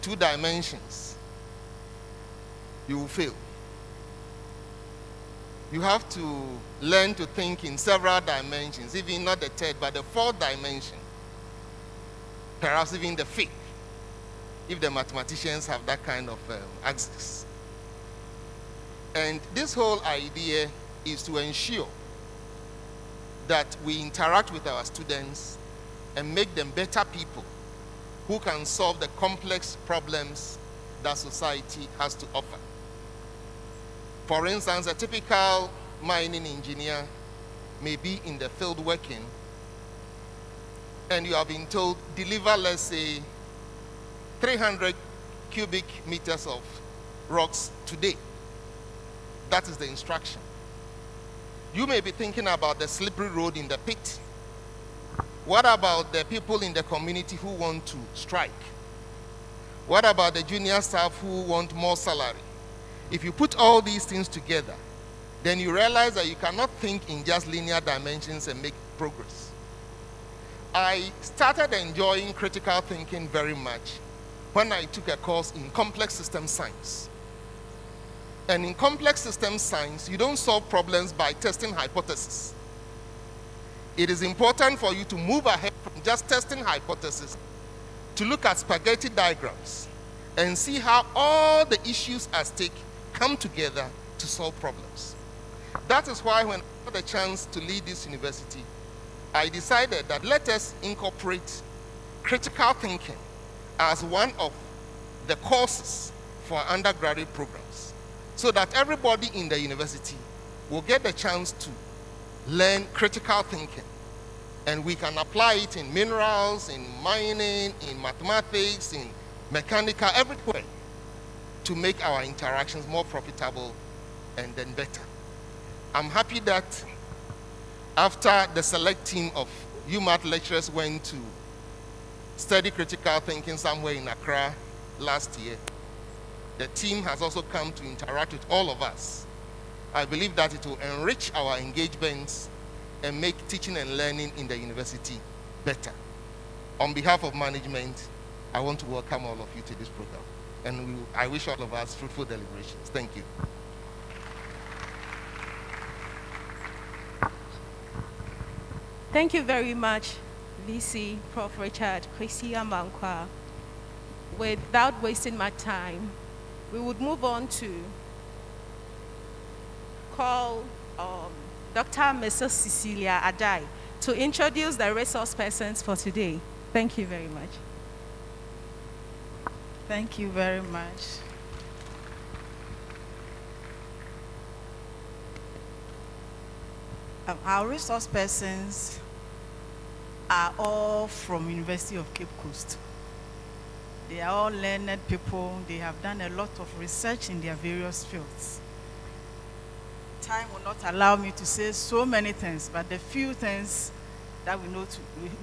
2 dimensions, you will fail. You have to learn to think in several dimensions, even not the 3rd, but the 4th dimension, perhaps even the 5th, if the mathematicians have that kind of access. And this whole idea is to ensure that we interact with our students and make them better people who can solve the complex problems that society has to offer. For instance, a typical mining engineer may be in the field working, and you have been told, deliver, let's say, 300 cubic meters of rocks today. That is the instruction. You may be thinking about the slippery road in the pit. What about the people in the community who want to strike? What about the junior staff who want more salary? If you put all these things together, then you realize that you cannot think in just linear dimensions and make progress. I started enjoying critical thinking very much when I took a course in complex system science. And in complex system science, you don't solve problems by testing hypotheses. It is important for you to move ahead from just testing hypotheses to look at spaghetti diagrams and see how all the issues at stake come together to solve problems. That is why when I had the chance to lead this university, I decided that let us incorporate critical thinking as one of the courses for undergraduate programs, so that everybody in the university will get the chance to learn critical thinking. And we can apply it in minerals, in mining, in mathematics, in mechanical, everywhere, to make our interactions more profitable and then better. I'm happy that after the select team of UMath lecturers went to study critical thinking somewhere in Accra last year, the team has also come to interact with all of us. I believe that it will enrich our engagements and make teaching and learning in the university better. On behalf of management, I want to welcome all of you to this program. And I wish all of us fruitful deliberations. Thank you. Thank you very much, VC, Prof. Richard Kwesi Amankwa. Without wasting my time, we would move on to call Dr. Mrs. Cecilia Adai to introduce the resource persons for today. Thank you very much. Thank you very much. Our resource persons are all from University of Cape Coast. They are all learned people. They have done a lot of research in their various fields. Time will not allow me to say so many things, but the few things that we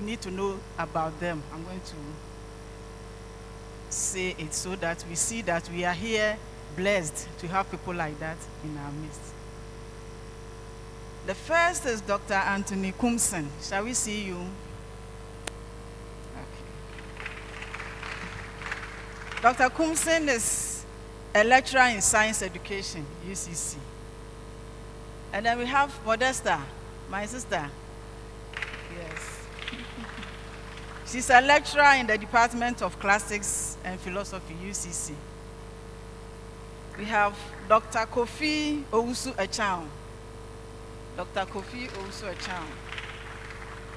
need to know about them, I'm going to say it so that we see that we are here blessed to have people like that in our midst. The first is Dr. Anthony Kumson. Shall we see you? Okay. Dr. Kumson is a lecturer in science education, UCC. And then we have Modesta, my sister. Yes. She's a lecturer in the Department of Classics and Philosophy, UCC. We have Dr. Kofi Owusu-Echang. Dr. Kofi Owusu-Echang.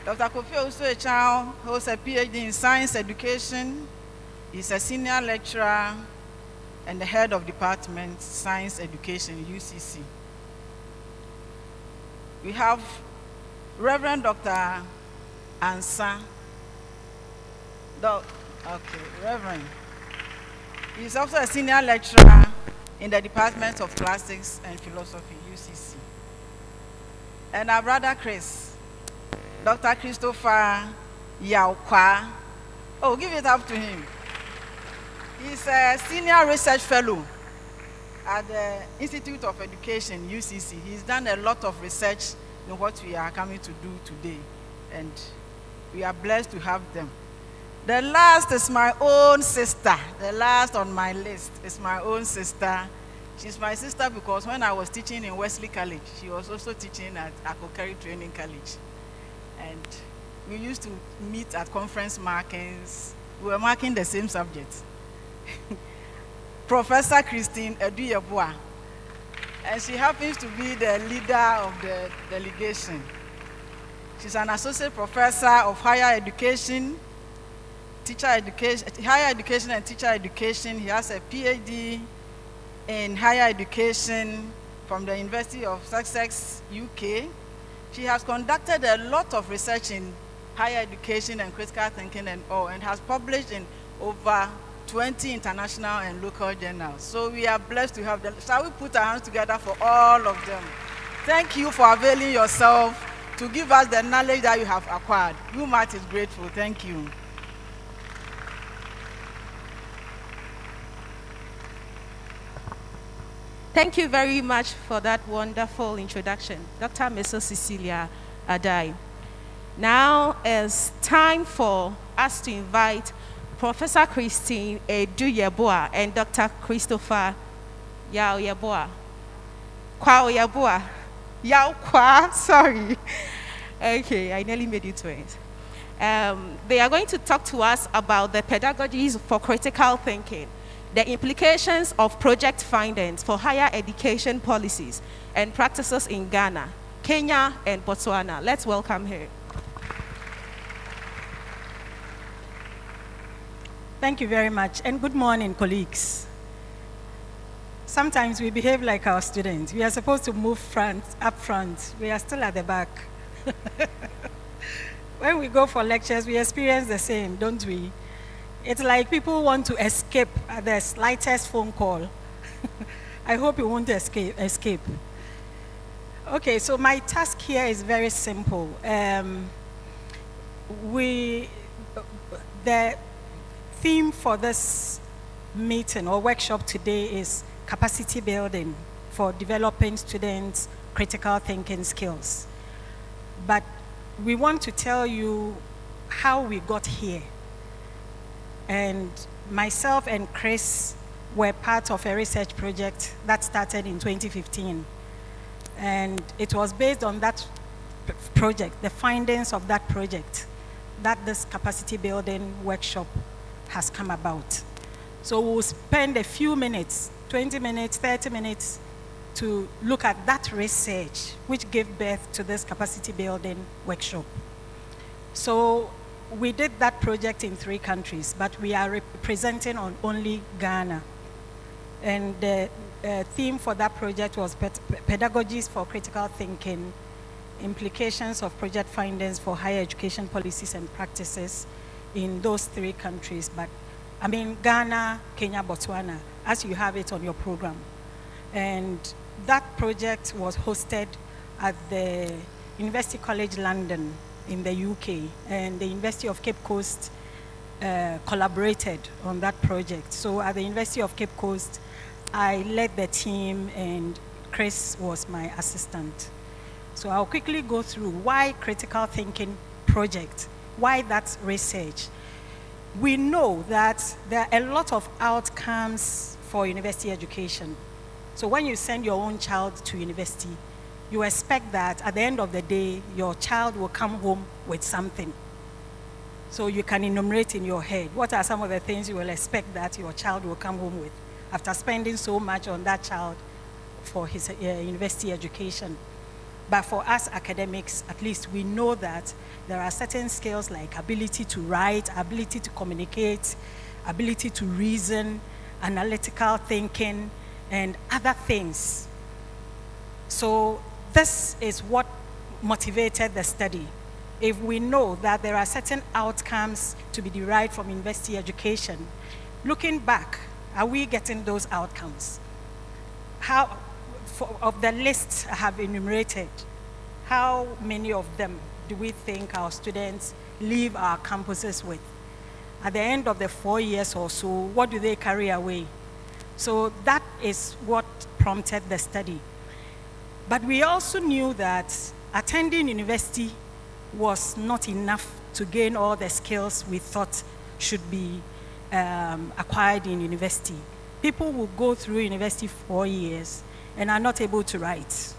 Dr. Kofi Owusu-Echang holds a PhD in science education. He's a senior lecturer and the head of Department Science Education, UCC. We have Reverend Dr. Ansa. Reverend. He's also a senior lecturer in the Department of Classics and Philosophy, UCC. And our brother Chris, Dr. Christopher Yaokwa. Oh, give it up to him. He's a senior research fellow at the Institute of Education, UCC. He's done a lot of research in what we are coming to do today, and we are blessed to have them. The last is my own sister. The last on my list is my own sister. She's my sister because when I was teaching in Wesley College, she was also teaching at Akokari Training College. And we used to meet at conference markings. We were marking the same subjects. Professor Christine Eduyeboa. And she happens to be the leader of the delegation. She's an associate professor of higher education, higher education and teacher education. He has a PhD in higher education from the University of Sussex, UK. She has conducted a lot of research in higher education and critical thinking and all, and has published in over 20 international and local journals. So we are blessed to have them. Shall we put our hands together for all of them? Thank you for availing yourself to give us the knowledge that you have acquired. UMAT is grateful. Thank you. Thank you very much for that wonderful introduction, Dr. Meso Cecilia Adai. Now it's time for us to invite Professor Christine Eduyeboa and Dr. Christopher Yao-Yeboah. Kwa-Yeboah. Yao-Kwa, sorry. Okay, I nearly made it to it. They are going to talk to us about the pedagogies for critical thinking, the implications of project findings for higher education policies and practices in Ghana, Kenya, and Botswana. Let's welcome her. Thank you very much, and good morning, colleagues. Sometimes we behave like our students. We are supposed to move up front. We are still at the back. When we go for lectures, we experience the same, don't we? It's like people want to escape at the slightest phone call. I hope you won't escape. Okay, so my task here is very simple. The theme for this meeting or workshop today is capacity building for developing students' critical thinking skills. But we want to tell you how we got here. And myself and Chris were part of a research project that started in 2015. And it was based on that project, the findings of that project, that this capacity building workshop has come about. So we'll spend a few minutes, 20 minutes, 30 minutes, to look at that research which gave birth to this capacity building workshop. So we did that project in 3 countries, but we are representing on only Ghana. And the theme for that project was pedagogies for critical thinking, implications of project findings for higher education policies and practices in those 3 countries, but I mean Ghana, Kenya, Botswana, as you have it on your program. And that project was hosted at the University College London in the UK, and the University of Cape Coast collaborated on that project. So at the University of Cape Coast, I led the team and Chris was my assistant. So I'll quickly go through why critical thinking project. Why that research? We know that there are a lot of outcomes for university education. So when you send your own child to university, you expect that at the end of the day, your child will come home with something. So you can enumerate in your head, what are some of the things you will expect that your child will come home with after spending so much on that child for his university education. But for us academics, at least we know that there are certain skills like ability to write, ability to communicate, ability to reason, analytical thinking, and other things. So this is what motivated the study. If we know that there are certain outcomes to be derived from university education, looking back, are we getting those outcomes? How, of the list I have enumerated, how many of them do we think our students leave our campuses with? At the end of the 4 years or so, what do they carry away? So that is what prompted the study. But we also knew that attending university was not enough to gain all the skills we thought should be acquired in university. People will go through university 4 years and are not able to write,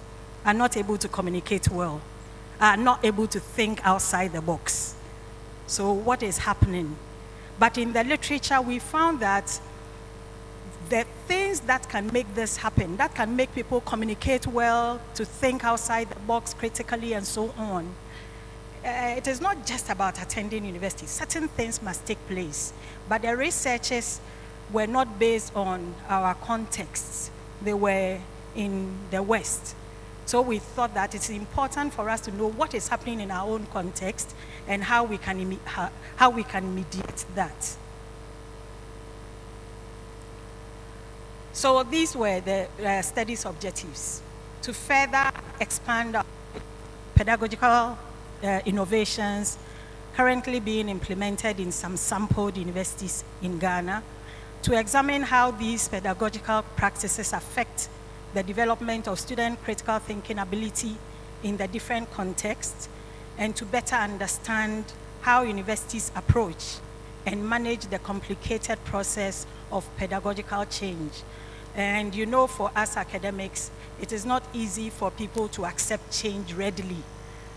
are not able to communicate well, are not able to think outside the box. So what is happening? But in the literature, we found that the things that can make this happen, that can make people communicate well, to think outside the box critically and so on, it is not just about attending university. Certain things must take place. But the researches were not based on our contexts. They were in the West. So we thought that it's important for us to know what is happening in our own context and how we can mediate that. So these were the study's objectives: to further expand our pedagogical innovations currently being implemented in some sampled universities in Ghana, to examine how these pedagogical practices affect the development of student critical thinking ability in the different contexts, and to better understand how universities approach and manage the complicated process of pedagogical change. And you know, for us academics, it is not easy for people to accept change readily.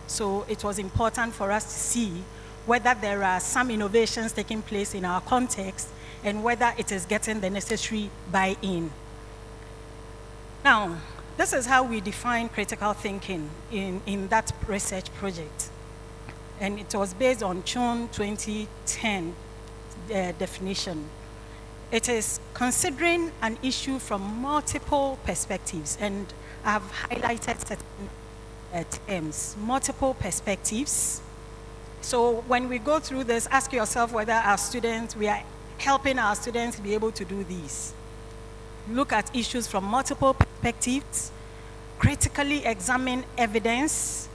So it was important for us to see whether there are some innovations taking place in our context and whether it is getting the necessary buy-in. Now, this is how we define critical thinking in that research project. And it was based on June 2010 definition. It is considering an issue from multiple perspectives, and I've highlighted certain terms, multiple perspectives. So when we go through this, ask yourself whether we are helping our students be able to do these. Look at issues from multiple perspectives, critically examine evidence,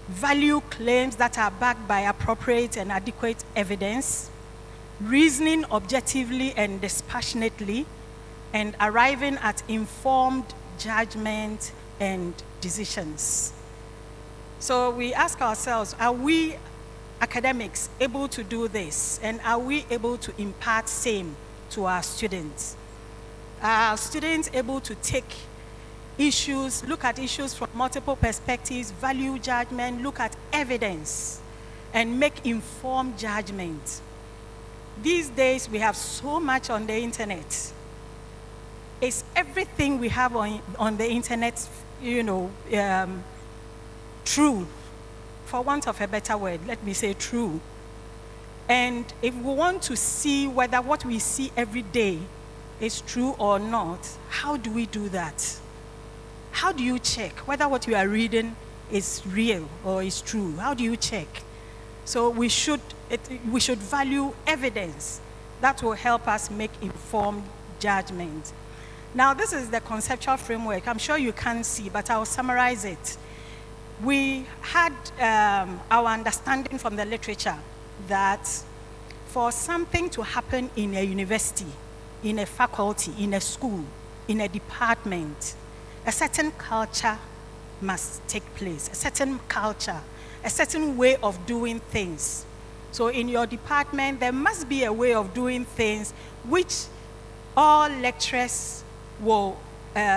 value claims that are backed by appropriate and adequate evidence, reasoning objectively and dispassionately, and arriving at informed judgment and decisions. So we ask ourselves, are we academics able to do this? And are we able to impart same to our students? Are students able to take issues, look at issues from multiple perspectives, value judgment, look at evidence, and make informed judgment? These days, we have so much on the internet. Is everything we have on the internet, true? For want of a better word, let me say true. And if we want to see whether what we see every day is true or not, how do we do that? How do you check whether what you are reading is real or is true? How do you check? So we should value evidence that will help us make informed judgment. Now, this is the conceptual framework. I'm sure you can't see, but I'll summarize it. We had our understanding from the literature that for something to happen in a university, in a faculty, in a school, in a department, a certain culture must take place, a certain culture, a certain way of doing things. So in your department, there must be a way of doing things which all lecturers will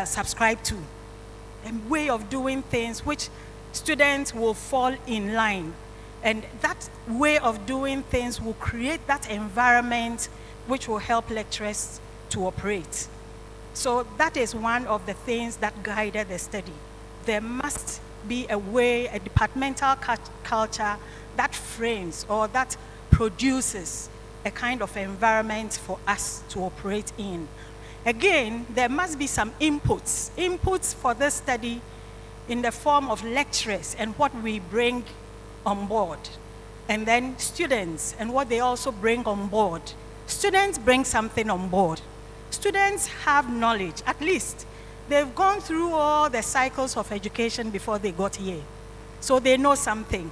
subscribe to, a way of doing things which students will fall in line. And that way of doing things will create that environment which will help lecturers to operate. So that is one of the things that guided the study. There must be a way, a departmental culture that frames or that produces a kind of environment for us to operate in. Again, there must be some inputs for this study in the form of lecturers and what we bring on board, and then students and what they also bring on board. Students bring something on board. Students have knowledge, at least they've gone through all the cycles of education before they got here. So they know something.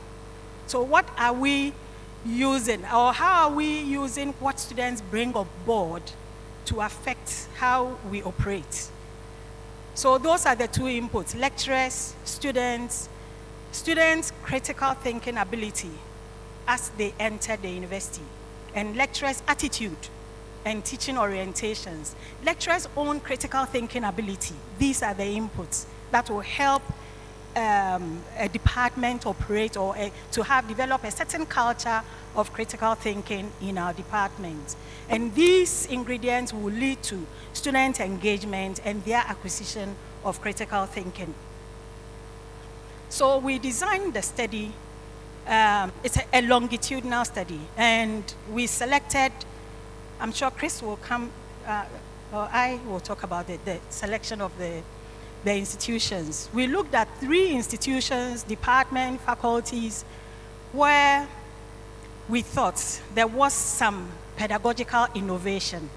So what are we using, or how are we using what students bring on board to affect how we operate? So those are the two inputs: lecturers, students critical thinking ability as they enter the university, and lecturers' attitude and teaching orientations. Lecturers' own critical thinking ability. These are the inputs that will help a department operate or to have develop a certain culture of critical thinking in our department. And these ingredients will lead to student engagement and their acquisition of critical thinking. So we designed the study. It's a longitudinal study, and we selected, I'm sure Chris will come, or I will talk about the selection of the institutions. We looked at 3 institutions, departments, faculties, where we thought there was some pedagogical innovation.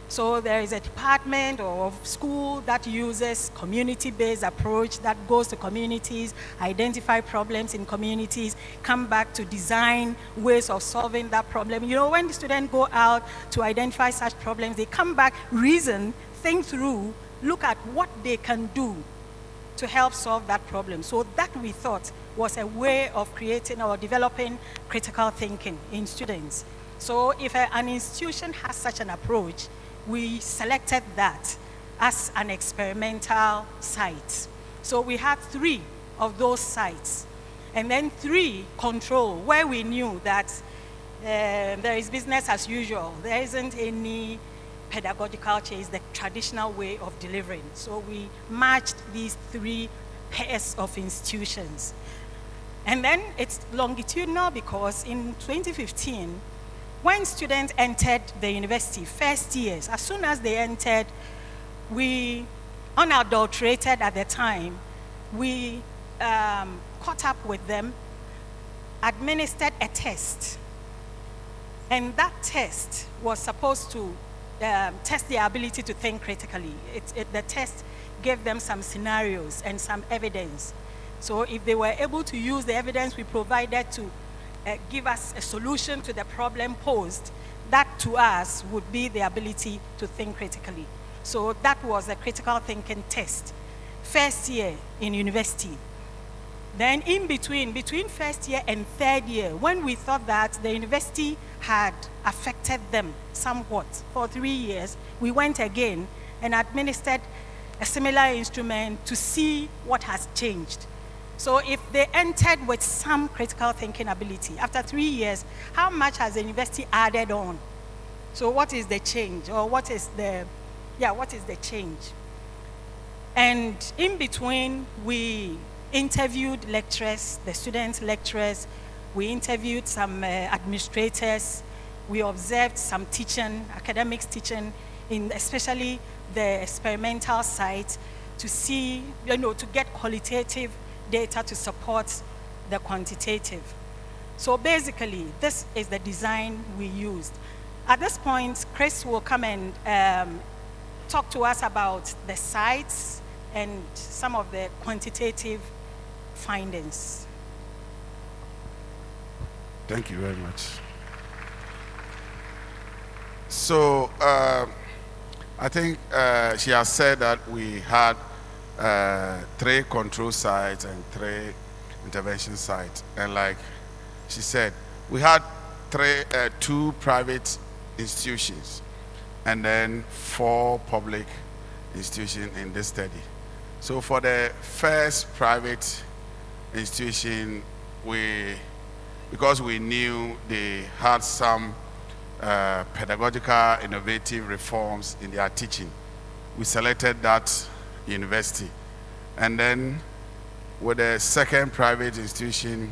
So there is a department or school that uses community-based approach that goes to communities, identify problems in communities, come back to design ways of solving that problem. You know, when the students go out to identify such problems, they come back, reason, think through, look at what they can do to help solve that problem. So that we thought was a way of creating or developing critical thinking in students. So if an institution has such an approach, we selected that as an experimental site. So we had 3 of those sites, and then 3 control, where we knew that there is business as usual. There isn't any pedagogical change, the traditional way of delivering. So we matched these 3 pairs of institutions. And then it's longitudinal because in 2015, when students entered the university, first years, as soon as they entered, we, unadulterated at the time, we caught up with them, administered a test. And that test was supposed to test their ability to think critically. The test gave them some scenarios and some evidence. So if they were able to use the evidence we provided to give us a solution to the problem posed, that to us would be the ability to think critically. So that was a critical thinking test, first year in university. Then in between first year and third year, when we thought that the university had affected them somewhat for 3 years, we went again and administered a similar instrument to see what has changed. So if they entered with some critical thinking ability, after 3 years, how much has the university added on? So what is the change, or what is the change? And in between, we interviewed lecturers, the student lecturers, we interviewed some administrators, we observed some teaching, academics teaching, in especially the experimental site, to see, to get qualitative data to support the quantitative. So basically, this is the design we used. At this point, Chris will come and talk to us about the sites and some of the quantitative findings. Thank you very much. So I think she has said that we had 3 control sites and 3 intervention sites. And like she said, we had 2 private institutions and then 4 public institutions in this study. So for the first private institution, because we knew they had some pedagogical innovative reforms in their teaching, we selected that university. And then with the second private institution,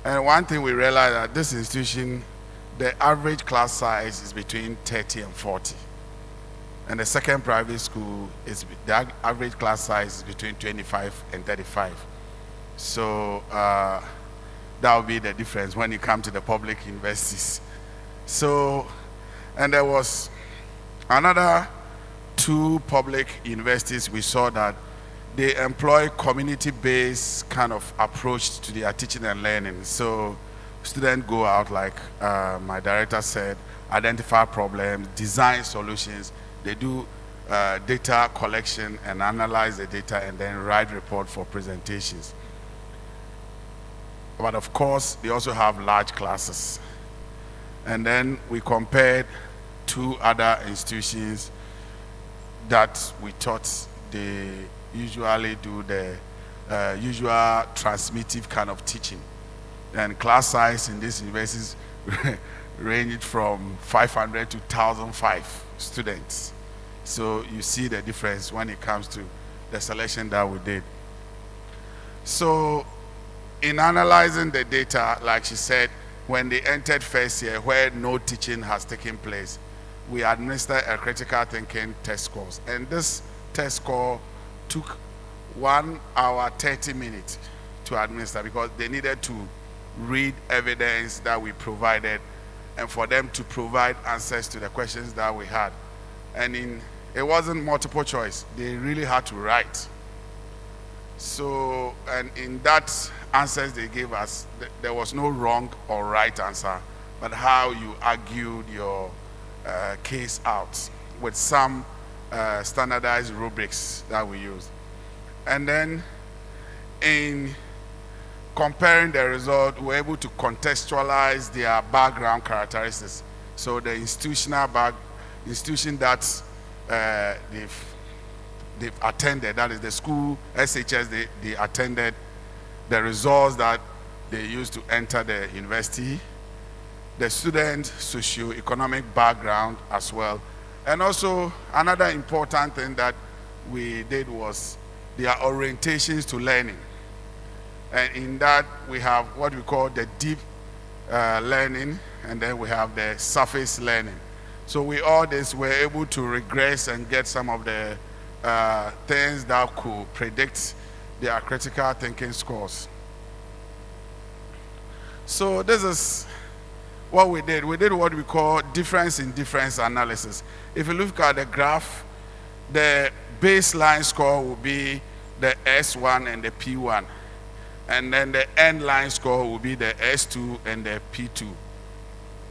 and one thing we realized that this institution, the average class size is between 30 and 40. And the second private school, the average class size is between 25 and 35. So that will be the difference when you come to the public universities. So, and there was another 2 public universities. We saw that they employ community-based kind of approach to their teaching and learning. So students go out, like my director said, identify problems, design solutions. They do data collection and analyze the data and then write report for presentations. But of course, they also have large classes. And then we compared 2 other institutions that we thought they usually do the usual transmittive kind of teaching. And class size in these universities ranged from 500 to 1,005 students. So you see the difference when it comes to the selection that we did. So in analyzing the data, like she said, when they entered first year where no teaching has taken place, we administered a critical thinking test course. And this test score took 1 hour, 30 minutes to administer because they needed to read evidence that we provided and for them to provide answers to the questions that we had. And it wasn't multiple choice. They really had to write. So, and in that answers they gave us, there was no wrong or right answer, but how you argued your case out with some standardized rubrics that we used. And then in comparing the result, we were able to contextualize their background characteristics. So the institution that they've attended, that is the school, SHS they attended, the results that they used to enter the university, the student socio-economic background as well. And also another important thing that we did was their orientations to learning. And in that we have what we call the deep learning, and then we have the surface learning. So we all this were able to regress and get some of the things that could predict their critical thinking scores. So this is what we did. We did what we call difference in difference analysis. If you look at the graph, the baseline score will be the S1 and the P1. And then the end line score will be the S2 and the P2.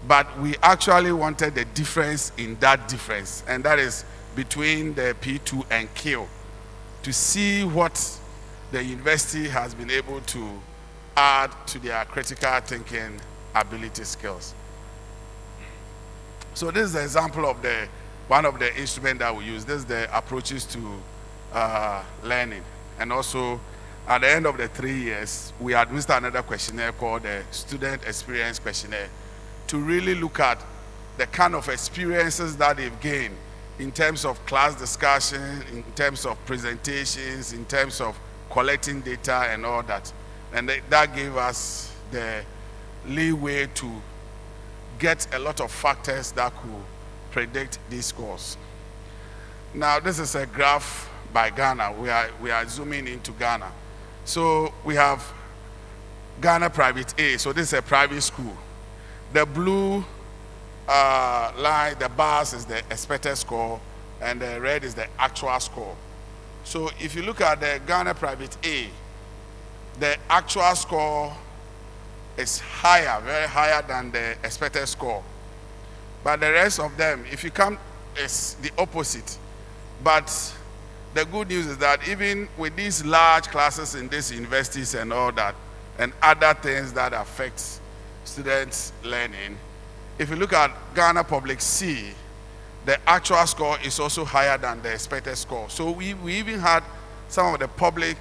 But we actually wanted the difference in that difference, and that is between the P2 and Q, to see what the university has been able to add to their critical thinking ability skills. So this is the example of one of the instruments that we use. This is the approaches to learning. And also, at the end of the 3 years, we administer another questionnaire called the Student Experience Questionnaire to really look at the kind of experiences that they've gained in terms of class discussion, in terms of presentations, in terms of collecting data and all that. And that gave us the leeway to get a lot of factors that could predict these scores. Now, this is a graph by Ghana. We are zooming into Ghana. So we have Ghana Private A. So this is a private school. The blue line, the bars is the expected score, and the red is the actual score. So if you look at the Ghana Private A, the actual score is higher, very higher than the expected score. But the rest of them, if you come, it's the opposite. But the good news is that even with these large classes in these universities and all that, and other things that affect students' learning, if you look at Ghana Public C, the actual score is also higher than the expected score. So we even had some of the public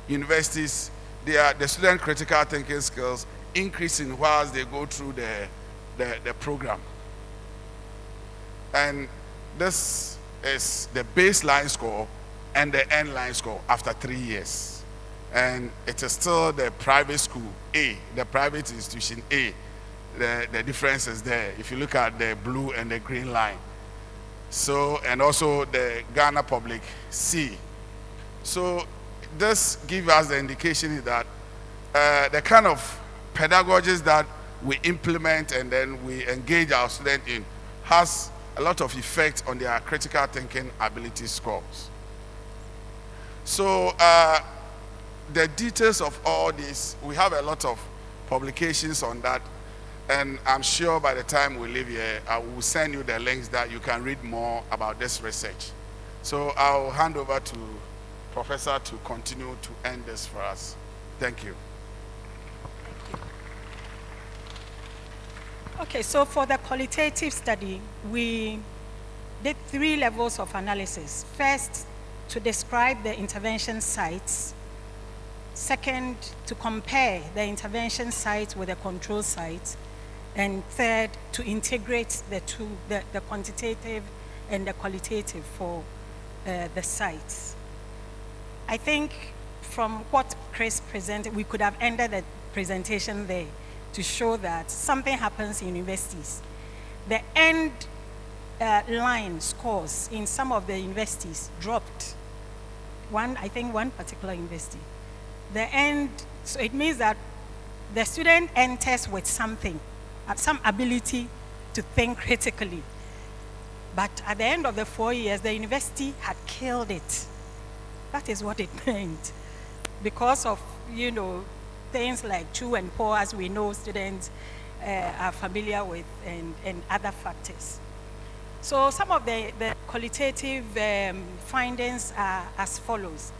universities, the student critical thinking skills increasing whilst they go through the program. And this is the baseline score and the end line score after 3 years. And it is still the private school A, the private institution A. The difference is there if you look at the blue and the green line. So, and also the Ghana Public C. So this gives us the indication that the kind of pedagogies that we implement and then we engage our students in has a lot of effect on their critical thinking ability scores. So the details of all this, we have a lot of publications on that, and I'm sure by the time we leave here, I will send you the links that you can read more about this research. So I'll hand over to Professor to continue to end this for us. Thank you. Okay, so for the qualitative study, we did 3 levels of analysis. First, to describe the intervention sites. Second, to compare the intervention sites with the control sites. And third, to integrate the two, the quantitative and the qualitative for the sites. I think from what Chris presented, we could have ended the presentation there to show that something happens in universities. The end line scores in some of the universities dropped. I think one particular university. So it means that the student enters with something, some ability to think critically. But at the end of the 4 years, the university had killed it. That is what it meant. Because of, things like true and poor, as we know students are familiar with, and other factors. So some of the qualitative findings are as follows.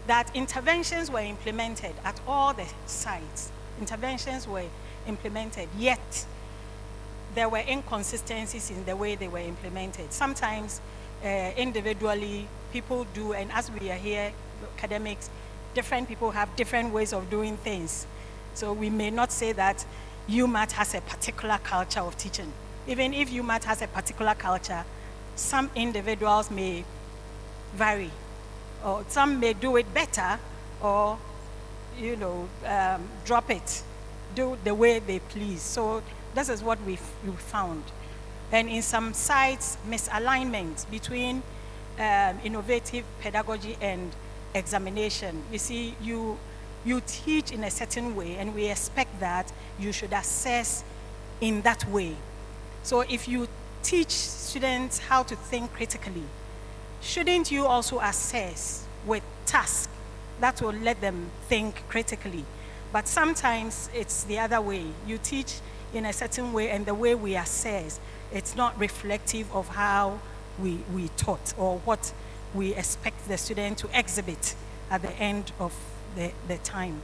That interventions were implemented at all the sites. Interventions were implemented, yet there were inconsistencies in the way they were implemented. Sometimes individually people do, and as we are here, academics, different people have different ways of doing things. So we may not say that UMass has a particular culture of teaching. Even if UMass has a particular culture, some individuals may vary, or some may do it better, or drop it, do the way they please. So this is what we found. And in some sites, misalignment between innovative pedagogy and examination. You see, you teach in a certain way, and we expect that you should assess in that way. So if you teach students how to think critically, shouldn't you also assess with tasks that will let them think critically? But sometimes it's the other way. You teach in a certain way, and the way we assess, it's not reflective of how we taught or what we expect the student to exhibit at the end of the time.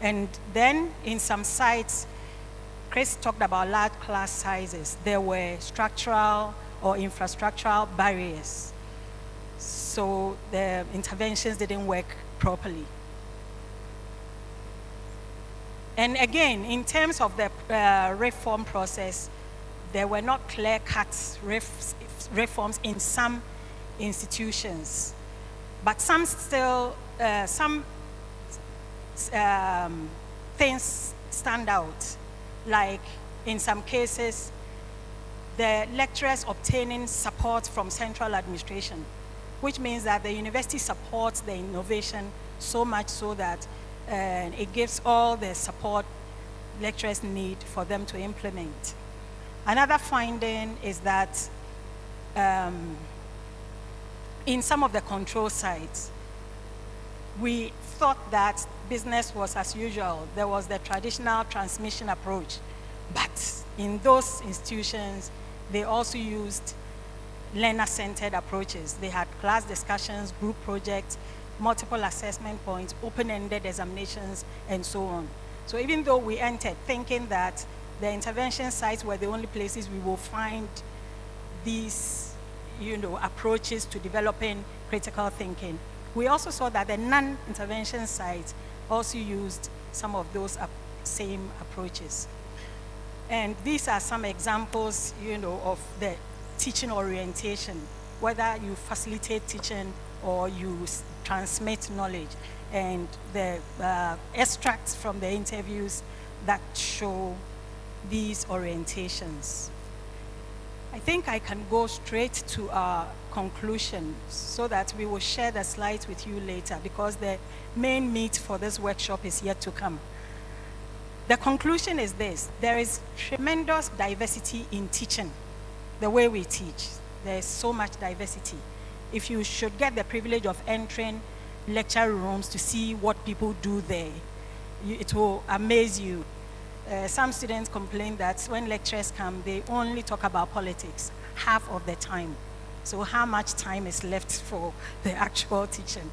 And then in some sites, Chris talked about large class sizes. There were structural or infrastructural barriers. So the interventions didn't work properly. And again, in terms of the reform process, there were not clear-cut reforms in some institutions. But some still, things stand out. Like in some cases, the lecturers obtaining support from central administration, which means that the university supports the innovation so much so that it gives all the support lecturers need for them to implement. Another finding is that in some of the control sites, we thought that business was as usual. There was the traditional transmission approach. But in those institutions, they also used learner-centered approaches. They had class discussions, group projects, multiple assessment points, open-ended examinations, and so on. So even though we entered thinking that the intervention sites were the only places we will find these, approaches to developing critical thinking, we also saw that the non-intervention sites also used some of those same approaches. And these are some examples, of the teaching orientation, whether you facilitate teaching or you transmit knowledge, and the extracts from the interviews that show these orientations. I think I can go straight to our conclusion so that we will share the slides with you later, because the main meat for this workshop is yet to come. The conclusion is this: there is tremendous diversity in teaching, the way we teach. There is so much diversity. If you should get the privilege of entering lecture rooms to see what people do there, it will amaze you. Some students complain that when lecturers come, they only talk about politics half of the time. So how much time is left for the actual teaching?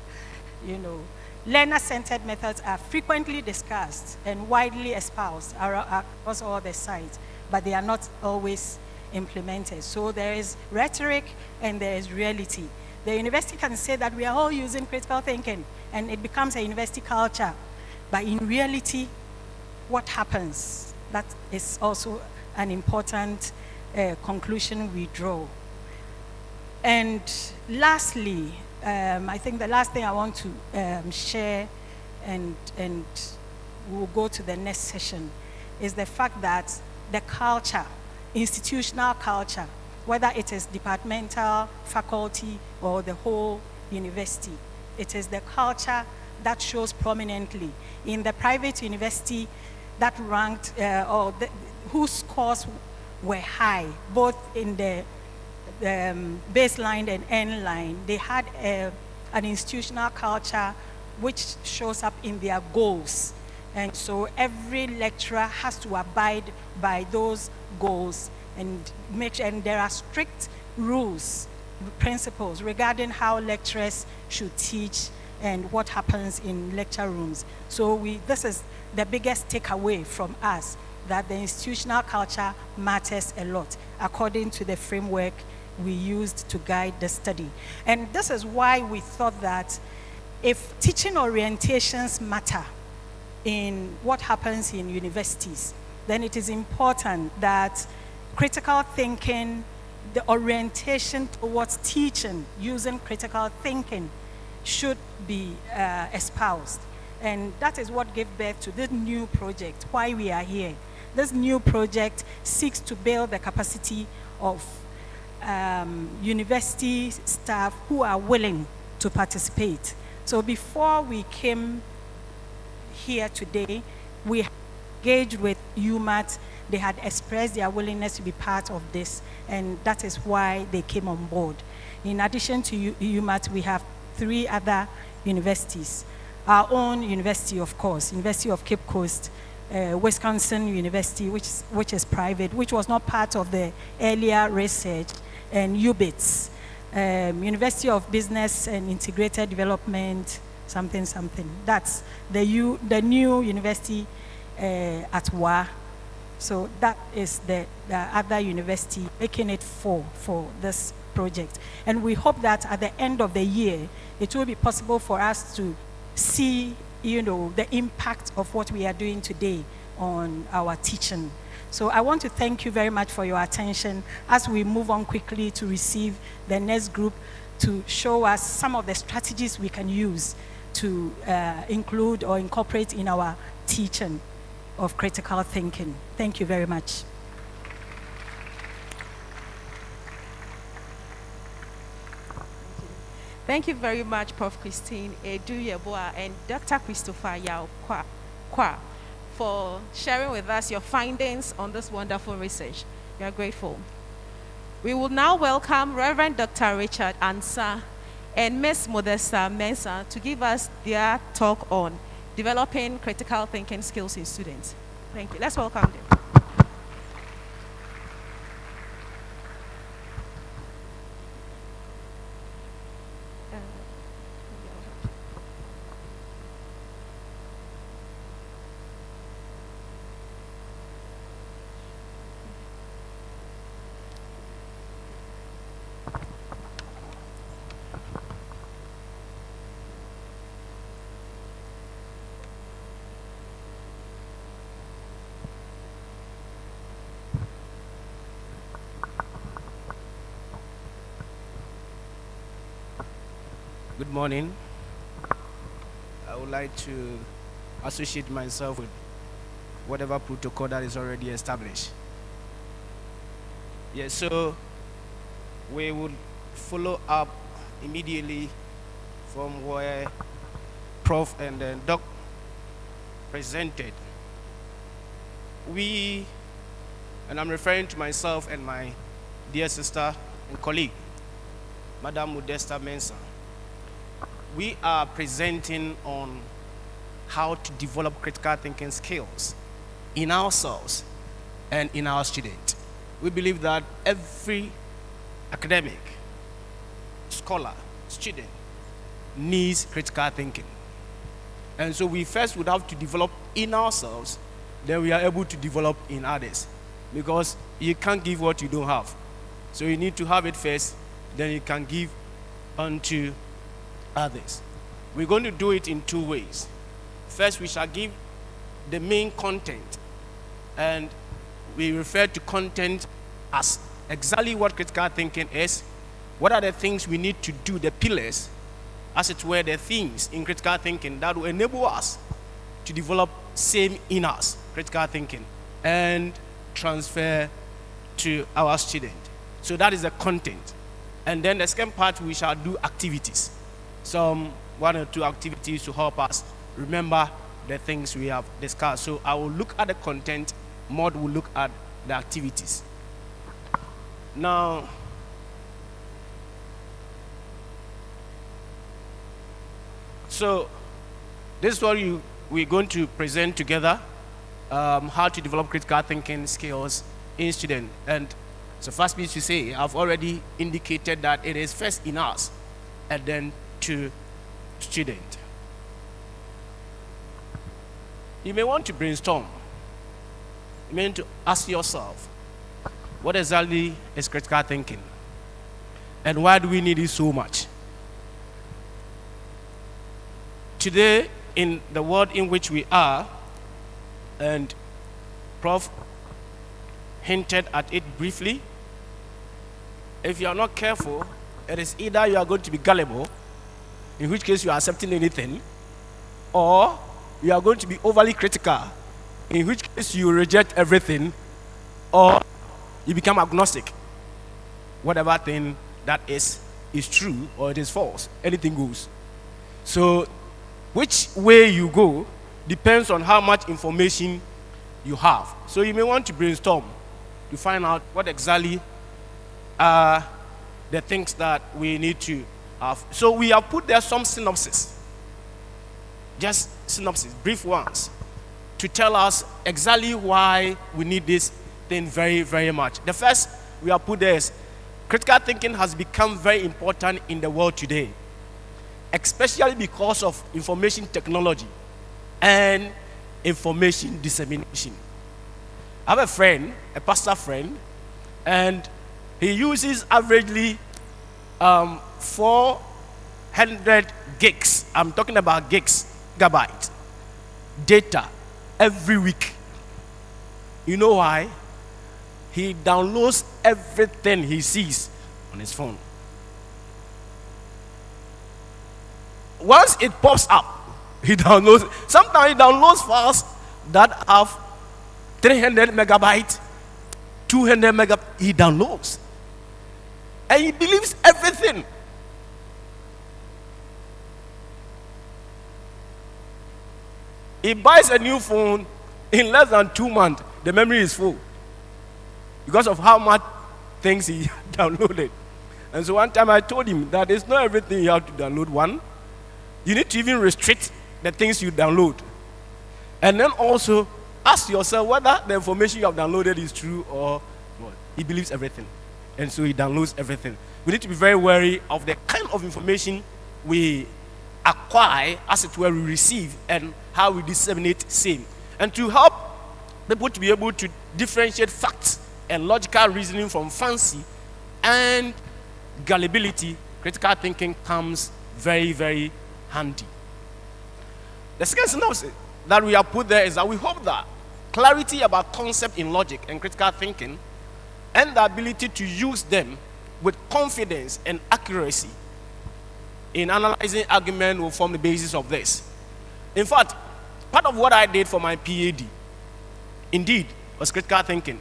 Learner-centered methods are frequently discussed and widely espoused across all the sites, but they are not always implemented. So there is rhetoric and there is reality. The university can say that we are all using critical thinking, and it becomes a university culture. But in reality, what happens? That is also an important conclusion we draw. And lastly, I think the last thing I want to share, and we'll go to the next session, is the fact that the culture, institutional culture, whether it is departmental, faculty, or the whole university, it is the culture that shows prominently. In the private university that ranked, whose scores were high, both in the baseline and end line, they had an institutional culture which shows up in their goals. And so every lecturer has to abide by those goals and there are strict rules, principles regarding how lecturers should teach and what happens in lecture rooms. So this is the biggest takeaway from us, that the institutional culture matters a lot according to the framework we used to guide the study. And this is why we thought that if teaching orientations matter in what happens in universities, then it is important that critical thinking, the orientation towards teaching using critical thinking should be espoused. And that is what gave birth to this new project, why we are here. This new project seeks to build the capacity of university staff who are willing to participate. So before we came here today, we engaged with UMAT. They had expressed their willingness to be part of this, and that is why they came on board. In addition to UMAT, we have 3 other universities. Our own university, of course, University of Cape Coast, Wisconsin University, which is private, which was not part of the earlier research, and UBITS, University of Business and Integrated Development, something. That's the new university at WA. So that is the other university, making it 4 for this project. And we hope that at the end of the year, it will be possible for us to see, the impact of what we are doing today on our teaching. So I want to thank you very much for your attention as we move on quickly to receive the next group to show us some of the strategies we can use to include or incorporate in our teaching of critical thinking. Thank you very much. Thank you very much, Prof. Christine Edu-Yeboah and Dr. Christopher Yao Kwa for sharing with us your findings on this wonderful research. We are grateful. We will now welcome Reverend Dr. Richard Ansah and Ms. Modesta Mensah to give us their talk on developing critical thinking skills in students. Thank you. Let's welcome them. Good morning. I would like to associate myself with whatever protocol that is already established. Yes, so we would follow up immediately from where Prof and Doc presented. We, and I'm referring to myself and my dear sister and colleague, Madam Modesta Mensah, we are presenting on how to develop critical thinking skills in ourselves and in our students. We believe that every academic, scholar, student needs critical thinking. And so we first would have to develop in ourselves, then we are able to develop in others. because you can't give what you don't have. So you need to have it first, then you can give unto others. We're going to do it in two ways. First, we shall give the main content, and we refer to content as exactly what critical thinking is. What are the things we need to do, the pillars, as it were, the things in critical thinking that will enable us to develop same in us, critical thinking, and transfer to our student. So that is the content. And then the second part, we shall do activities. Some 1 or 2 activities to help us remember the things we have discussed. So I will look at the content, Maud will look at the activities. Now, so this is what we're going to present together, how to develop critical thinking skills in students. And so first piece to say, I've already indicated that it is first in us and then to student. You may want to brainstorm. You may want to ask yourself, what exactly is critical thinking? And why do we need it so much? Today, in the world in which we are, and Prof hinted at it briefly, if you are not careful, it is either you are going to be gullible, in which case you are accepting anything, or you are going to be overly critical, in which case you reject everything, or you become agnostic. Whatever thing that is true or it is false, anything goes. So which way you go depends on how much information you have. So you may want to brainstorm to find out what exactly are the things that we need to have. So we have put there some synopsis, just synopsis, brief ones, to tell us exactly why we need this thing very, very much. The first we have put there is critical thinking has become very important in the world today, especially because of information technology and information dissemination. I have a friend, a pastor friend, and he uses averagely 400 gigs. I'm talking about gigabytes, data every week. You know why? He downloads everything he sees on his phone. Once it pops up, he downloads. Sometimes he downloads files that have 300 megabytes, 200 megabytes. He downloads. And he believes everything. He buys a new phone, in less than 2 months, the memory is full because of how much things he downloaded. And so one time I told him that it's not everything you have to download. One, you need to even restrict the things you download. And then also ask yourself whether the information you have downloaded is true or not. He believes everything. And so he downloads everything. We need to be very wary of the kind of information we acquire, as it were, we receive, and how we disseminate same. And to help people to be able to differentiate facts and logical reasoning from fancy and gullibility, critical thinking comes very, very handy. The second synopsis that we have put there is that we hope that clarity about concept in logic and critical thinking and the ability to use them with confidence and accuracy in analyzing argument will form the basis of this. In fact, part of what I did for my PhD, indeed, was critical thinking.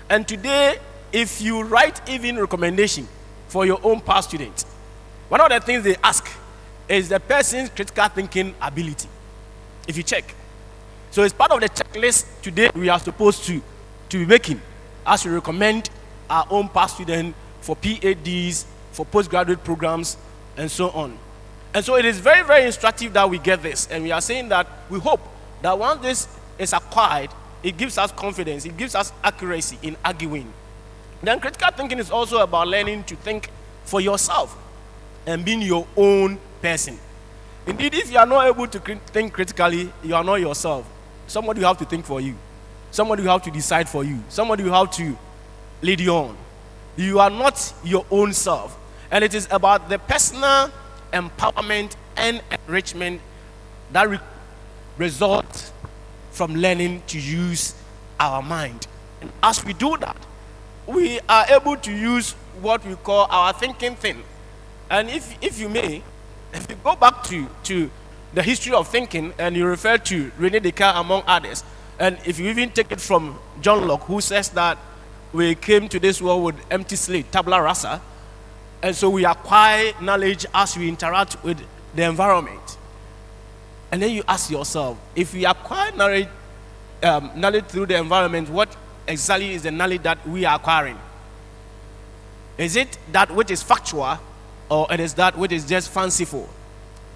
And today, if you write even recommendation for your own past students, one of the things they ask is the person's critical thinking ability. If you check. So it's part of the checklist today we are supposed to be making as we recommend our own past students for PhDs, for postgraduate programs, and so on. And so it is very, very instructive that we get this. And we are saying that we hope that once this is acquired, it gives us confidence, it gives us accuracy in arguing. Then critical thinking is also about learning to think for yourself and being your own person. Indeed, if you are not able to think critically, you are not yourself. Somebody will have to think for you. Somebody will have to decide for you. Somebody will have to lead you on. You are not your own self. And it is about the personal empowerment and enrichment that results from learning to use our mind. And as we do that, we are able to use what we call our thinking thing. And if you may, if you go back to the history of thinking and you refer to René Descartes among others, and if you even take it from John Locke, who says that we came to this world with empty slate, tabula rasa, and so we acquire knowledge as we interact with the environment. And then you ask yourself, if we acquire knowledge through the environment, what exactly is the knowledge that we are acquiring? Is it that which is factual, or it is that which is just fanciful?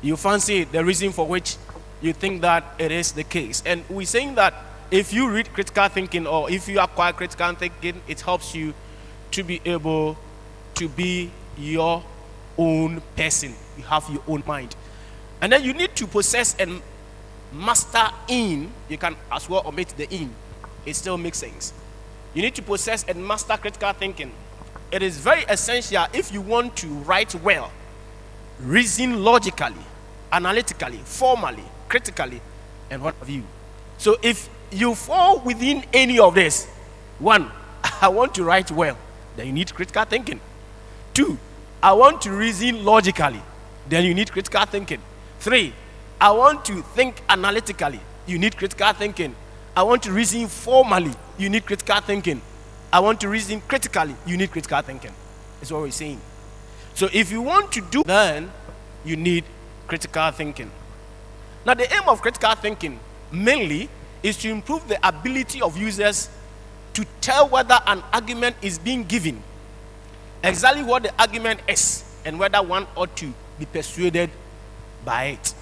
You fancy the reason for which you think that it is the case. And we're saying that if you read critical thinking, or if you acquire critical thinking, it helps you to be able to be your own person. You have your own mind. And then you need to possess and master in. You can as well omit the in. It still makes sense. You need to possess and master critical thinking. It is very essential if you want to write well, reason logically, analytically, formally, critically, and what have you. So if you fall within any of this, one, I want to write well, then you need critical thinking. Two, I want to reason logically, then you need critical thinking. Three, I want to think analytically, you need critical thinking. I want to reason formally, you need critical thinking. I want to reason critically, you need critical thinking. That's what we're saying. So if you want to do, then you need critical thinking. Now the aim of critical thinking mainly is to improve the ability of users to tell whether an argument is being given, exactly what the argument is, and whether one ought to be persuaded by it.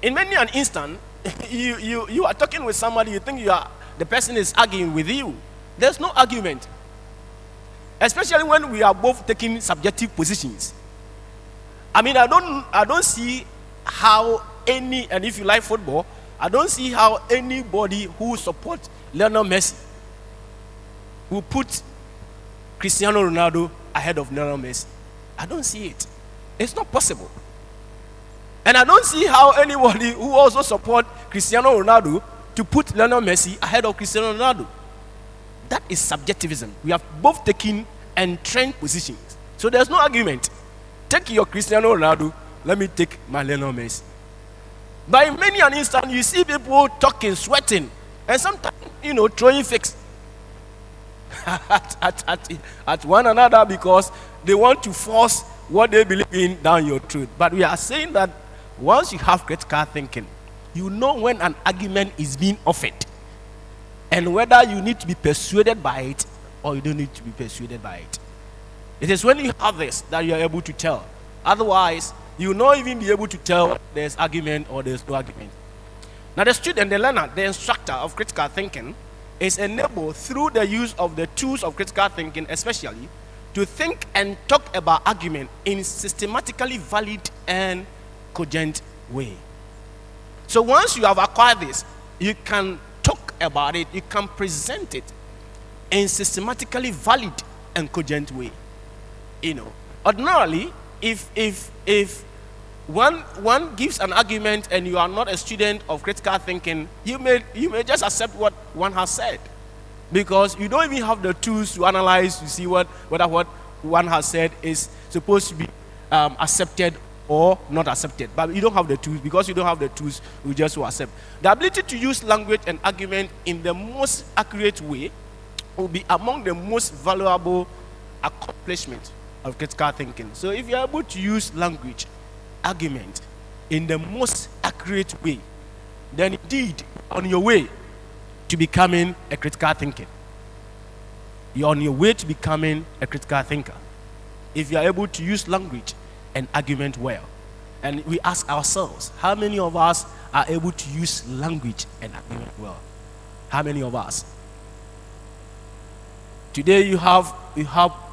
In many an instant, you are talking with somebody, you think the person is arguing with you. There's no argument. Especially when we are both taking subjective positions. I mean, I don't see how any, and if you like football, I don't see how anybody who supports Lionel Messi will put Cristiano Ronaldo ahead of Lionel Messi. I don't see it. It's not possible. And I don't see how anybody who also supports Cristiano Ronaldo to put Lionel Messi ahead of Cristiano Ronaldo. That is subjectivism. We have both taken entrenched positions. So there's no argument. Take your Cristiano Ronaldo, let me take my Lionel Messi. By many an instant, you see people talking, sweating, and sometimes, throwing fakes at one another because they want to force what they believe in down your throat. But we are saying that once you have critical thinking, you know when an argument is being offered and whether you need to be persuaded by it or you don't need to be persuaded by it. It is when you have this that you are able to tell. Otherwise, you will not even be able to tell there's argument or there's no argument. Now, the student, the learner, the instructor of critical thinking is enabled through the use of the tools of critical thinking, especially, to think and talk about argument in systematically valid and cogent way. So once you have acquired this, you can talk about it, you can present it in systematically valid and cogent way. Ordinarily, if one gives an argument and you are not a student of critical thinking, you may just accept what one has said, because you don't even have the tools to analyze to see whether what one has said is supposed to be accepted or not accepted. But you don't have the tools. Because you don't have the tools, you just will accept. The ability to use language and argument in the most accurate way will be among the most valuable accomplishments of critical thinking. So if you're able to use language, argument in the most accurate way, then indeed on your way to becoming a critical thinker. You're on your way to becoming a critical thinker. If you're able to use language and argument well. And we ask ourselves, how many of us are able to use language and argument well? How many of us? Today you have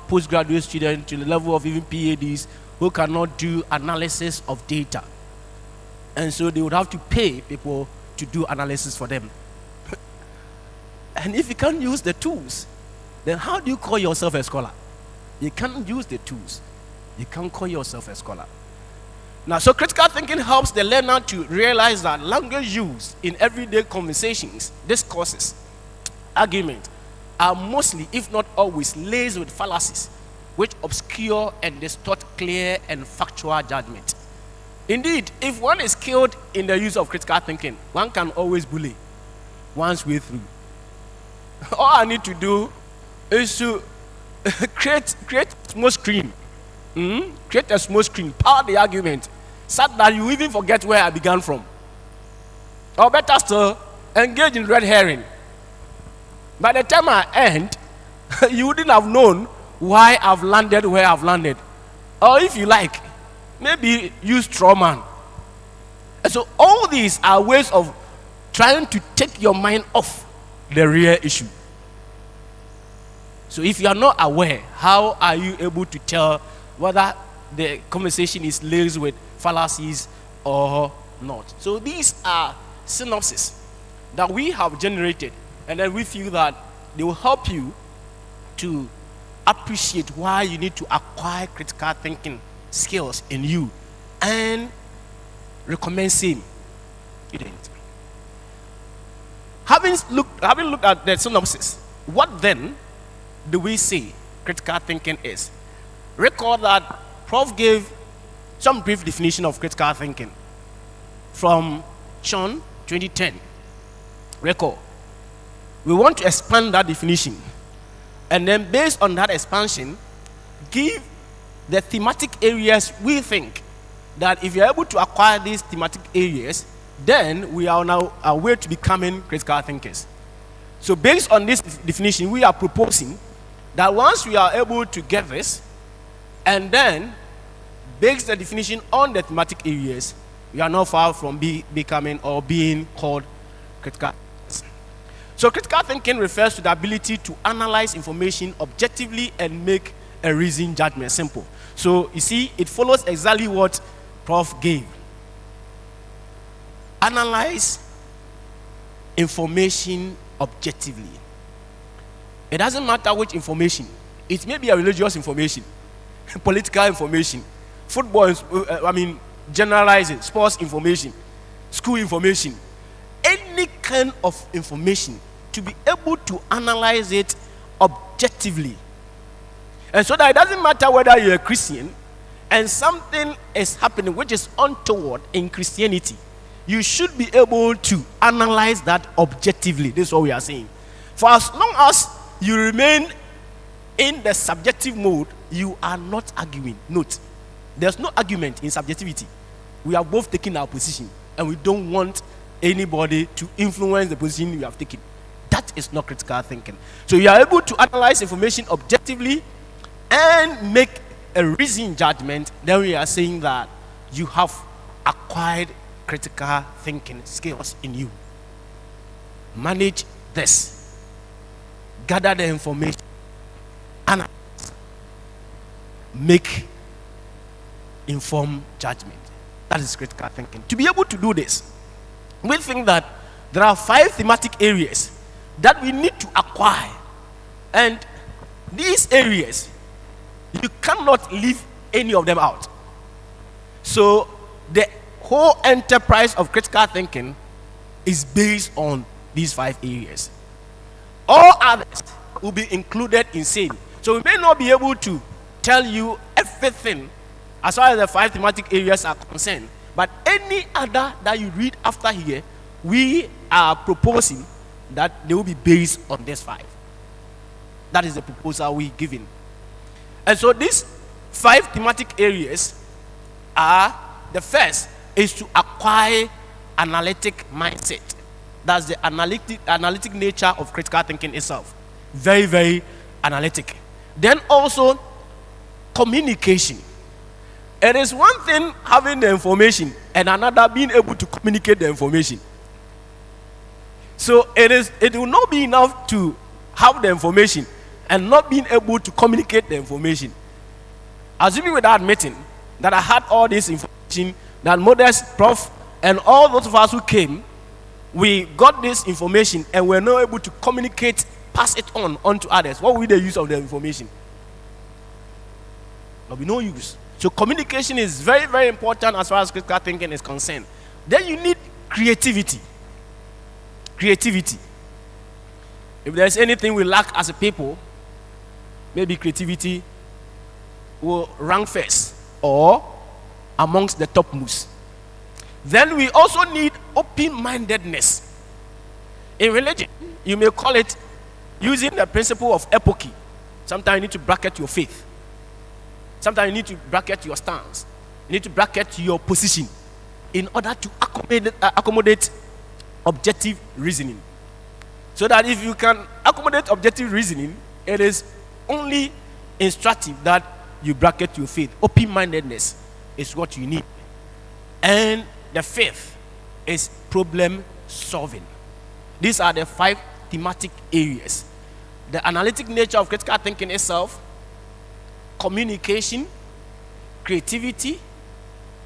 postgraduate students to the level of even PhDs who cannot do analysis of data. And so they would have to pay people to do analysis for them. And if you can't use the tools, then how do you call yourself a scholar? You can't use the tools. You can't call yourself a scholar. Now, so critical thinking helps the learner to realize that language used in everyday conversations, discourses, arguments, are mostly, if not always, laced with fallacies, which obscure and distort clear and factual judgment. Indeed, if one is skilled in the use of critical thinking, one can always bully one's way through. All I need to do is to create a small screen. Create a small screen, power the argument, so that you even forget where I began from. Or better still, engage in red herring. By the time I end, you wouldn't have known why I've landed where I've landed. Or if you like, maybe use straw man. And so all these are ways of trying to take your mind off the real issue. So if you are not aware, how are you able to tell whether the conversation is laced with fallacies or not? So these are synopses that we have generated, and then we feel that they will help you to appreciate why you need to acquire critical thinking skills in you and recommend same. Having looked at the synopsis, what then do we say critical thinking is? Recall that Prof gave some brief definition of critical thinking from John 2010. Recall. We want to expand that definition, and then based on that expansion, give the thematic areas we think that if you're able to acquire these thematic areas, then we are now our way to becoming critical thinkers. So based on this definition, we are proposing that once we are able to get this, and then base the definition on the thematic areas, we are not far from becoming or being called critical thinkers. So critical thinking refers to the ability to analyze information objectively and make a reasoned judgment. Simple. So you see, it follows exactly what Prof gave. Analyze information objectively. It doesn't matter which information. It may be a religious information, political information, football, generalizing, sports information, school information, any kind of information, to be able to analyze it objectively. And so that it doesn't matter whether you're a Christian and something is happening which is untoward in Christianity, you should be able to analyze that objectively. This is what we are saying. For as long as you remain in the subjective mode, you are not arguing. Note, there's no argument in subjectivity. We have both taken our position, and we don't want anybody to influence the position we have taken. That is not critical thinking. So you are able to analyze information objectively and make a reasoned judgment. Then we are saying that you have acquired critical thinking skills in you. Manage this. Gather the information. Analyze. Make informed judgment. That is critical thinking. To be able to do this, we think that there are 5 thematic areas that we need to acquire. And these areas, you cannot leave any of them out. So the whole enterprise of critical thinking is based on these 5 areas. All others will be included in same. So we may not be able to tell you everything as far as the 5 thematic areas are concerned, but any other that you read after here, we are proposing that they will be based on these 5. That is the proposal we're giving. And so these 5 thematic areas are, the first is to acquire analytic mindset. That's the analytic nature of critical thinking itself. Very, very analytic. Then also communication. It is one thing having the information and another being able to communicate the information. So it will not be enough to have the information and not being able to communicate the information. Assuming without admitting that I had all this information, that Modest, Prof, and all those of us who came, we got this information and we're not able to communicate, pass it on to others, what will be the use of the information? There will be no use. So communication is very, very important as far as critical thinking is concerned. Then you need creativity. Creativity. If there's anything we lack as a people, maybe creativity will rank first or amongst the topmost. Then we also need open-mindedness. In religion, you may call it using the principle of epoche. Sometimes you need to bracket your faith. Sometimes you need to bracket your stance. You need to bracket your position in order to accommodate objective reasoning. So that if you can accommodate objective reasoning, it is only instructive that you bracket your faith. Open-mindedness is what you need. And the fifth is problem solving. These are the 5 thematic areas. The analytic nature of critical thinking itself, communication, creativity,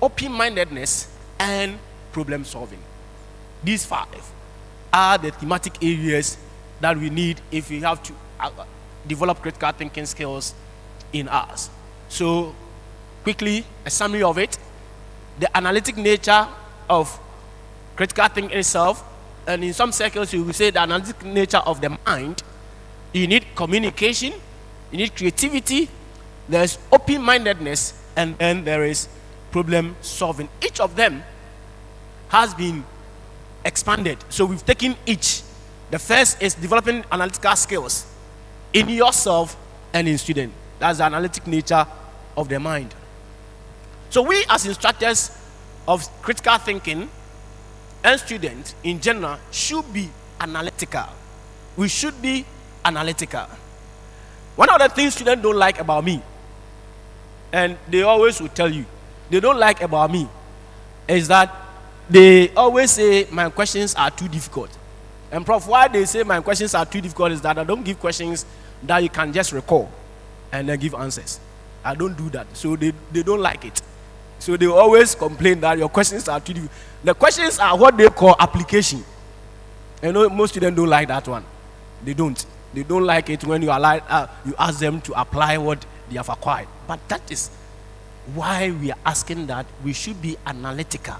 open-mindedness, and problem solving. These 5 are the thematic areas that we need if we have to develop critical thinking skills in us. So, quickly, a summary of it. The analytic nature of critical thinking itself, and in some circles you will say the analytic nature of the mind. You need communication, you need creativity, there's open-mindedness, and then there is problem solving. Each of them has been expanded. So we've taken each. The first is developing analytical skills in yourself and in student. That's the analytic nature of the mind. So we as instructors of critical thinking and students in general should be analytical. We should be analytical. One of the things students don't like about me, and they always will tell you, they don't like about me, is that they always say my questions are too difficult. And Prof, why they say my questions are too difficult is that I don't give questions that you can just recall and then give answers. I don't do that. So they don't like it. So they always complain that your questions are too difficult. The questions are what they call application. You know, most students don't like that one. They don't. They don't like it when you ask them to apply what they have acquired. But that is why we are asking that we should be analytical.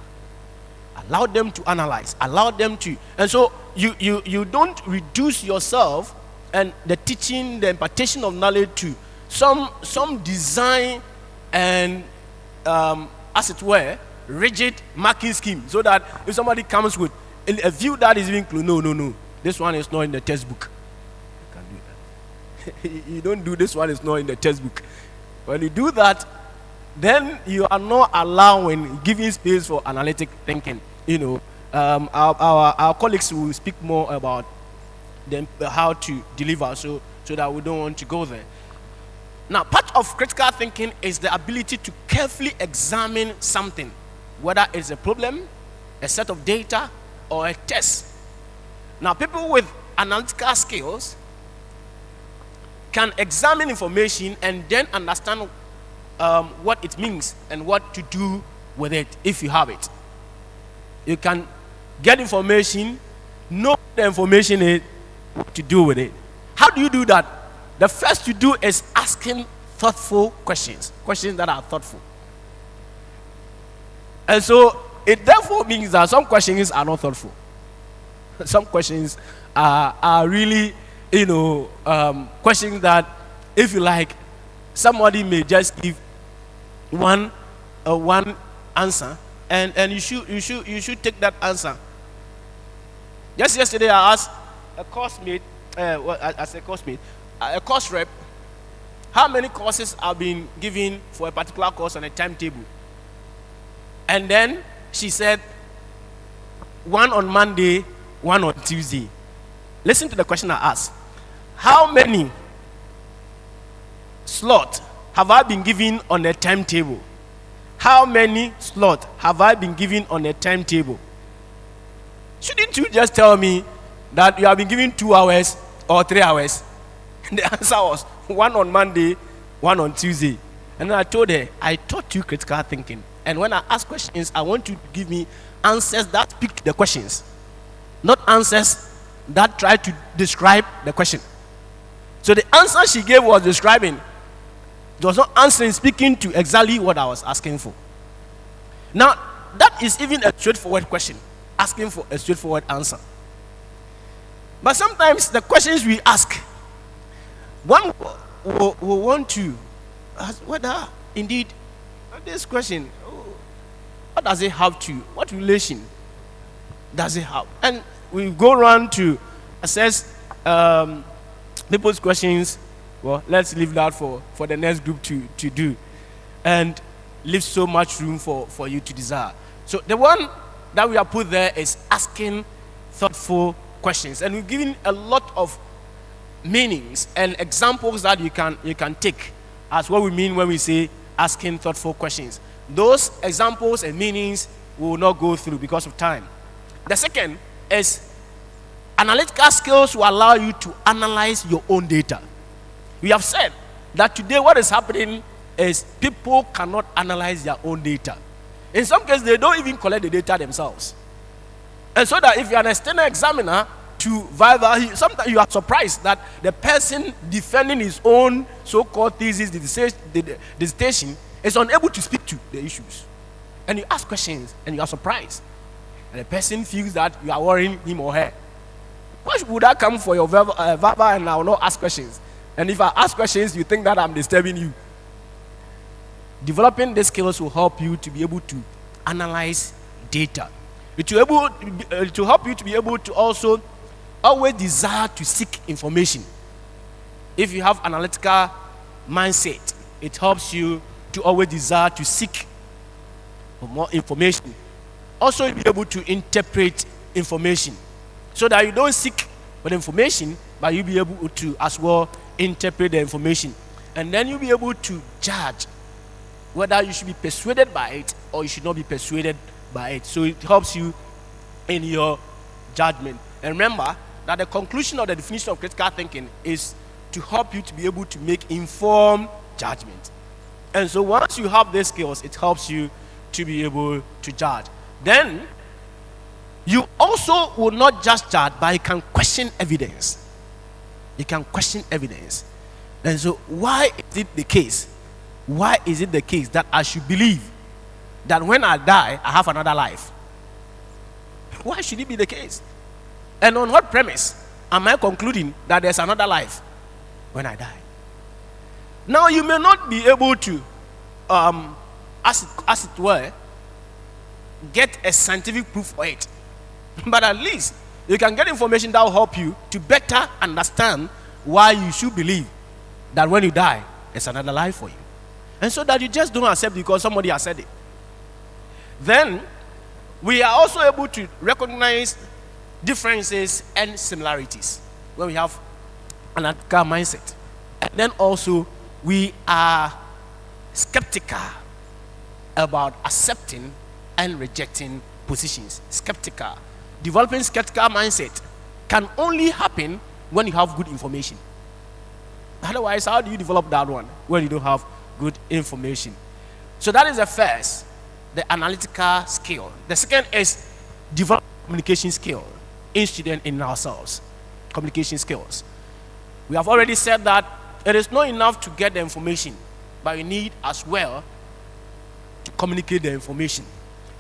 Allow them to analyze. Allow them to. And so you don't reduce yourself and the teaching, the impartation of knowledge to some design and as it were, rigid marking scheme, so that if somebody comes with a view that is even close, no, this one is not in the textbook. You can do that. You don't do this one is not in the textbook. When you do that, then you are not allowing, giving space for analytic thinking. You know, our colleagues will speak more about them, how to deliver, so that we don't want to go there. Now, part of critical thinking is the ability to carefully examine something, whether it's a problem, a set of data, or a test. Now, people with analytical skills can examine information and then understand what it means and what to do with it if you have it. You can get information, know the information is, what to do with it. How do you do that? The first you do is asking thoughtful questions that are thoughtful. And so it therefore means that some questions are not thoughtful. Some questions are really, questions that, if you like, somebody may just give one answer, and you should take that answer. Just yesterday I asked a course rep, how many courses are being given for a particular course on a timetable? And then she said, 1 on Monday, 1 on Tuesday. Listen to the question I asked. How many slots have I been given on a timetable? How many slots have I been given on a timetable? Shouldn't you just tell me that you have been given 2 hours or 3 hours? And the answer was 1 on Monday, 1 on Tuesday. And then I told her, I taught you critical thinking. And when I ask questions, I want you to give me answers that speak to the questions. not answers that try to describe the question. So the answer she gave was describing. It was not answering, speaking to exactly what I was asking for. Now, that is even a straightforward question, asking for a straightforward answer. But sometimes the questions we ask, one will want to ask whether indeed this question, what does it have to, what relation does it have? And we go around to assess people's questions. Well, let's leave that for the next group to do, and leave so much room for you to desire. So the one that we have put there is asking thoughtful questions, and we've given a lot of meanings and examples that you can take as what we mean when we say asking thoughtful questions. Those examples and meanings we will not go through because of time. The second is analytical skills will allow you to analyze your own data. We have said that today what is happening is people cannot analyze their own data. In some cases, they don't even collect the data themselves. And so that if you're an external examiner to Viva, sometimes you are surprised that the person defending his own so-called thesis, dissertation, is unable to speak to the issues. And you ask questions, and you are surprised. And the person feels that you are worrying him or her. Why would I come for your Viva and I will not ask questions? And if I ask questions, you think that I'm disturbing you. Developing these skills will help you to be able to analyze data. It will help you to be able to also always desire to seek information. If you have analytical mindset, it helps you to always desire to seek for more information. Also, you'll be able to interpret information so that you don't seek for the information, but you'll be able to as well interpret the information. And then you'll be able to judge whether you should be persuaded by it or you should not be persuaded by it. So it helps you in your judgment. And remember that the conclusion of the definition of critical thinking is to help you to be able to make informed judgment. And so once you have these skills, it helps you to be able to judge. Then you also will not just judge, but you can question evidence. You can question evidence. And so why is it the case? Why is it the case that I should believe that when I die, I have another life? Why should it be the case? And on what premise am I concluding that there's another life when I die? Now, you may not be able to, as it were, get a scientific proof for it. But at least you can get information that will help you to better understand why you should believe that when you die, there's another life for you. And so that you just don't accept because somebody has said it. Then, we are also able to recognize differences and similarities when we have an analytical mindset. And then also, we are skeptical about accepting and rejecting positions. Skeptical. Developing skeptical mindset can only happen when you have good information. Otherwise, how do you develop that one when you don't have good information? So that is the first, the analytical skill. The second is develop communication skill in student in ourselves. Communication skills. We have already said that it is not enough to get the information, but you need as well to communicate the information.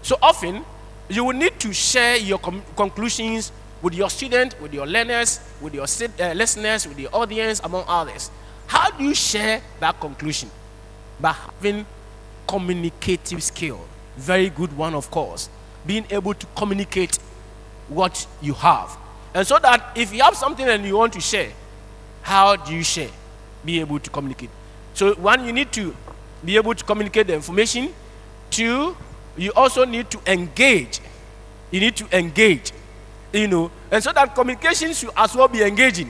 So often, you will need to share your conclusions with your student, with your learners, with your listeners, with the audience, among others. How do you share that conclusion? By having communicative skill. Very good one, of course. Being able to communicate what you have. And so that if you have something and you want to share, how do you share? Be able to communicate. So one, you need to be able to communicate the information. Two, you also need to engage. You need to engage, and so that communication should as well be engaging.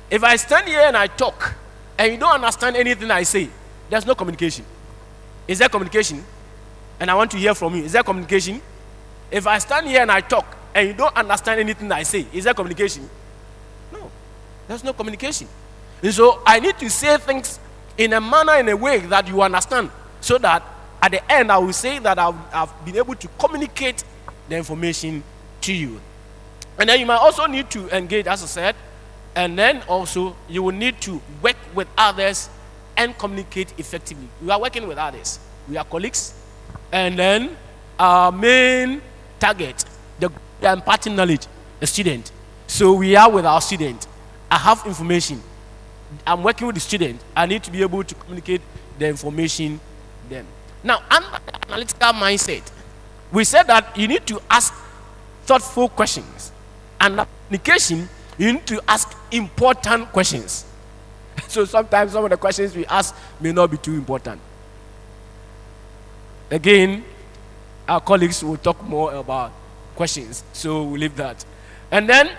If I stand here and I talk, and you don't understand anything I say, there's no communication. Is there communication? And I want to hear from you. Is there communication? If I stand here and I talk, and you don't understand anything I say, is there communication? No, there's no communication. And so I need to say things in a manner, in a way that you understand, so that at the end, I will say that I've been able to communicate the information to you. And then you might also need to engage, as I said, and then also you will need to work with others and communicate effectively. We are working with others. We are colleagues. And then our main target, the imparting knowledge, the student. So we are with our student. I have information. I'm working with the student. I need to be able to communicate the information to them. Now, under the analytical mindset, we said that you need to ask thoughtful questions. And communication, you need to ask important questions. So sometimes some of the questions we ask may not be too important. Again, our colleagues will talk more about questions, so we'll leave that. And then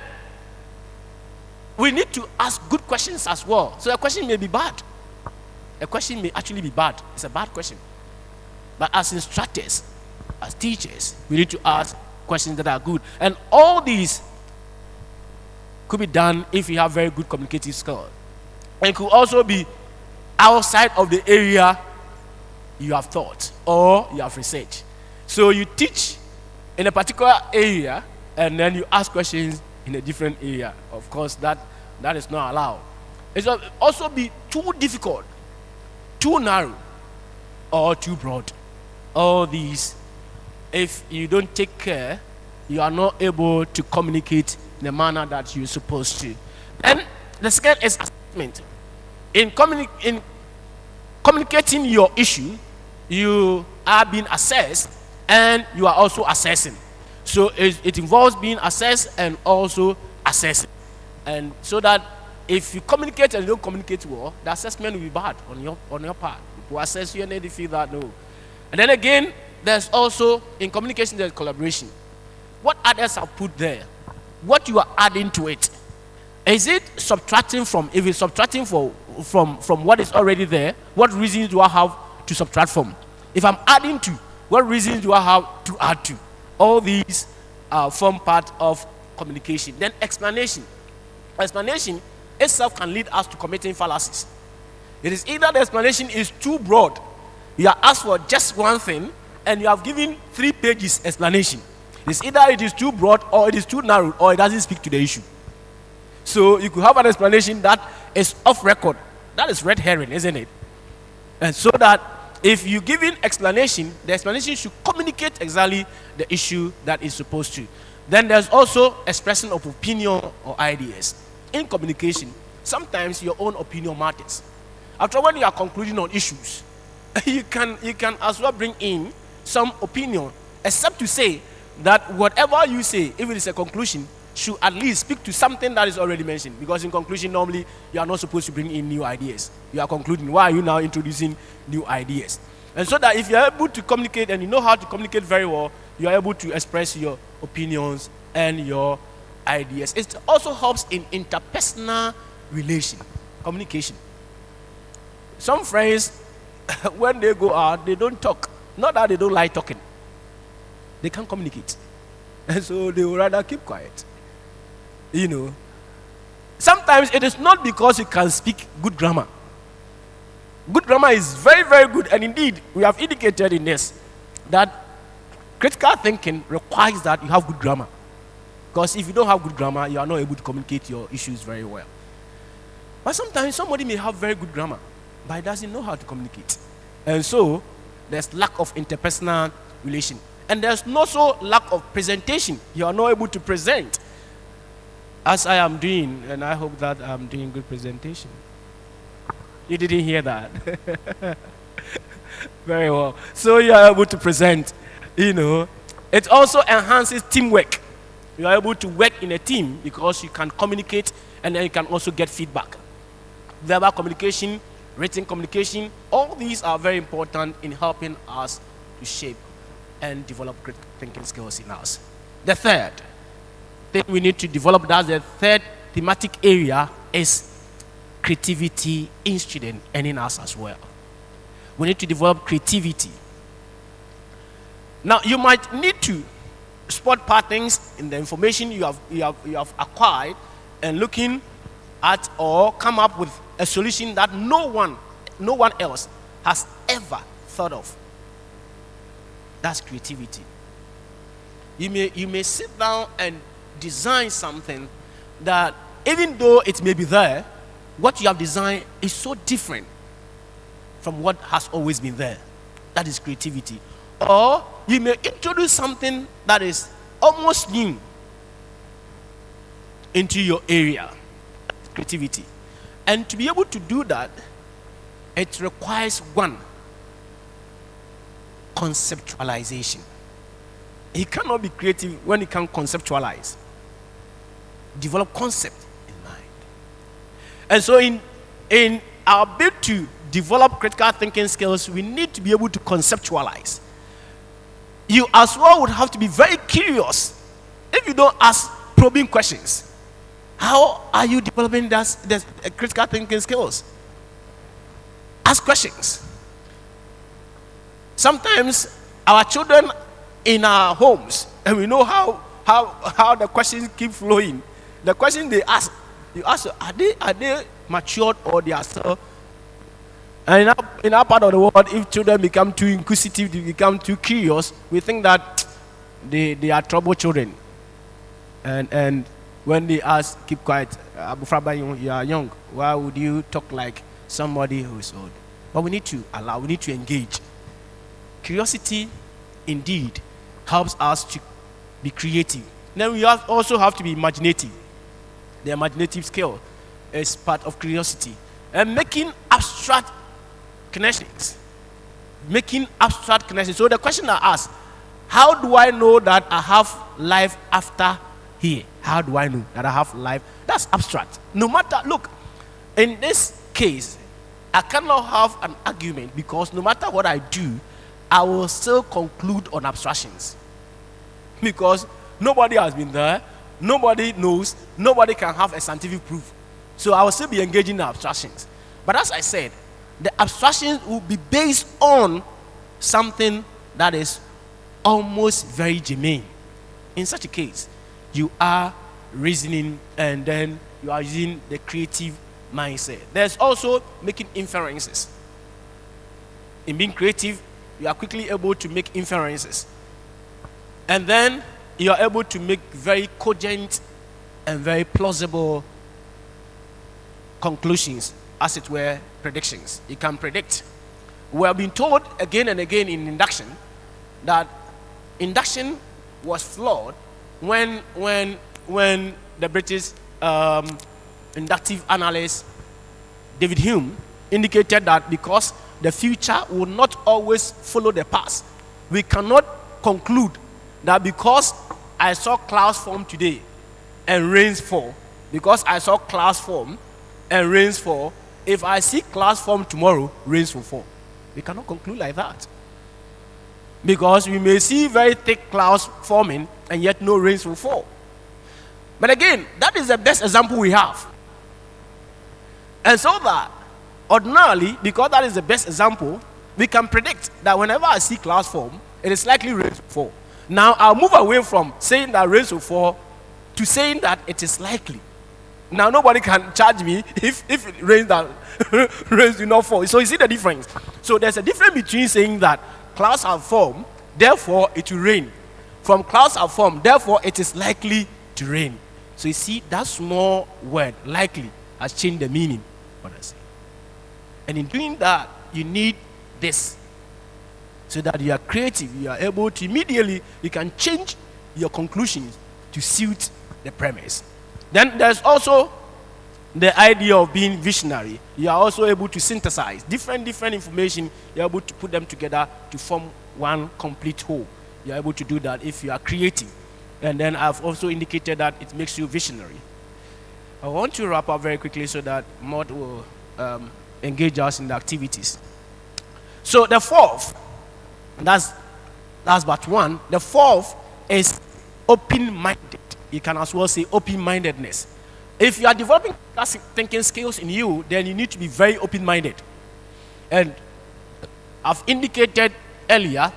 we need to ask good questions as well. So a question may be bad. A question may actually be bad. It's a bad question. But as instructors, as teachers, we need to ask questions that are good. And all these could be done if you have very good communicative skills. And could also be outside of the area you have taught or you have researched. So you teach in a particular area and then you ask questions in a different area. Of course, that is not allowed. It will also be too difficult, too narrow, or too broad. All these, if you don't take care, you are not able to communicate in the manner that you're supposed to. And the second is assessment. In communicating your issue, you are being assessed and you are also assessing. So it involves being assessed and also assessing. And so that if you communicate and you don't communicate well, the assessment will be bad on your part. People assess you and they feel that no. And then again, there's also, in communication, there's collaboration. What others have put there, what you are adding to it. Is it subtracting from, if it's subtracting from what is already there, what reasons do I have to subtract from? If I'm adding to, what reasons do I have to add to? All these form part of communication. Then explanation. Explanation itself can lead us to committing fallacies. It is either the explanation is too broad, you are asked for just one thing, and you have given 3 pages explanation. It's either it is too broad, or it is too narrow, or it doesn't speak to the issue. So you could have an explanation that is off record. That is red herring, isn't it? And so that if you give an explanation, the explanation should communicate exactly the issue that is supposed to. Then there's also expression of opinion or ideas. In communication, sometimes your own opinion matters. After when you are concluding on issues, you can as well bring in some opinion, except to say that whatever you say, if it is a conclusion, should at least speak to something that is already mentioned. Because in conclusion, normally, you are not supposed to bring in new ideas. You are concluding. Why are you now introducing new ideas? And so that if you are able to communicate and you know how to communicate very well, you are able to express your opinions and your ideas. It also helps in interpersonal communication. Some friends, when they go out, they don't talk. Not that they don't like talking. They can't communicate. And so they would rather keep quiet. You know, sometimes it is not because you can speak good grammar. Good grammar is very, very good, and indeed, we have indicated in this that critical thinking requires that you have good grammar. Because if you don't have good grammar, you are not able to communicate your issues very well. But sometimes somebody may have very good grammar, but he doesn't know how to communicate. And so, there's lack of interpersonal relation. And there's also lack of presentation. You are not able to present. As I am doing, and I hope that I'm doing good presentation. You didn't hear that. Very well. So you are able to present, you know. It also enhances teamwork. You are able to work in a team because you can communicate and then you can also get feedback. Verbal communication, written communication, all these are very important in helping us to shape and develop critical thinking skills in us. The third thing we need to develop, that's the third thematic area, is creativity in student and in us as well. We need to develop creativity. Now, you might need to spot patterns in the information you have acquired and looking at or come up with a solution that no one else has ever thought of. That's creativity. You may sit down and design something that even though it may be there, what you have designed is so different from what has always been there. That is creativity. Or you may introduce something that is almost new into your area. Creativity. And to be able to do that, it requires one, conceptualization. He cannot be creative when he can't conceptualize. Develop concept in mind. And so in our bid to develop critical thinking skills, we need to be able to conceptualize. You as well would have to be very curious. If you don't ask probing questions, how are you developing the critical thinking skills? Ask questions. Sometimes our children in our homes, and we know how the questions keep flowing. The question they ask, you ask, are they matured or they are still? And in our part of the world, if children become too inquisitive, they become too curious, we think that they are trouble children. And when they ask, keep quiet, Abu Fraba, you are young. Why would you talk like somebody who is old? But we need to allow, we need to engage. Curiosity, indeed, helps us to be creative. Then we also have to be imaginative. The imaginative skill is part of curiosity. And making abstract connections. Making abstract connections. So the question I ask, how do I know that I have life after here? How do I know that I have life? That's abstract. No matter, look, in this case, I cannot have an argument because no matter what I do, I will still conclude on abstractions. Because nobody has been there, nobody knows, nobody can have a scientific proof. So I will still be engaging in abstractions. But as I said, the abstractions will be based on something that is almost very germane. In such a case, you are reasoning and then you are using the creative mindset. There's also making inferences. In being creative, you are quickly able to make inferences. And then you are able to make very cogent and very plausible conclusions, as it were, predictions. You can predict. We have been told again and again in induction that induction was flawed when the British inductive analyst David Hume indicated that because the future will not always follow the past, we cannot conclude that because I saw clouds form today and rains fall, because I saw clouds form and rains fall, if I see clouds form tomorrow, rains will fall. We cannot conclude like that. Because we may see very thick clouds forming and yet no rains will fall. But again, that is the best example we have. And so that ordinarily, because that is the best example, we can predict that whenever I see clouds form, it is likely rain will fall. Now I'll move away from saying that rain will fall to saying that it is likely. Now nobody can charge me if it rains that rains do not fall. So you see the difference. So there's a difference between saying that clouds have formed, therefore it will rain. From clouds have formed, therefore it is likely to rain. So you see that small word, likely, has changed the meaning. What I say. And in doing that, you need this. So that you are creative, you are able to immediately, you can change your conclusions to suit the premise. Then there's also the idea of being visionary. You are also able to synthesize different information. You're able to put them together to form one complete whole. You're able to do that if you are creative. And then I've also indicated that it makes you visionary. I want to wrap up very quickly so that Maud will engage us in the activities. So the fourth, that's but one. The fourth is open-minded. You can as well say open-mindedness. If you are developing classic thinking skills in you, then you need to be very open-minded. And I've indicated earlier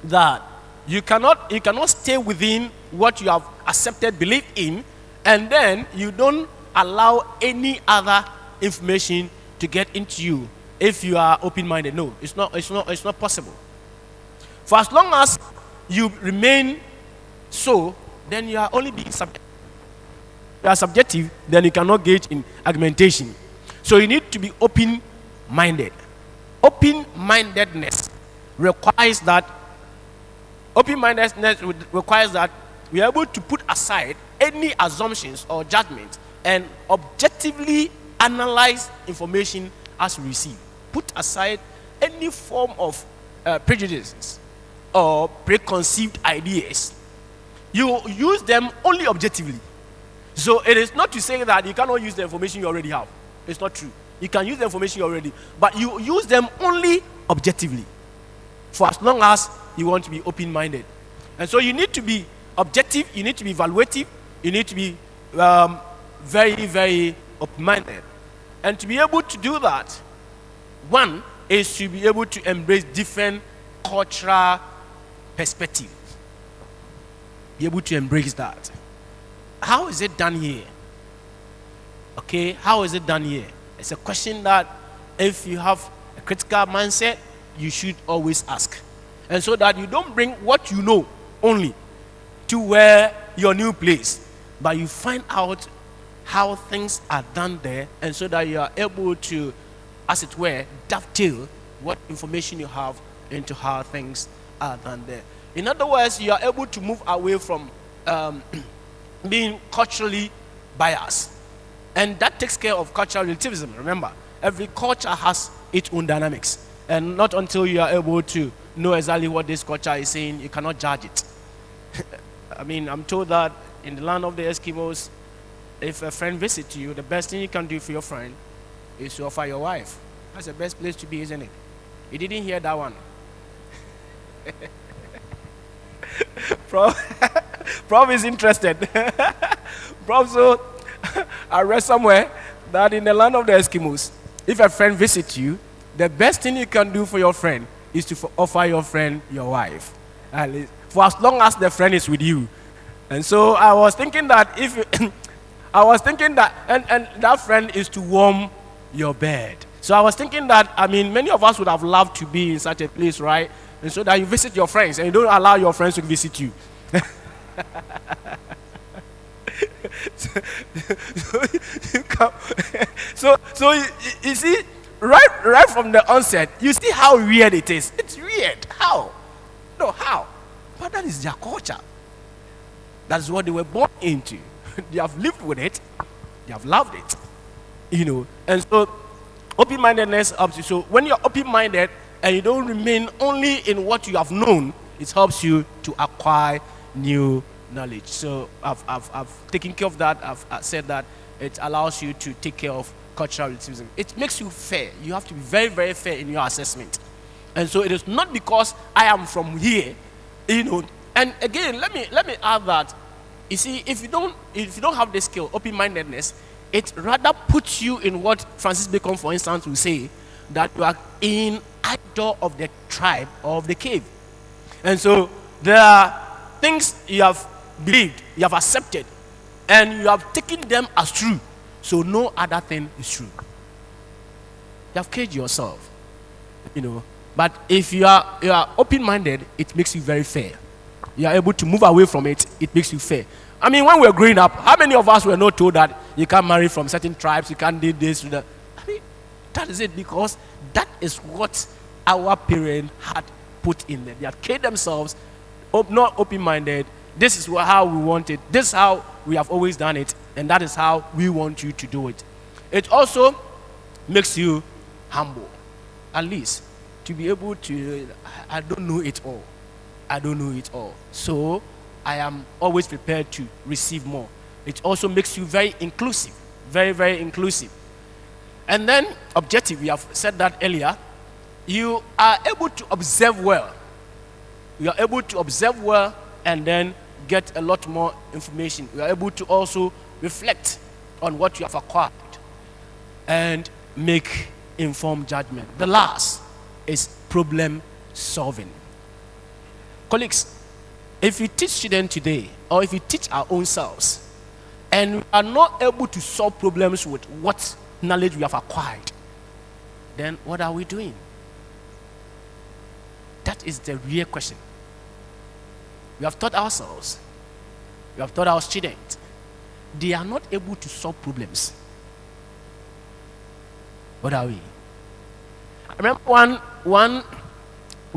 that you cannot stay within what you have accepted, believe in, and then you don't allow any other information to get into you if you are open-minded. No, it's not possible. For as long as you remain so, then you are only being subjective. You are subjective, then you cannot gauge in argumentation. So you need to be open-minded. Open-mindedness requires that we are able to put aside any assumptions or judgments and objectively analyze information as we receive. Put aside any form of prejudices or preconceived ideas. You use them only objectively. So it is not to say that you cannot use the information you already have. It's not true. You can use the information you already, but you use them only objectively. For as long as you want to be open-minded. And so you need to be objective, you need to be evaluative, you need to be very, very open-minded. And to be able to do that, one is to be able to embrace different cultural perspectives. Be able to embrace that. How is it done here? Okay, how is it done here? It's a question that if you have a critical mindset, you should always ask. And so that you don't bring what you know only to where your new place, but you find out how things are done there, and so that you are able to, as it were, dovetail what information you have into how things are done there. In other words, you are able to move away from being culturally biased. And that takes care of cultural relativism. Remember, every culture has its own dynamics. And not until you are able to know exactly what this culture is saying, you cannot judge it. I mean, I'm told that in the land of the Eskimos, if a friend visits you, the best thing you can do for your friend is to offer your wife. That's the best place to be, isn't it? You didn't hear that one. Prof is interested. Prof, so I read somewhere that in the land of the Eskimos, if a friend visits you, the best thing you can do for your friend is to offer your friend your wife. At least, for as long as the friend is with you. And so I was thinking that and that friend is to warm your bed. So I was thinking that, I mean, many of us would have loved to be in such a place, right? And so that you visit your friends and you don't allow your friends to visit you. So you see, right from the onset, you see how weird it is. It's weird. How? No, how? But that is their culture. That's what they were born into. They have lived with it. They have loved it. You know, and so open-mindedness helps you. So when you're open-minded and you don't remain only in what you have known, it helps you to acquire new knowledge. So I've taken care of that. I've said that it allows you to take care of cultural relativism. It makes you fair. You have to be very, very fair in your assessment. And so it is not because I am from here, you know. And again, let me add that, you see, if you don't have this skill, open-mindedness, it rather puts you in what Francis Bacon, for instance, will say, that you are in either of the tribe or of the cave. And so there are things you have believed, you have accepted, and you have taken them as true. So no other thing is true. You have caged yourself, you know. But if you are open-minded, it makes you very fair. You are able to move away from it. It makes you fair. I mean, when we were growing up, how many of us were not told that you can't marry from certain tribes, you can't do this, do that? I mean, that is it, because that is what our parents had put in there. They had caged themselves, not open-minded. This is how we want it. This is how we have always done it, and that is how we want you to do it. It also makes you humble, at least, to be able to, I don't know it all. I don't know it all. So I am always prepared to receive more. It also makes you very inclusive, very, very inclusive. And then objective, we have said that earlier. You are able to observe well. You are able to observe well and then get a lot more information. You are able to also reflect on what you have acquired and make informed judgment. The last is problem solving. Colleagues, if you teach students today, or if you teach our own selves, and we are not able to solve problems with what knowledge we have acquired, then what are we doing? That is the real question. We have taught ourselves, we have taught our students, they are not able to solve problems. What are we? I remember one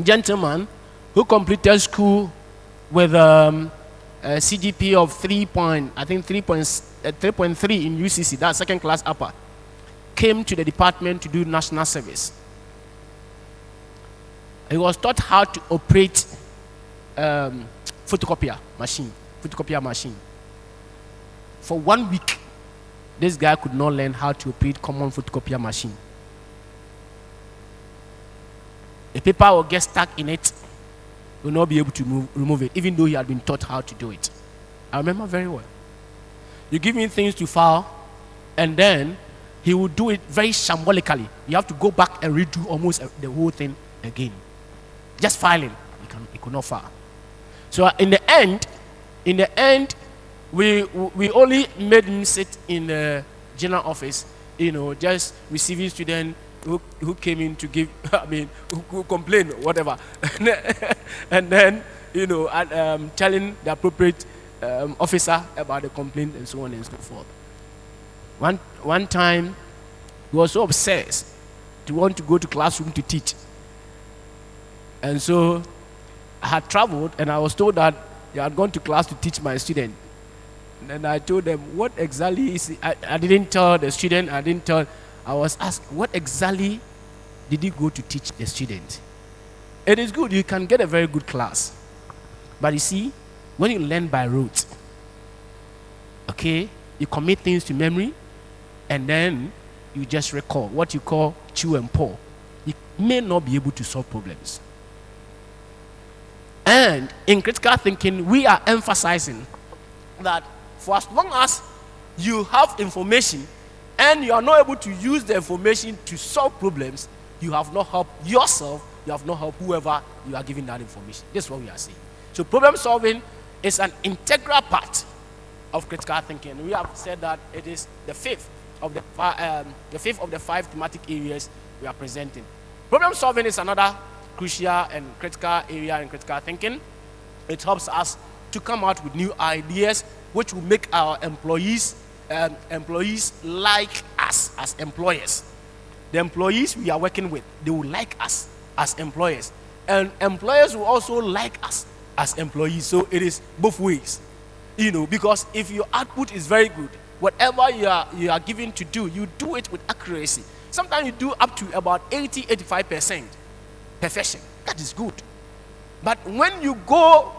gentleman who completed school with a CGP of 3.3 in UCC, that's second class upper, came to the department to do national service. He was taught how to operate photocopier machine. For 1 week, this guy could not learn how to operate common photocopier machine. A paper will get stuck in it, will not be able to remove it, even though he had been taught how to do it. I remember very well. You give him things to file, and then he will do it very symbolically. You have to go back and redo almost the whole thing again. Just filing, he could not file. So in the end, we only made him sit in the general office, just receiving students who came in to give, who complain or whatever, and then telling the appropriate officer about the complaint and so on and so forth. One time, he was so obsessed to want to go to classroom to teach, and so I had traveled, and I was told that he had gone to class to teach my student. And I told them, what exactly is it? I didn't tell the student, I was asked, what exactly did he go to teach the student? It is good, you can get a very good class. But you see, when you learn by rote, okay, you commit things to memory, and then you just recall what you call chew and pour. You may not be able to solve problems. And in critical thinking, we are emphasizing that for as long as you have information and you are not able to use the information to solve problems, you have not helped yourself, you have not helped whoever you are giving that information. This is what we are saying. So problem solving is an integral part of critical thinking. We have said that it is the fifth of the 5 thematic areas we are presenting. Problem solving is another crucial and critical area in critical thinking. It helps us to come out with new ideas which will make our employees like us as employers. The employees we are working with, they will like us as employers, and employers will also like us as employees. So it is both ways, because if your output is very good, whatever you are given to do, you do it with accuracy. Sometimes you do up to about 80-85% perfection. That is good. But when you go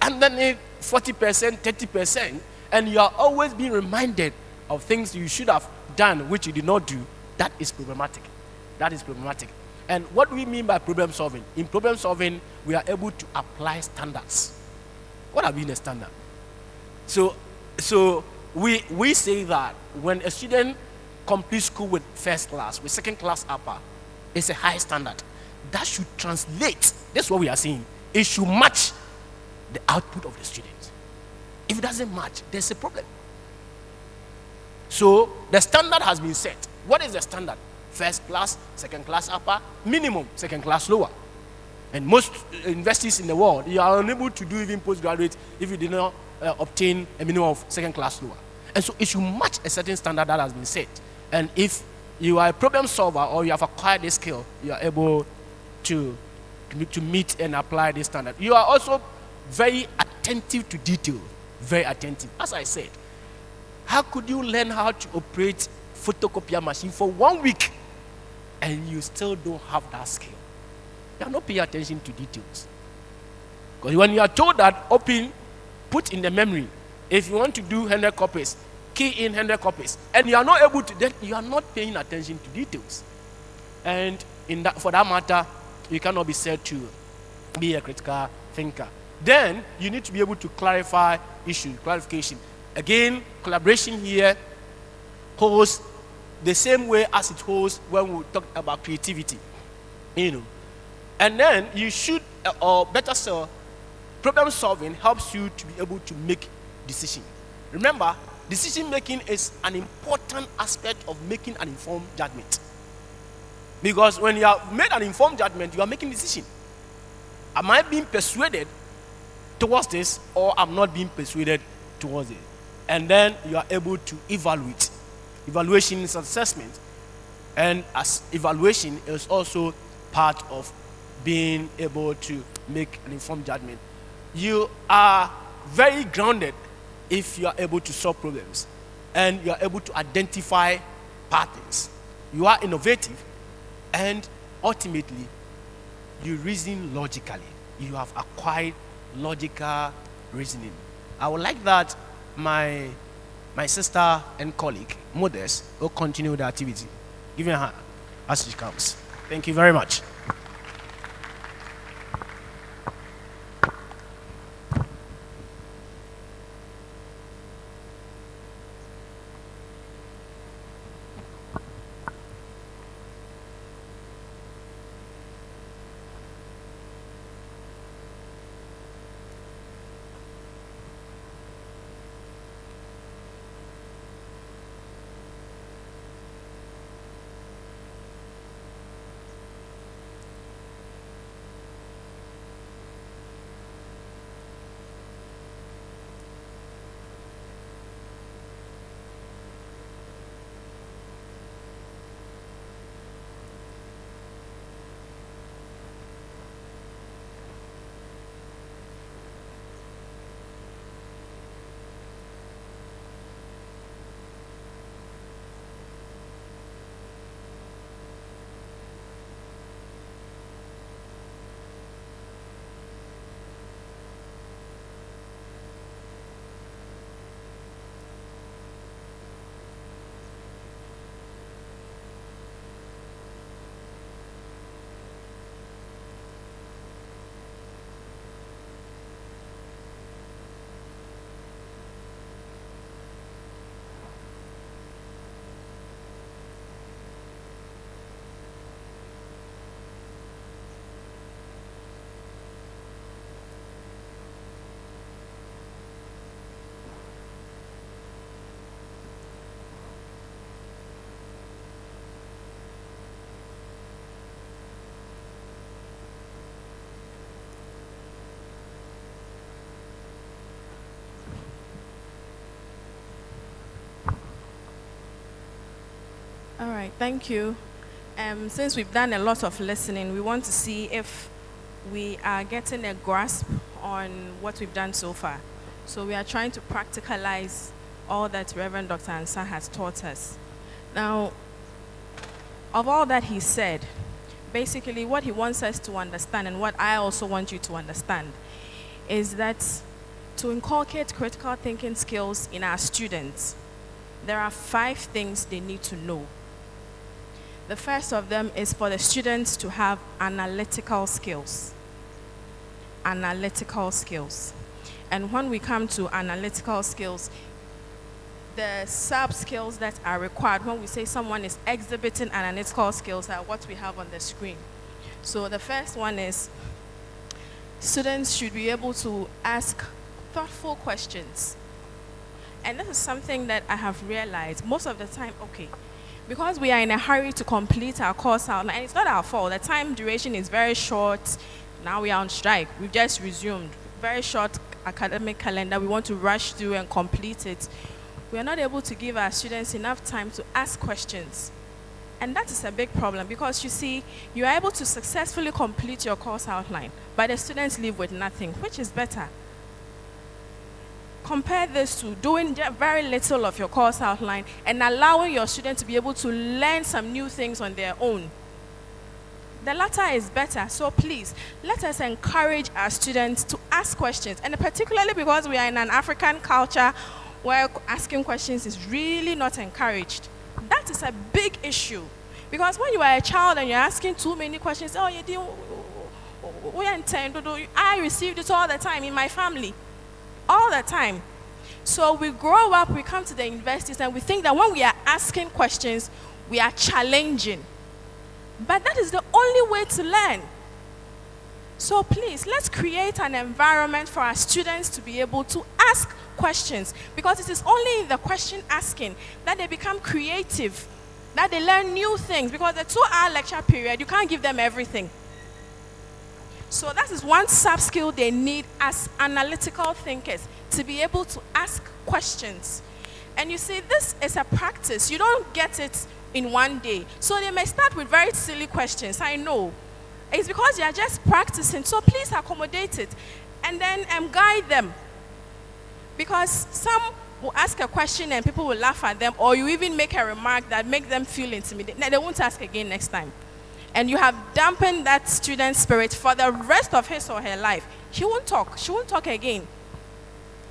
underneath 40%, 30%, and you are always being reminded of things you should have done which you did not do, that is problematic. And what do we mean by problem solving? In problem solving, we are able to apply standards. What are being a standard? So we say that when a student completes school with first class, with second class upper, it's a high standard. That should translate. That's what we are saying. It should match the output of the student. If it doesn't match, there's a problem. So the standard has been set. What is the standard? First class, second class upper, minimum second class lower. And most universities in the world, you are unable to do even postgraduate if you did not obtain a minimum of second class lower. And so it should match a certain standard that has been set. And if you are a problem solver or you have acquired this skill, you are able to meet and apply this standard. You are also very attentive to detail. Very attentive. As I said, how could you learn how to operate photocopier machine for 1 week and you still don't have that skill? You are not paying attention to details. Because when you are told that put in the memory, if you want to do 100 copies, key in 100 copies, and you are not able to, then you are not paying attention to details. And for that matter, you cannot be said to be a critical thinker. Then you need to be able to clarify issues, clarification. Again, collaboration here holds the same way as it holds when we talk about creativity. And then you should, or better still, problem solving helps you to be able to make decisions. Remember, decision making is an important aspect of making an informed judgment. Because when you have made an informed judgment, you are making a decision. Am I being persuaded towards this, or I'm not being persuaded towards it. And then you are able to evaluate. Evaluation is assessment. And as evaluation is also part of being able to make an informed judgment. You are very grounded if you are able to solve problems and you are able to identify patterns. You are innovative and ultimately you reason logically. You have acquired logical reasoning. I would like that my sister and colleague, Modest, will continue the activity. Give me a hand as she comes. Thank you very much. All right, thank you. Since we've done a lot of listening, we want to see if we are getting a grasp on what we've done so far. So we are trying to practicalize all that Reverend Dr. Ansah has taught us. Now, of all that he said, basically what he wants us to understand, and what I also want you to understand, is that to inculcate critical thinking skills in our students, there are 5 things they need to know. The first of them is for the students to have analytical skills. Analytical skills. And when we come to analytical skills, the sub-skills that are required when we say someone is exhibiting analytical skills are what we have on the screen. So the first one is students should be able to ask thoughtful questions. And this is something that I have realized most of the time, because we are in a hurry to complete our course outline, and it's not our fault. The time duration is very short. Now we are on strike. We've just resumed. Very short academic calendar. We want to rush through and complete it. We are not able to give our students enough time to ask questions. And that is a big problem because you see, you are able to successfully complete your course outline, but the students leave with nothing, which is better. Compare this to doing very little of your course outline and allowing your students to be able to learn some new things on their own. The latter is better, so please, let us encourage our students to ask questions, and particularly because we are in an African culture where asking questions is really not encouraged. That is a big issue, because when you are a child and you're asking too many questions, I received it all the time in my family. All the time. So we grow up, we come to the universities, and we think that when we are asking questions, we are challenging. But that is the only way to learn. So please, let's create an environment for our students to be able to ask questions, because it is only in the question asking that they become creative, that they learn new things, because the 2-hour lecture period, you can't give them everything. So that is one sub skill they need as analytical thinkers, to be able to ask questions. And you see, this is a practice. You don't get it in one day. So they may start with very silly questions, I know. It's because they are just practicing. So please accommodate it. And then guide them. Because some will ask a question and people will laugh at them, or you even make a remark that make them feel intimidated. They won't ask again next time. And you have dampened that student's spirit for the rest of his or her life. She won't talk. She won't talk again.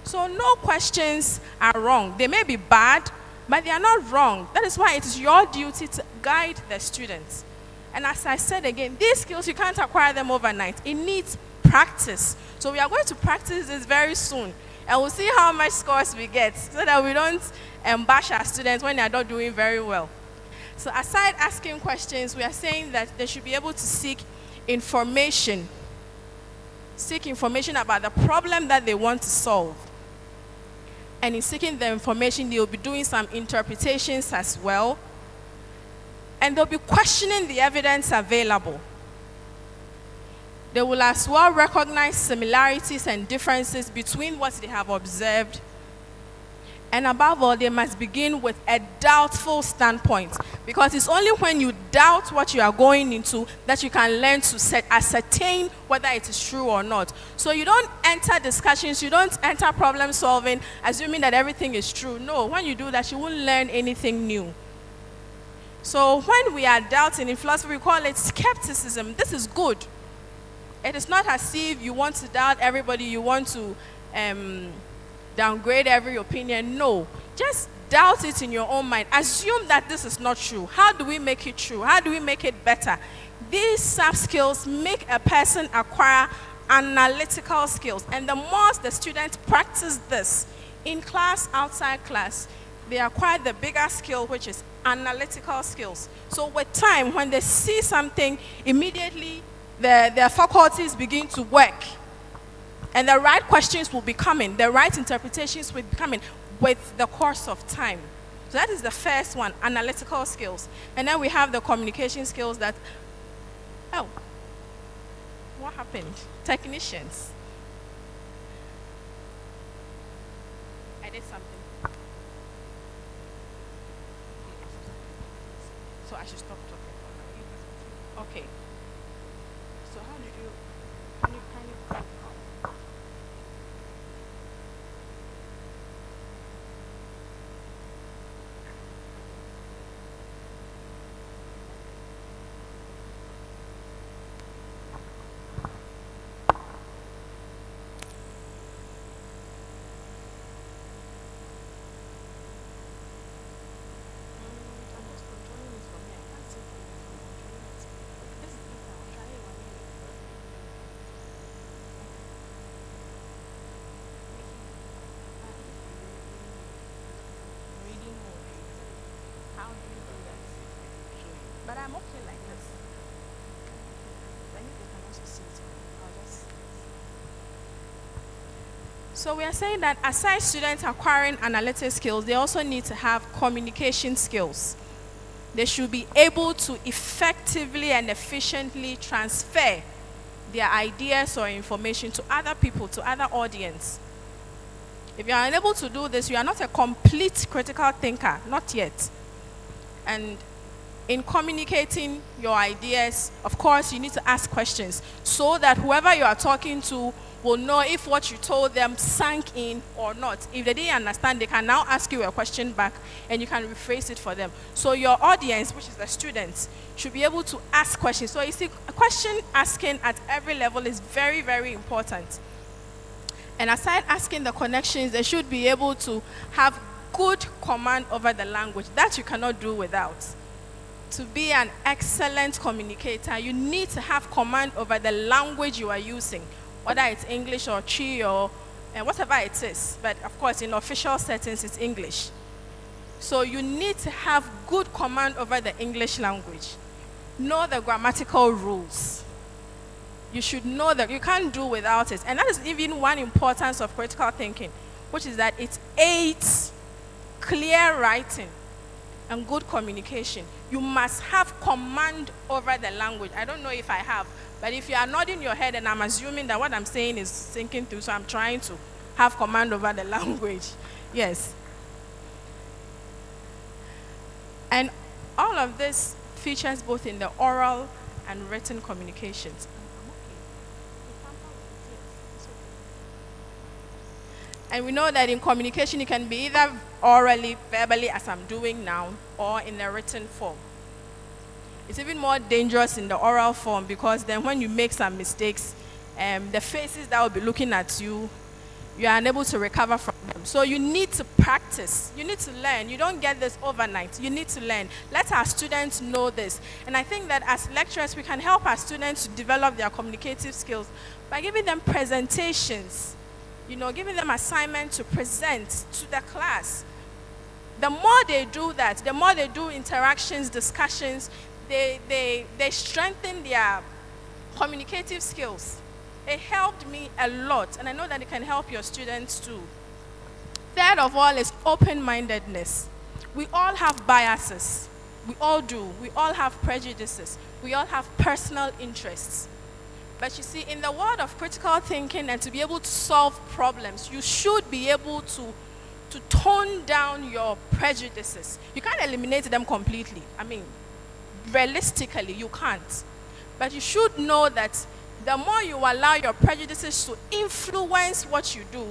So no questions are wrong. They may be bad, but they are not wrong. That is why it is your duty to guide the students. And as I said again, these skills, you can't acquire them overnight. It needs practice. So we are going to practice this very soon. And we'll see how much scores we get, so that we don't bash our students when they are not doing very well. So aside asking questions, we are saying that they should be able to seek information. Seek information about the problem that they want to solve. And in seeking the information, they will be doing some interpretations as well. And they'll be questioning the evidence available. They will as well recognize similarities and differences between what they have observed. And above all, they must begin with a doubtful standpoint. Because it's only when you doubt what you are going into that you can learn to ascertain whether it is true or not. So you don't enter discussions, you don't enter problem solving assuming that everything is true. No, when you do that, you won't learn anything new. So when we are doubting, in philosophy we call it skepticism. This is good. It is not as if you want to doubt everybody, you want to downgrade every opinion. No, just doubt it in your own mind. Assume that this is not true. How do we make it true? How do we make it better? These soft skills make a person acquire analytical skills. And the more the students practice this in class, outside class, they acquire the bigger skill, which is analytical skills. So with time, when they see something, immediately their faculties begin to work. And the right questions will be coming, the right interpretations will be coming with the course of time. So that is the first one, analytical skills. And then we have the communication skills that, oh, what happened? Technicians. I did something. So I should stop talking. Okay. So how did you, can you I'm just controlling it from here. I can't see from here. I'm controlling it. This is it. I'll try it one minute. Reading mode. How do you do that? But I'm okay like this. But if you can also see it, I'll just. So we are saying that aside students acquiring analytic skills, they also need to have communication skills. They should be able to effectively and efficiently transfer their ideas or information to other people, to other audience. If you are unable to do this, you are not a complete critical thinker, not yet. And in communicating your ideas, of course, you need to ask questions so that whoever you are talking to will know if what you told them sank in or not. If they didn't understand, they can now ask you a question back and you can rephrase it for them. So your audience, which is the students, should be able to ask questions. So you see, question asking at every level is very, very important. And aside asking the connections, they should be able to have good command over the language. That you cannot do without. To be an excellent communicator, you need to have command over the language you are using, whether it's English or Chi or whatever it is. But of course, in official settings, it's English. So you need to have good command over the English language. Know the grammatical rules. You should know that you can't do without it. And that is even one importance of critical thinking, which is that it aids clear writing and good communication. You must have command over the language. I don't know if I have, But if you are nodding your head, and I'm assuming that what I'm saying is sinking through, so I'm trying to have command over the language. Yes. And all of this features both in the oral and written communications. And we know that in communication, it can be either orally, verbally, as I'm doing now, or in a written form. It's even more dangerous in the oral form, because then when you make some mistakes, the faces that will be looking at you, you are unable to recover from them. So you need to practice. You need to learn. You don't get this overnight. You need to learn. Let our students know this. And I think that as lecturers, we can help our students to develop their communicative skills by giving them presentations, giving them assignments to present to the class. The more they do that, the more they do interactions, discussions, they strengthen their communicative skills. It helped me a lot, and I know that it can help your students too. Third of all is open-mindedness. We all have biases. We all do. We all have prejudices. We all have personal interests. But you see, in the world of critical thinking and to be able to solve problems, you should be able to tone down your prejudices. You can't eliminate them completely. I mean, realistically, you can't. But you should know that the more you allow your prejudices to influence what you do,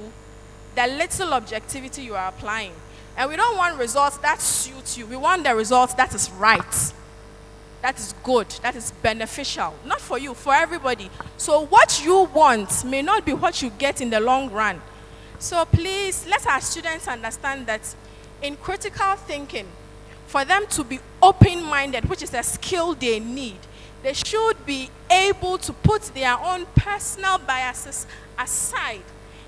the little objectivity you are applying. And we don't want results that suit you. We want the results that is right, that is good, that is beneficial. Not for you, for everybody. So what you want may not be what you get in the long run. So please, let our students understand that in critical thinking, for them to be open-minded, which is a skill they need, they should be able to put their own personal biases aside.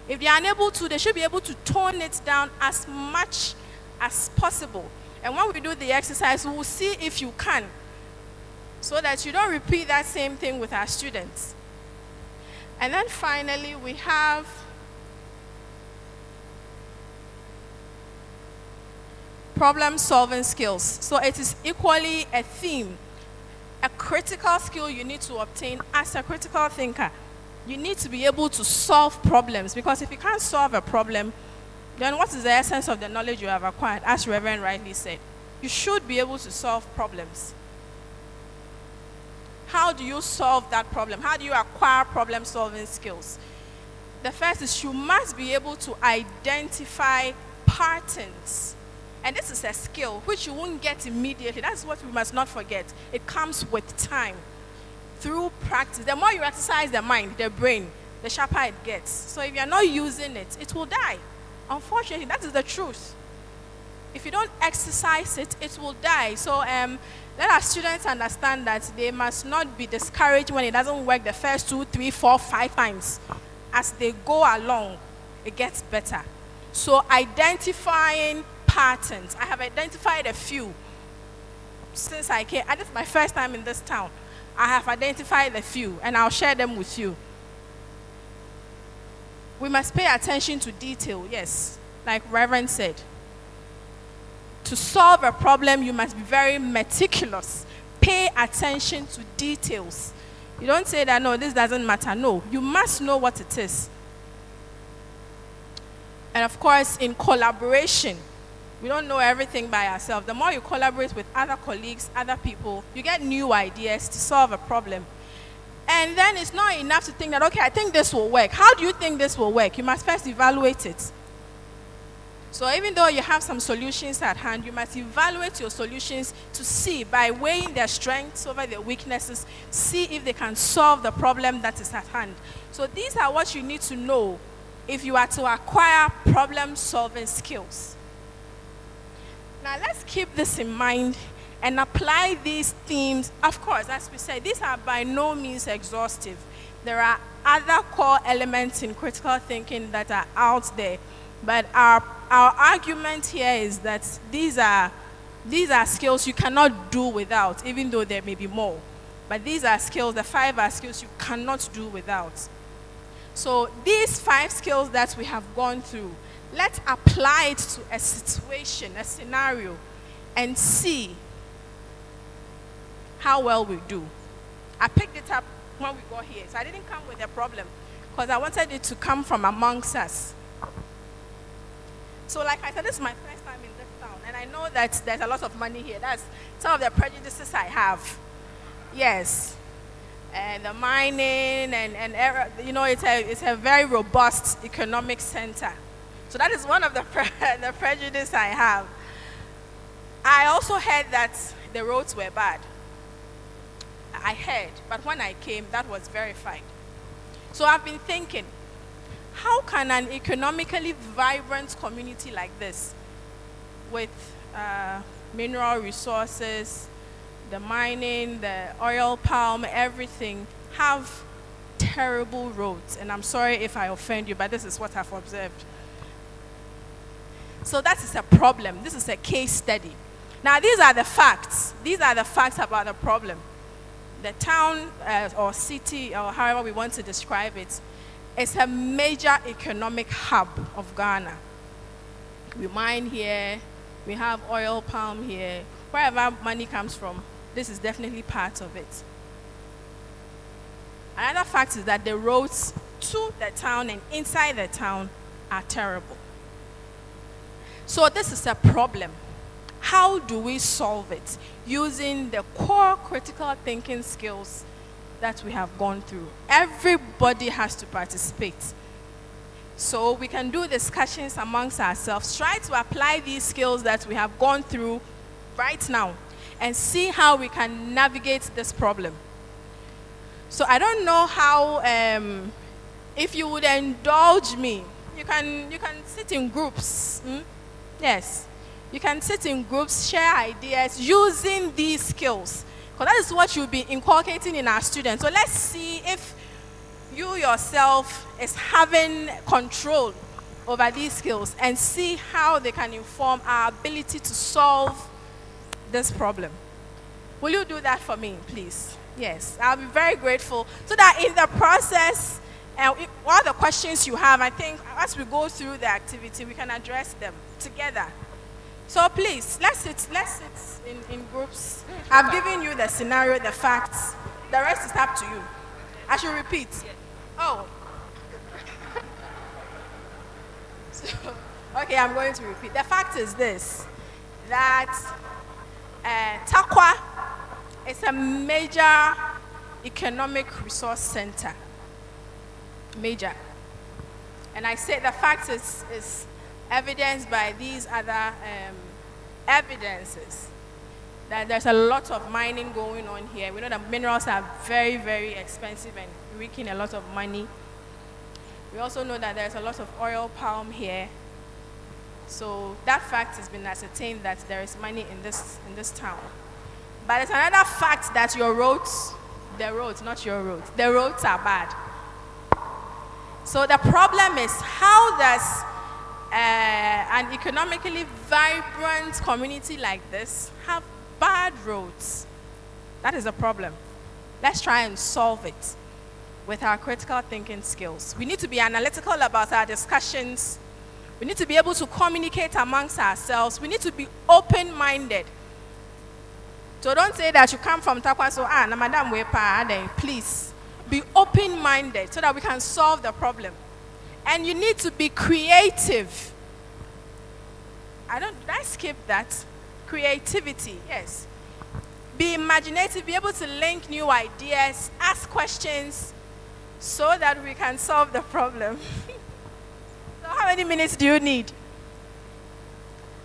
If they are unable to, they should be able to tone it down as much as possible. And when we do the exercise, we will see if you can, so that you don't repeat that same thing with our students. And then finally, we have problem-solving skills. So it is equally a theme, a critical skill you need to obtain as a critical thinker. You need to be able to solve problems, because if you can't solve a problem, then what is the essence of the knowledge you have acquired? As Reverend rightly said, you should be able to solve problems. How do you solve that problem? How do you acquire problem-solving skills? The first is you must be able to identify patterns. And this is a skill which you won't get immediately. That's what we must not forget. It comes with time, through practice. The more you exercise the mind, the brain, the sharper it gets. So if you're not using it, it will die. Unfortunately, that is the truth. If you don't exercise it, it will die. So let our students understand that they must not be discouraged when it doesn't work the first 2, 3, 4, 5 times. As they go along, it gets better. So identifying patterns. I have identified a few since I came. And this is my first time in this town. I have identified a few, and I'll share them with you. We must pay attention to detail, yes, like Reverend said. To solve a problem, you must be very meticulous. Pay attention to details. You don't say that, no, this doesn't matter. No, you must know what it is. And of course, in collaboration, we don't know everything by ourselves. The more you collaborate with other colleagues, other people, you get new ideas to solve a problem. And then it's not enough to think that, okay, I think this will work. How do you think this will work? You must first evaluate it. So even though you have some solutions at hand, you must evaluate your solutions to see, by weighing their strengths over their weaknesses, see if they can solve the problem that is at hand. So these are what you need to know if you are to acquire problem-solving skills. Now let's keep this in mind and apply these themes. Of course, as we said, these are by no means exhaustive. There are other core elements in critical thinking that are out there. But our argument here is that these are skills you cannot do without, even though there may be more. But these are skills, the 5 are skills you cannot do without. So these 5 skills that we have gone through, let's apply it to a situation, a scenario, and see how well we do. I picked it up when we got here. So I didn't come with a problem because I wanted it to come from amongst us. So like I said, this is my first time in this town, and I know that there's a lot of money here. That's some of the prejudices I have. Yes. And the mining it's a very robust economic center. So that is one of the the prejudice I have. I also heard that the roads were bad. I heard, but when I came, that was verified. So I've been thinking, how can an economically vibrant community like this, with mineral resources, the mining, the oil palm, everything, have terrible roads? And I'm sorry if I offend you, but this is what I've observed. So that is a problem. This is a case study. Now, these are the facts. These are the facts about the problem. The town or city, or however we want to describe it, is a major economic hub of Ghana. We mine here, we have oil palm here. Wherever money comes from, this is definitely part of it. Another fact is that the roads to the town and inside the town are terrible. So this is a problem. How do we solve it? Using the core critical thinking skills that we have gone through. Everybody has to participate. So we can do discussions amongst ourselves, try to apply these skills that we have gone through right now, and see how we can navigate this problem. So I don't know how, if you would indulge me, you can sit in groups. Yes. You can sit in groups, share ideas using these skills. Because that is what you'll be inculcating in our students. So let's see if you yourself is having control over these skills and see how they can inform our ability to solve this problem. Will you do that for me, please? Yes, I'll be very grateful. So that in the process, all the questions you have, I think as we go through the activity, we can address them together. So please, let's sit in groups. I've given you the scenario, the facts. The rest is up to you. I should repeat. Oh. So, okay, I'm going to repeat. The fact is this, that Tarkwa is a major economic resource center. Major. And I say the fact is evidenced by these other evidences that there's a lot of mining going on here. We know that minerals are very, very expensive and wreaking a lot of money. We also know that there's a lot of oil palm here. So that fact has been ascertained that there is money in this town. But there's another fact that your roads, not your roads, the roads are bad. So the problem is, how does an economically vibrant community like this have bad roads? That is a problem. Let's try and solve it with our critical thinking skills. We need to be analytical about our discussions. We need to be able to communicate amongst ourselves. We need to be open-minded. So don't say that you come from Tarkwa, so na madam we pa, then please be open-minded so that we can solve the problem. And you need to be creative. Did I skip that? Creativity, yes. Be imaginative, be able to link new ideas, ask questions so that we can solve the problem. So how many minutes do you need?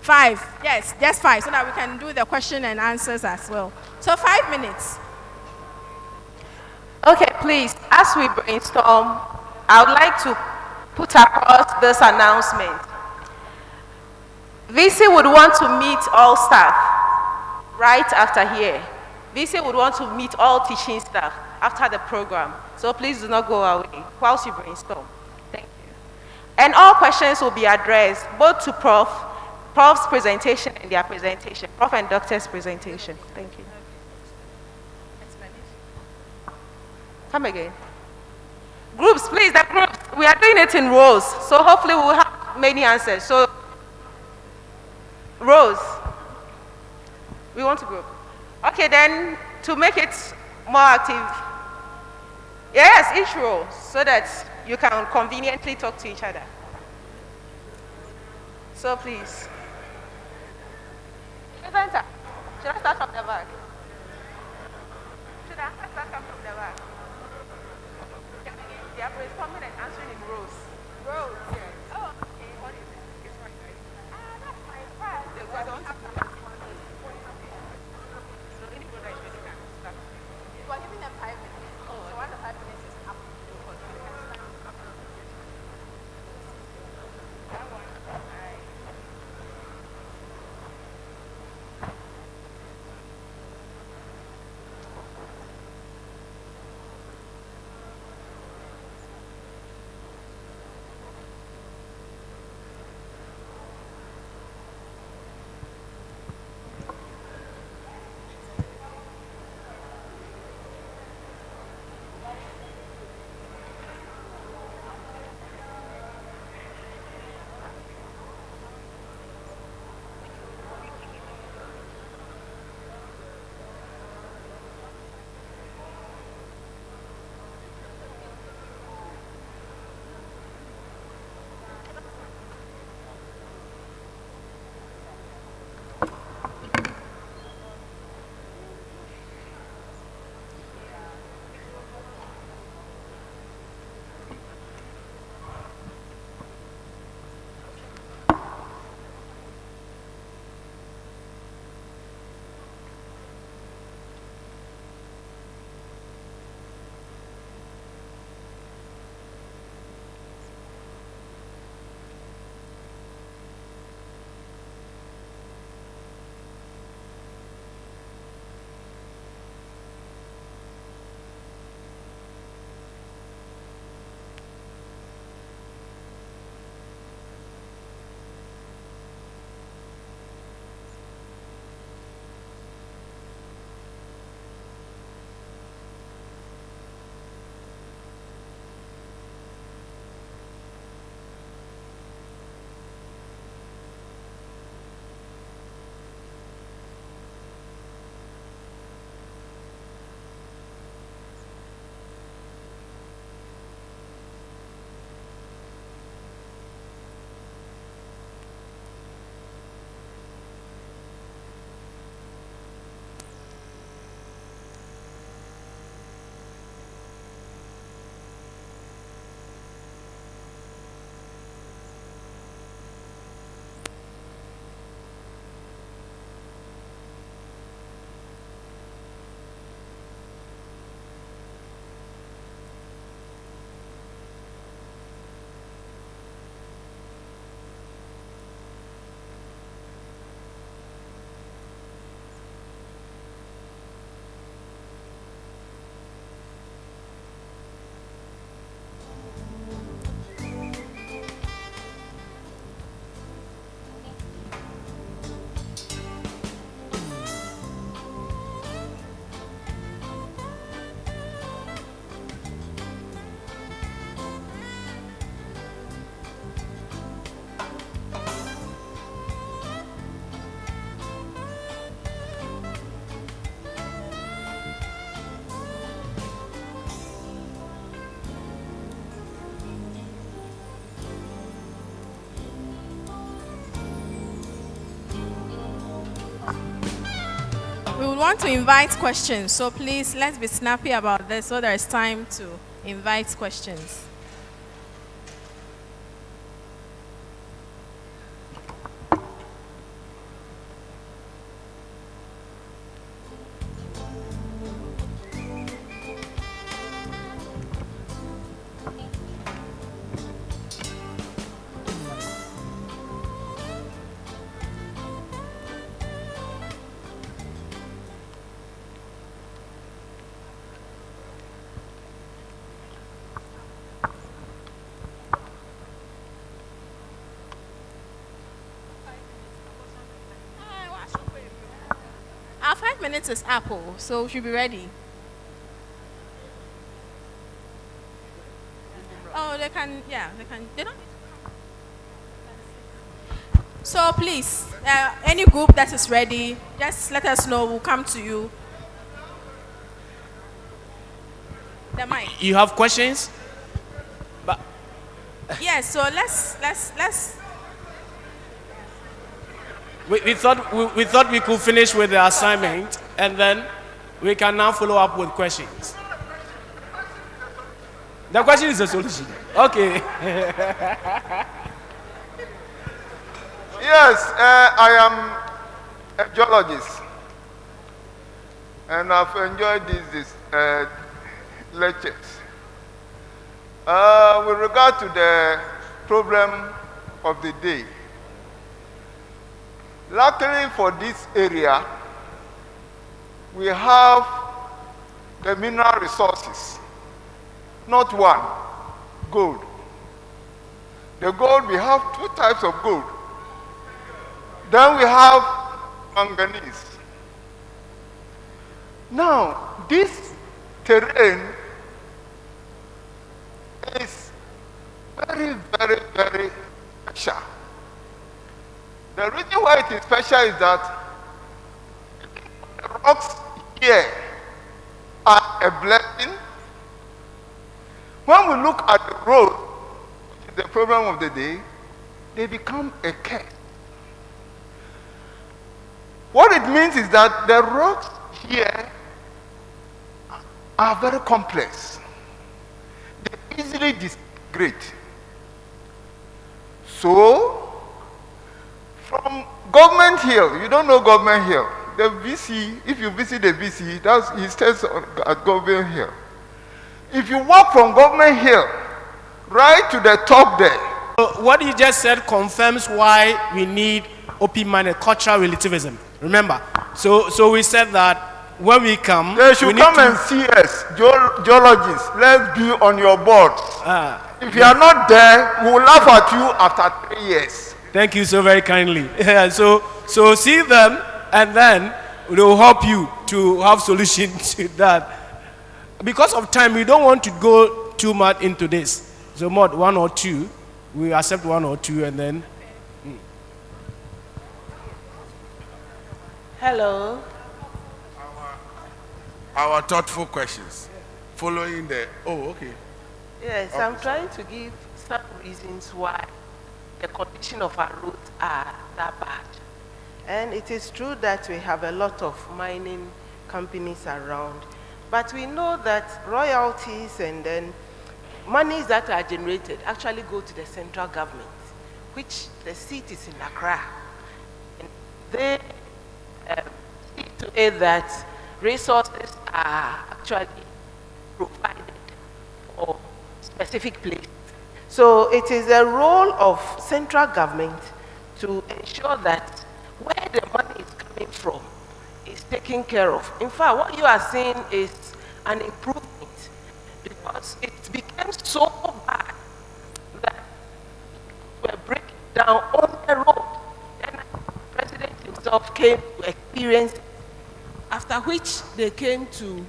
5, yes, just 5, so that we can do the question and answers as well. So 5 minutes. Okay, please, as we brainstorm, I would like to put across this announcement. VC would want to meet all staff right after here. VC would want to meet all teaching staff after the program. So please do not go away whilst you brainstorm. Thank you. And all questions will be addressed both to Prof's presentation and their presentation, Prof and Doctor's presentation. Thank you. Come again. Groups, please, the groups. We are doing it in rows, so hopefully we will have many answers. So, rows. We want to group. Okay, then, to make it more active, Yes, each row, so that you can conveniently talk to each other. So please. Presenter, should I start from the back? Should I start from the back? They are brainstorming and answering in rows. Rows, yes. Oh, okay. What is it? It's right, right? That's my part. They got on to so any row that is ready can start. You are giving them 5 minutes. Oh, so once the 5 minutes is up, you can start. That one, right. We would want to invite questions, so please let's be snappy about this so there is time to invite questions. Our 5 minutes is Apple, so we should be ready. Oh, they can, yeah, they can, they don't. So please, any group that is ready, just let us know, we'll come to you. The mic. You have questions? But Yes, so let's we thought we could finish with the assignment and then we can now follow up with questions. The question is a solution. Okay. Yes, I am a geologist, and I've enjoyed these lectures. With regard to the problem of the day, luckily for this area, we have the mineral resources, not one, gold. The gold, we have two types of gold. Then we have manganese. Now, this terrain is very, very, very special. The reason why it is special is that the rocks here are a blessing. When we look at the road, which is the problem of the day, they become a curse. What it means is that the rocks here are very complex. They easily disintegrate. So, from Government Hill, you don't know Government Hill. The VC, if you visit the VC, he stays at Government Hill. If you walk from Government Hill right to the top there. What you just said confirms why we need open-minded cultural relativism. Remember, so we said that when we come, they should come and see us, geologists. Let's be on your board. If you are not there, we will laugh at you after 3 years. Thank you so very kindly. So see them, and then they will help you to have solutions to that. Because of time, we don't want to go too much into this. So more one or two, we accept one or two, and then. Hello. Our thoughtful questions. Following the. Oh, okay. Yes, I'm trying to give some reasons why the condition of our roads are that bad. And it is true that we have a lot of mining companies around, but we know that royalties and then monies that are generated actually go to the central government, which the seat is in Accra. And they see to it that resources are actually provided for specific places. So it is a role of central government to ensure that where the money is coming from is taken care of. In fact, what you are seeing is an improvement because it became so bad that we're breaking down on the road. And the president himself came to experience it. After which they came to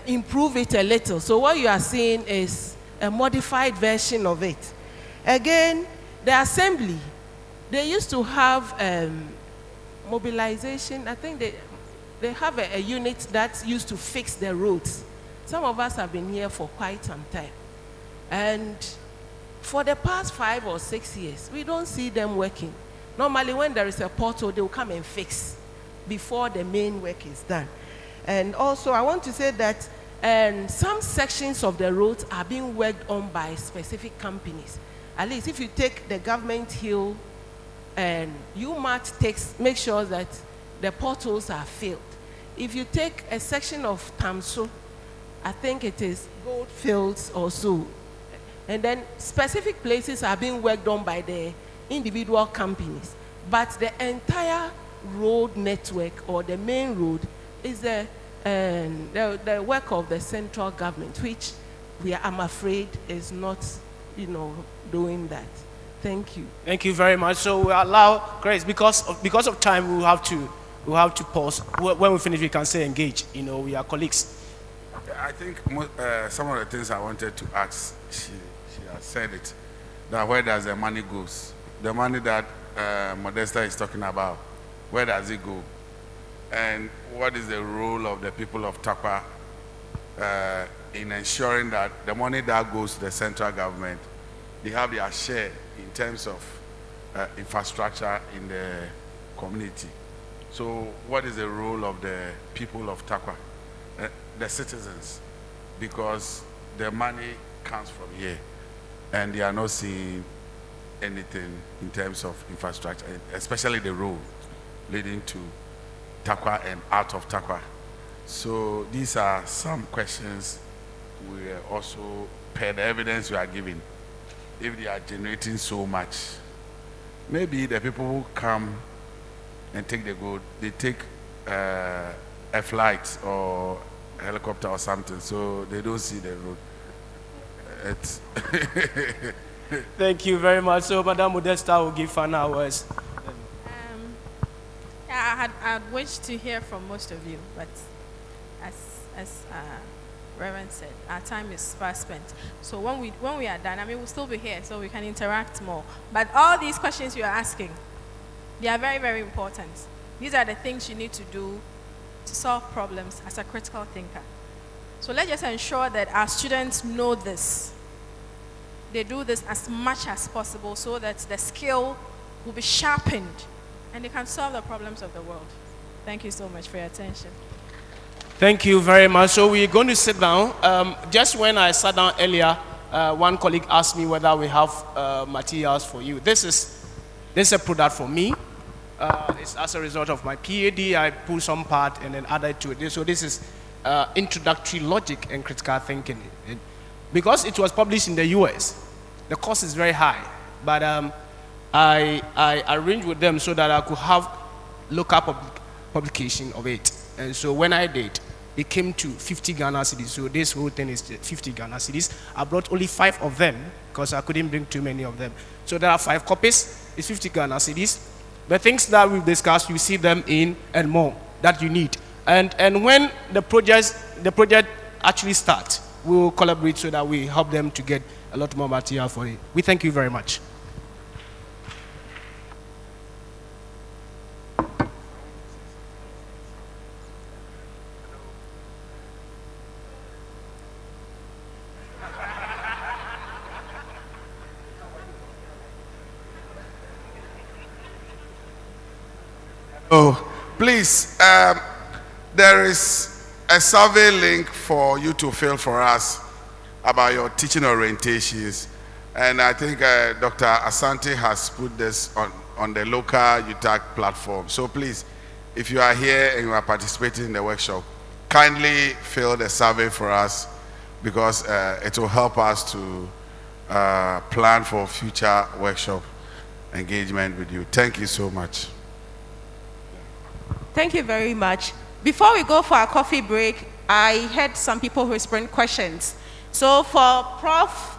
improve it a little. So what you are seeing is a modified version of it. Again, the assembly, they used to have mobilization. I think they have a unit that used to fix the roads. Some of us have been here for quite some time. And for the past 5 or 6 years, we don't see them working. Normally when there is a pothole, they will come and fix before the main work is done. And also I want to say that some sections of the roads are being worked on by specific companies. At least if you take the Government Hill, and UMAT make sure that the potholes are filled. If you take a section of Tamso, I think it is Goldfields or so, and then specific places are being worked on by the individual companies. But the entire road network or the main road is the work of the central government, which I'm afraid is not, doing that. Thank you. Thank you very much. So we allow Grace because of time. We'll have to pause. When we finish, we can say engage. We are colleagues. I think some of the things I wanted to ask, she has said it. That where does the money goes? The money that Modesta is talking about, where does it go? And what is the role of the people of Takwa in ensuring that the money that goes to the central government, they have their share in terms of infrastructure in the community. So what is the role of the people of Tarkwa, the citizens? Because the money comes from here and they are not seeing anything in terms of infrastructure, especially the road leading to Tarkwa and out of Tarkwa. So these are some questions we are also, per the evidence we are giving, if they are generating so much, maybe the people who come and take the gold, they take a flight or a helicopter or something, so they don't see the road. It's Thank you very much. So, Madam Modesta will give final words. Yeah, I'd wished to hear from most of you, but as Reverend said, our time is fast spent. So when we are done, I mean, we'll still be here, so we can interact more. But all these questions you are asking, they are very, very important. These are the things you need to do to solve problems as a critical thinker. So let's just ensure that our students know this. They do this as much as possible so that the skill will be sharpened and they can solve the problems of the world. Thank you so much for your attention. Thank you very much. So we're going to sit down. Just when I sat down earlier, one colleague asked me whether we have materials for you. This is a product for me. It's as a result of my PhD. I pulled some part and then added to it. So this is introductory logic and critical thinking. Because it was published in the US, the cost is very high. But I arranged with them so that I could have local publication of it. And so when I did, it came to 50 Ghana cedis. So this whole thing is 50 Ghana cedis. I brought only 5 of them because I couldn't bring too many of them. So there are 5 copies. It's 50 Ghana cedis. The things that we've discussed, you see them in and more that you need. And when the project actually starts, we will collaborate so that we help them to get a lot more material for it. We thank you very much. Oh, please, there is a survey link for you to fill for us about your teaching orientations. And I think Dr. Asante has put this on the local UTAC platform. So please, if you are here and you are participating in the workshop, kindly fill the survey for us because it will help us to plan for future workshop engagement with you. Thank you so much. Thank you very much. Before we go for our coffee break, I had some people whispering questions. So for Prof.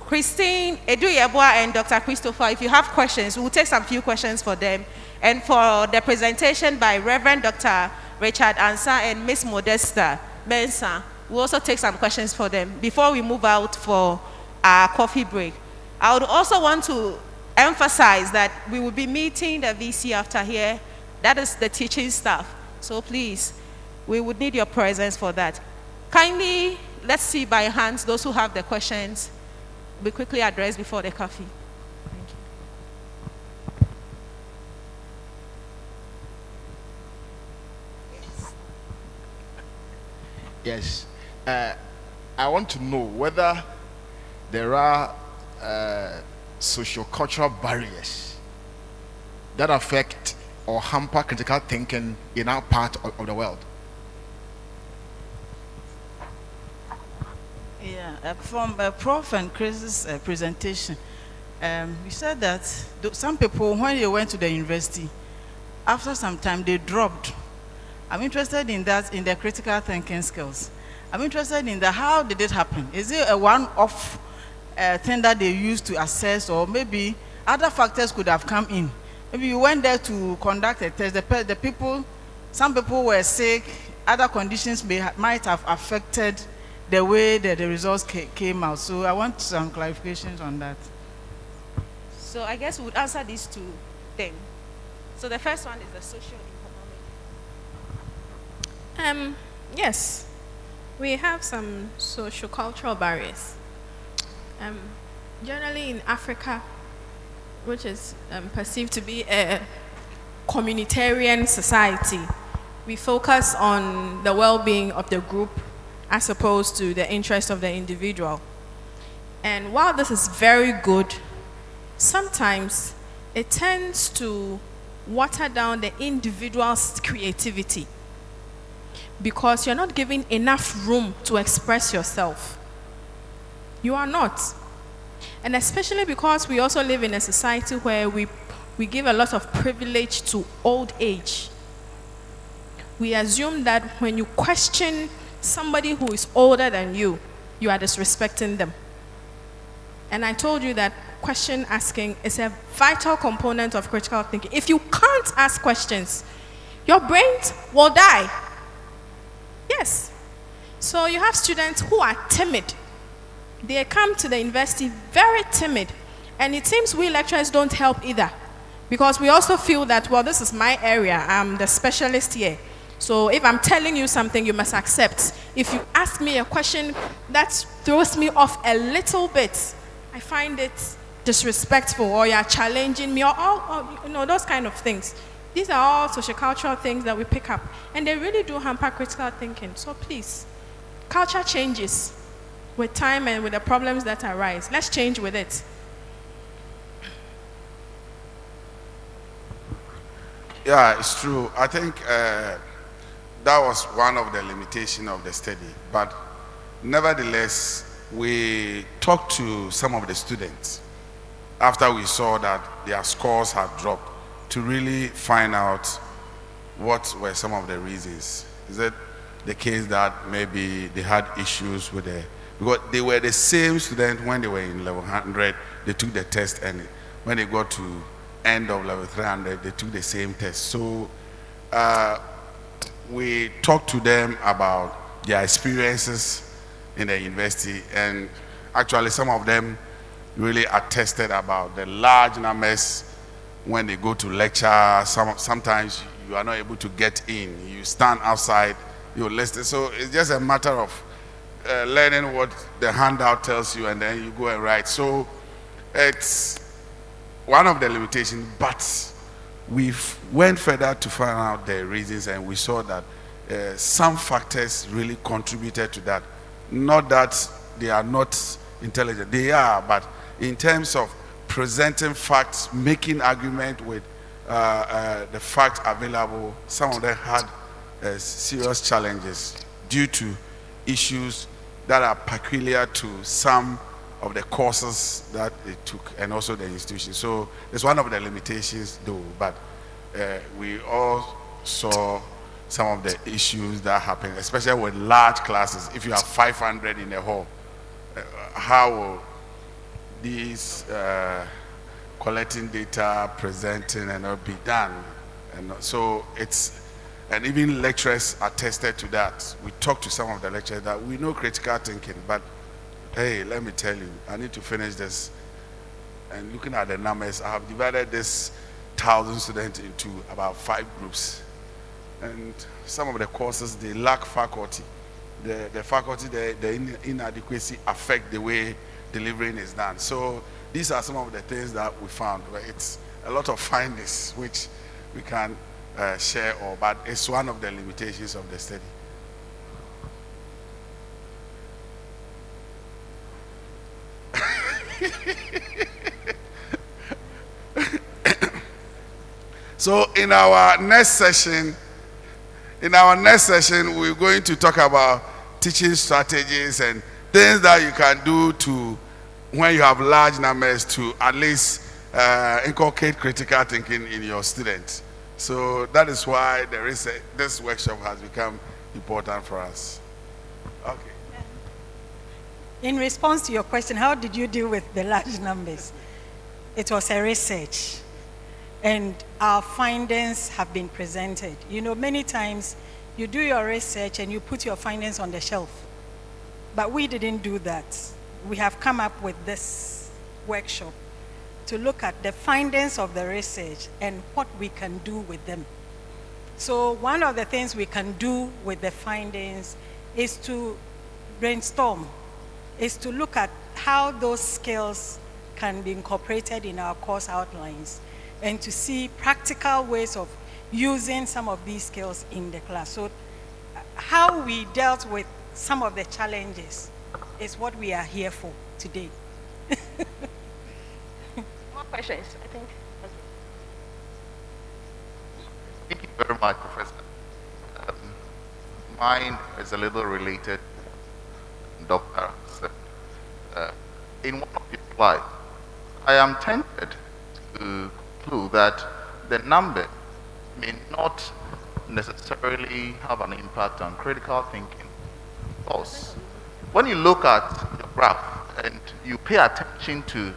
Christine Eduyabwa and Dr. Christopher, if you have questions, we'll take some few questions for them. And for the presentation by Reverend Dr. Richard Ansah and Ms. Modesta Mensah, we'll also take some questions for them before we move out for our coffee break. I would also want to emphasize that we will be meeting the VC after here. That is the teaching staff. So please, we would need your presence for that. Kindly, let's see by hands those who have the questions. We quickly address before the coffee. Thank you. Yes. I want to know whether there are socio-cultural barriers that affect or hamper critical thinking in our part of the world. Yeah, from Prof. and Chris's presentation, we said that some people, when they went to the university, after some time they dropped. I'm interested in that, in their critical thinking skills. I'm interested in the how did it happen? Is it a one-off thing that they used to assess, or maybe other factors could have come in? Maybe you went there to conduct a test. The people, some people were sick. Other conditions might have affected the way that the results came out. So I want some clarifications on that. So I guess we would answer these two things. So the first one is the socio-economic. Yes. We have some socio-cultural barriers. Generally in Africa, which is perceived to be a communitarian society, we focus on the well-being of the group as opposed to the interest of the individual. And while this is very good, sometimes it tends to water down the individual's creativity because you're not giving enough room to express yourself. You are not. And especially because we also live in a society where we give a lot of privilege to old age. We assume that when you question somebody who is older than you, you are disrespecting them. And I told you that question asking is a vital component of critical thinking. If you can't ask questions, your brain will die. Yes. So you have students who are timid. They come to the university very timid. And it seems we lecturers don't help either. Because we also feel that, well, this is my area. I'm the specialist here. So if I'm telling you something, you must accept. If you ask me a question that throws me off a little bit, I find it disrespectful, or you're challenging me, or those kind of things. These are all sociocultural things that we pick up, and they really do hamper critical thinking. So please, culture changes with time and with the problems that arise. Let's change with it. Yeah, it's true. I think that was one of the limitations of the study. But nevertheless, we talked to some of the students after we saw that their scores had dropped to really find out what were some of the reasons. Is it the case that maybe they had issues with because they were the same student when they were in level 100, they took the test, and when they got to end of level 300, they took the same test. So we talked to them about their experiences in the university, and actually some of them really attested about the large numbers when they go to lecture. Sometimes you are not able to get in. You stand outside, you listen. So it's just a matter of learning what the handout tells you, and then you go and write. So it's one of the limitations, but we went further to find out the reasons, and we saw that some factors really contributed to that. Not that they are not intelligent, they are, but in terms of presenting facts, making argument with the facts available, some of them had serious challenges due to issues that are peculiar to some of the courses that they took, and also the institution. So it's one of the limitations though, but we all saw some of the issues that happen, especially with large classes. If you have 500 in a hall, how will these collecting data, presenting, and all be done? And so and even lecturers attested to that. We talked to some of the lecturers that we know critical thinking, but hey, let me tell you, I need to finish this. And looking at the numbers, I have divided this 1,000 students into about 5 groups. And some of the courses, they lack faculty. The faculty, the inadequacy affect the way delivering is done. So these are some of the things that we found. It's a lot of findings which we can share, but it's one of the limitations of the study. So in our next session, we're going to talk about teaching strategies and things that you can do to, when you have large numbers, to at least inculcate critical thinking in your students. So that is why this workshop has become important for us. Okay. In response to your question, how did you deal with the large numbers? It was a research, and our findings have been presented. You know, many times you do your research and you put your findings on the shelf, but we didn't do that. We have come up with this workshop to look at the findings of the research and what we can do with them. So one of the things we can do with the findings is to brainstorm is to look at how those skills can be incorporated in our course outlines and to see practical ways of using some of these skills in the class. So how we dealt with some of the challenges is what we are here for today. More questions, I think. Thank you very much, Professor. Mine is a little related, Dr. said. In one of your slides, I am tempted to conclude that the number may not necessarily have an impact on critical thinking. Because when you look at the graph and you pay attention to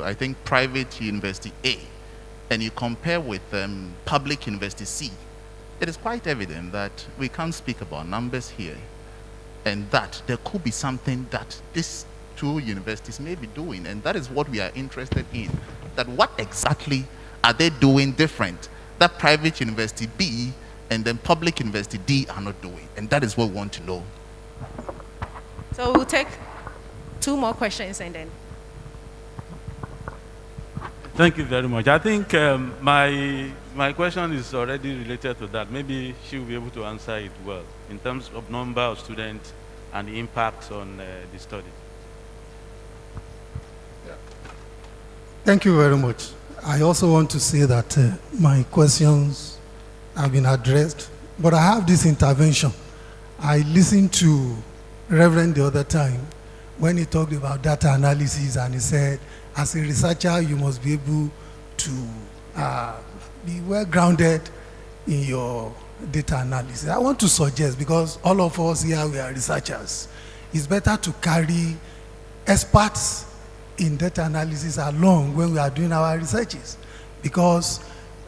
I think, private university A, and you compare with public university C, it is quite evident that we can't speak about numbers here, and that there could be something that these two universities may be doing, and that is what we are interested in. That what exactly are they doing different that private university B and then public university D are not doing? And that is what we want to know. So we'll take 2 more questions and then. Thank you very much. I think my question is already related to that. Maybe she will be able to answer it well in terms of number of students and the impacts on the study. Thank you very much. I also want to say that my questions have been addressed, but I have this intervention. I listened to Reverend the other time when he talked about data analysis, and he said, as a researcher, you must be able to be well grounded in your data analysis. I want to suggest, because all of us here, we are researchers, it's better to carry experts in data analysis along when we are doing our researches, because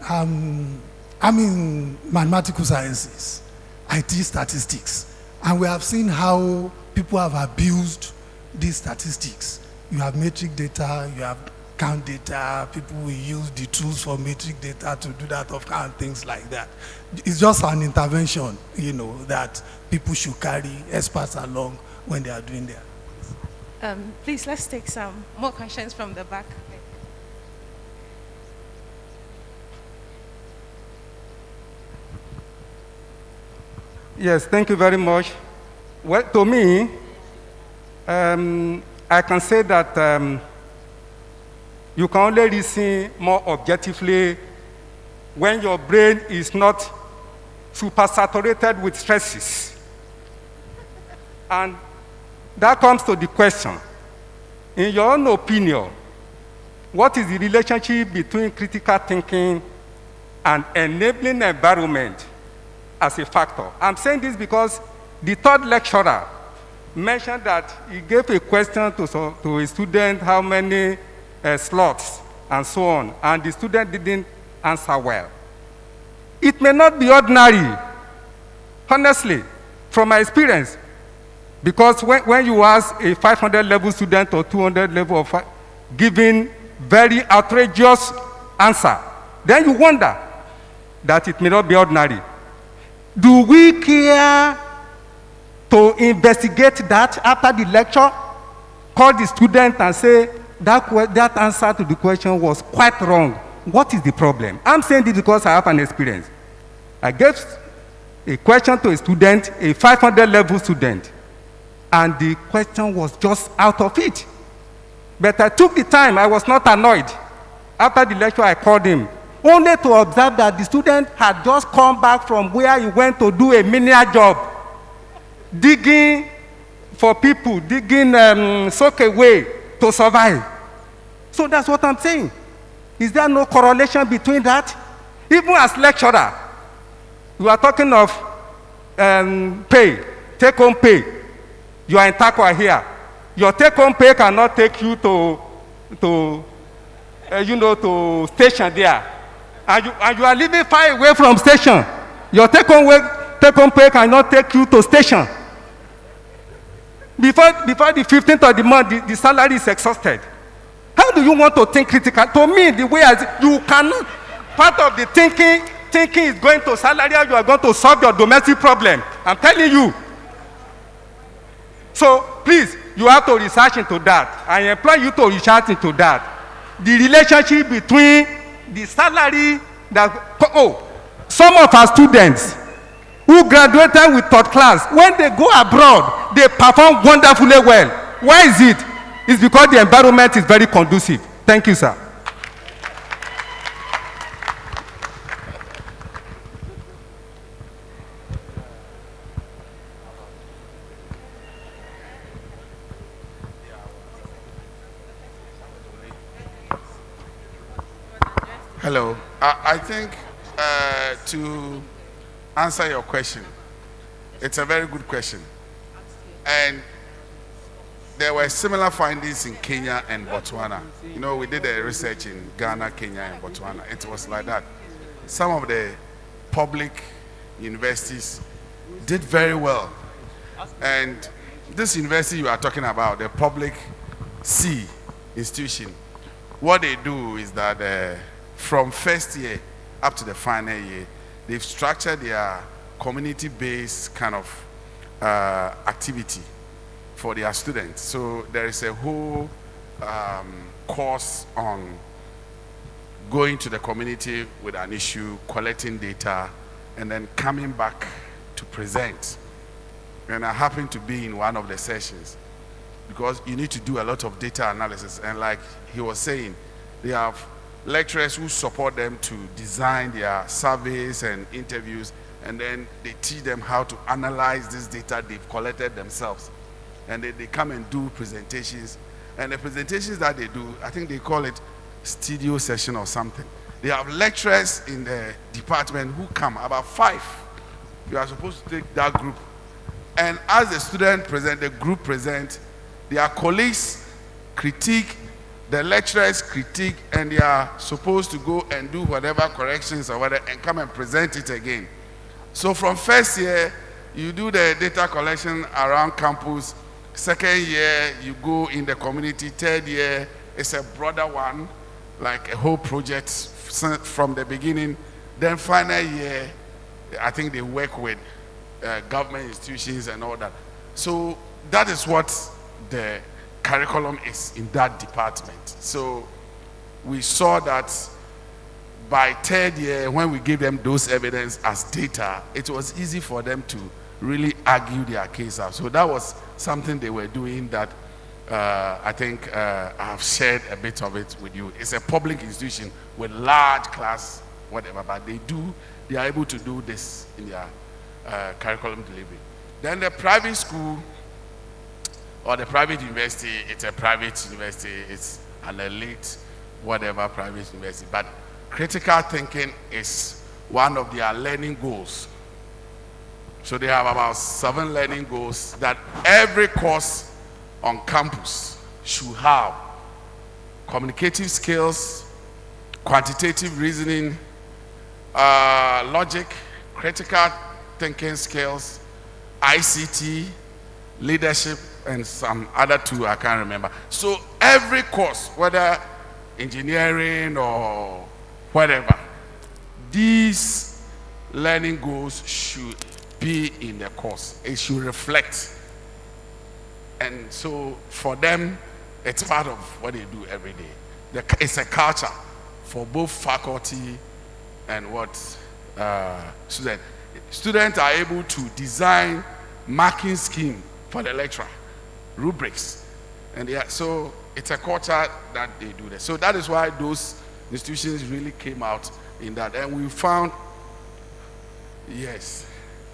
I'm in mathematical sciences. I teach statistics, and we have seen how people have abused these statistics. You have metric data, you have count data, people will use the tools for metric data to do that of count, things like that. It's just an intervention, that people should carry experts along when they are doing their. Please, let's take some more questions from the back. Yes, thank you very much. Well, to me, I can say that you can only reason more objectively when your brain is not super saturated with stresses. And that comes to the question, in your own opinion, what is the relationship between critical thinking and enabling environment as a factor? I'm saying this because the third lecturer mentioned that he gave a question to a student, how many slots, and so on, and the student didn't answer well. It may not be ordinary, honestly, from my experience. Because when you ask a 500 level student or 200 level of giving very outrageous answer, then you wonder that it may not be ordinary. Do we care to investigate that after the lecture? Call the student and say that answer to the question was quite wrong. What is the problem? I'm saying this because I have an experience. I gave a question to a student, a 500 level student, and the question was just out of it. But I took the time, I was not annoyed. After the lecture, I called him, only to observe that the student had just come back from where he went to do a menial job, digging for people, digging soak away to survive. So that's what I'm saying. Is there no correlation between that? Even as lecturer, you are talking of pay, take-home pay. You are in Takwa here. Your take-home pay cannot take you to station there. And you are living far away from station. Your take-home pay cannot take you to station. Before the 15th of the month, the salary is exhausted. How do you want to think critical? To me, the way you cannot, part of the thinking thinking is going to salary, you are going to solve your domestic problem. I'm telling you. So please, you have to research into that. I employ you to research into that. The relationship between the salary that, some of our students who graduated with third class, when they go abroad, they perform wonderfully well. Why is it? It's because the environment is very conducive. Thank you, sir. Hello. I think to answer your question, it's a very good question. And there were similar findings in Kenya and Botswana. You know, we did a research in Ghana, Kenya, and Botswana. It was like that. Some of the public universities did very well. And this university you are talking about, the public C institution, what they do is that from first year up to the final year, they've structured their community-based kind of activity for their students. So there is a whole course on going to the community with an issue, collecting data, and then coming back to present. And I happened to be in one of the sessions because you need to do a lot of data analysis. And like he was saying, they have lecturers who support them to design their surveys and interviews, and then they teach them how to analyze this data they've collected themselves. And they come and do presentations. And the presentations that they do, I think they call it studio session or something. They have lecturers in the department who come, about 5. You are supposed to take that group. And as the student present, the group present, their colleagues critique, the lecturers critique, and they are supposed to go and do whatever corrections or whatever and come and present it again. So from first year, you do the data collection around campus. Second year, you go in the community. Third year, it's a broader one, like a whole project from the beginning. Then final year, I think they work with government institutions and all that. So that is what the curriculum is in that department. So we saw that by third year, when we gave them those evidence as data, it was easy for them to really argue their case out. So that was something they were doing that I think I have shared a bit of it with you. It's a public institution with large class, whatever, but they are able to do this in their curriculum delivery. Then the private school or the private university, it's a private university, it's an elite, whatever private university, but critical thinking is one of their learning goals. So they have about 7 learning goals that every course on campus should have: communicative skills, quantitative reasoning, logic, critical thinking skills, ICT, leadership, and some other 2 I can't remember. So every course, whether engineering or whatever, these learning goals should be in the course. It should reflect. And so for them, it's part of what they do every day. It's a culture for both faculty and what students. Students are able to design marking scheme for the lecturer, rubrics. And so it's a culture that they do that. So that is why those institutions really came out in that. And we found, yes,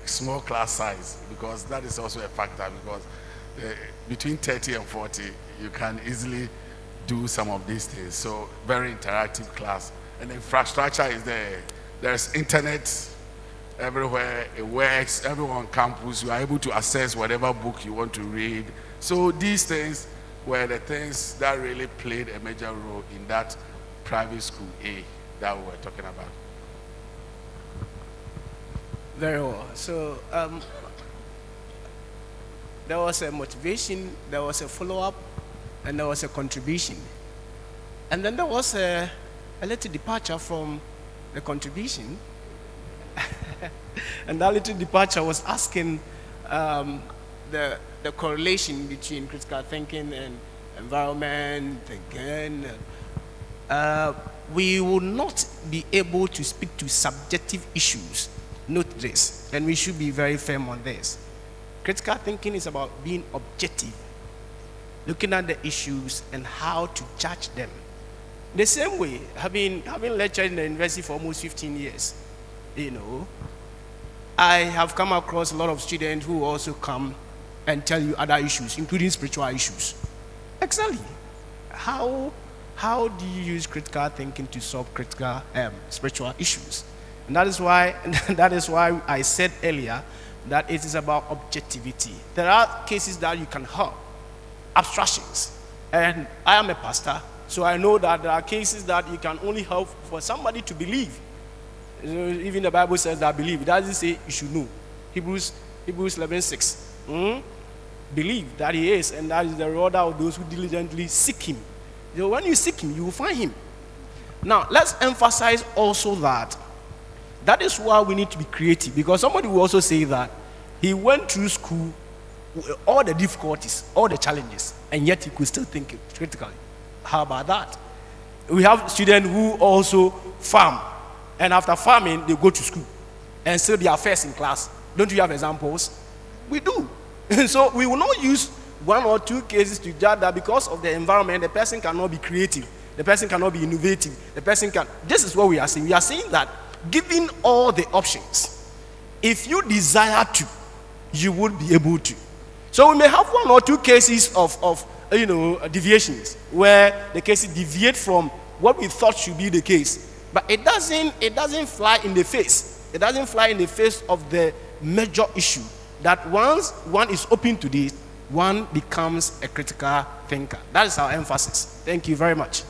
small class size, because that is also a factor, because between 30 and 40, you can easily do some of these things. So very interactive class. And the infrastructure is there. There's internet everywhere. It works. Everyone on campus, you are able to access whatever book you want to read. So these things were the things that really played a major role in that private school A that we were talking about. Very well. So there was a motivation, there was a follow-up, and there was a contribution. And then there was a little departure from the contribution. And that little departure was asking the correlation between critical thinking and environment, again. We will not be able to speak to subjective issues. Note this, and we should be very firm on this. Critical thinking is about being objective, looking at the issues and how to judge them. The same way, having lectured in the university for almost 15 years, I have come across a lot of students who also come and tell you other issues, including spiritual issues. Exactly. How do you use critical thinking to solve critical spiritual issues? And that is why I said earlier that it is about objectivity. There are cases that you can help, abstractions. And I am a pastor, so I know that there are cases that you can only help for somebody to believe. Even the Bible says that believe. It doesn't say you should know. Hebrews 11:6. Believe that he is, and that is the rewarder of those who diligently seek him. When you seek him, you will find him. Now, let's emphasize also that is why we need to be creative, because somebody will also say that he went through school with all the difficulties, all the challenges, and yet he could still think critically. How about that? We have students who also farm, and after farming, they go to school and still they are first in class. Don't you have examples? We do. So we will not use one or two cases to judge that because of the environment, the person cannot be creative, the person cannot be innovative, the person can. This is what we are saying. We are saying that given all the options, if you desire to, you would be able to. So we may have one or two cases of deviations where the cases deviate from what we thought should be the case, but it doesn't fly in the face. It doesn't fly in the face of the major issue that once one is open to this, one becomes a critical thinker. That is our emphasis. Thank you very much.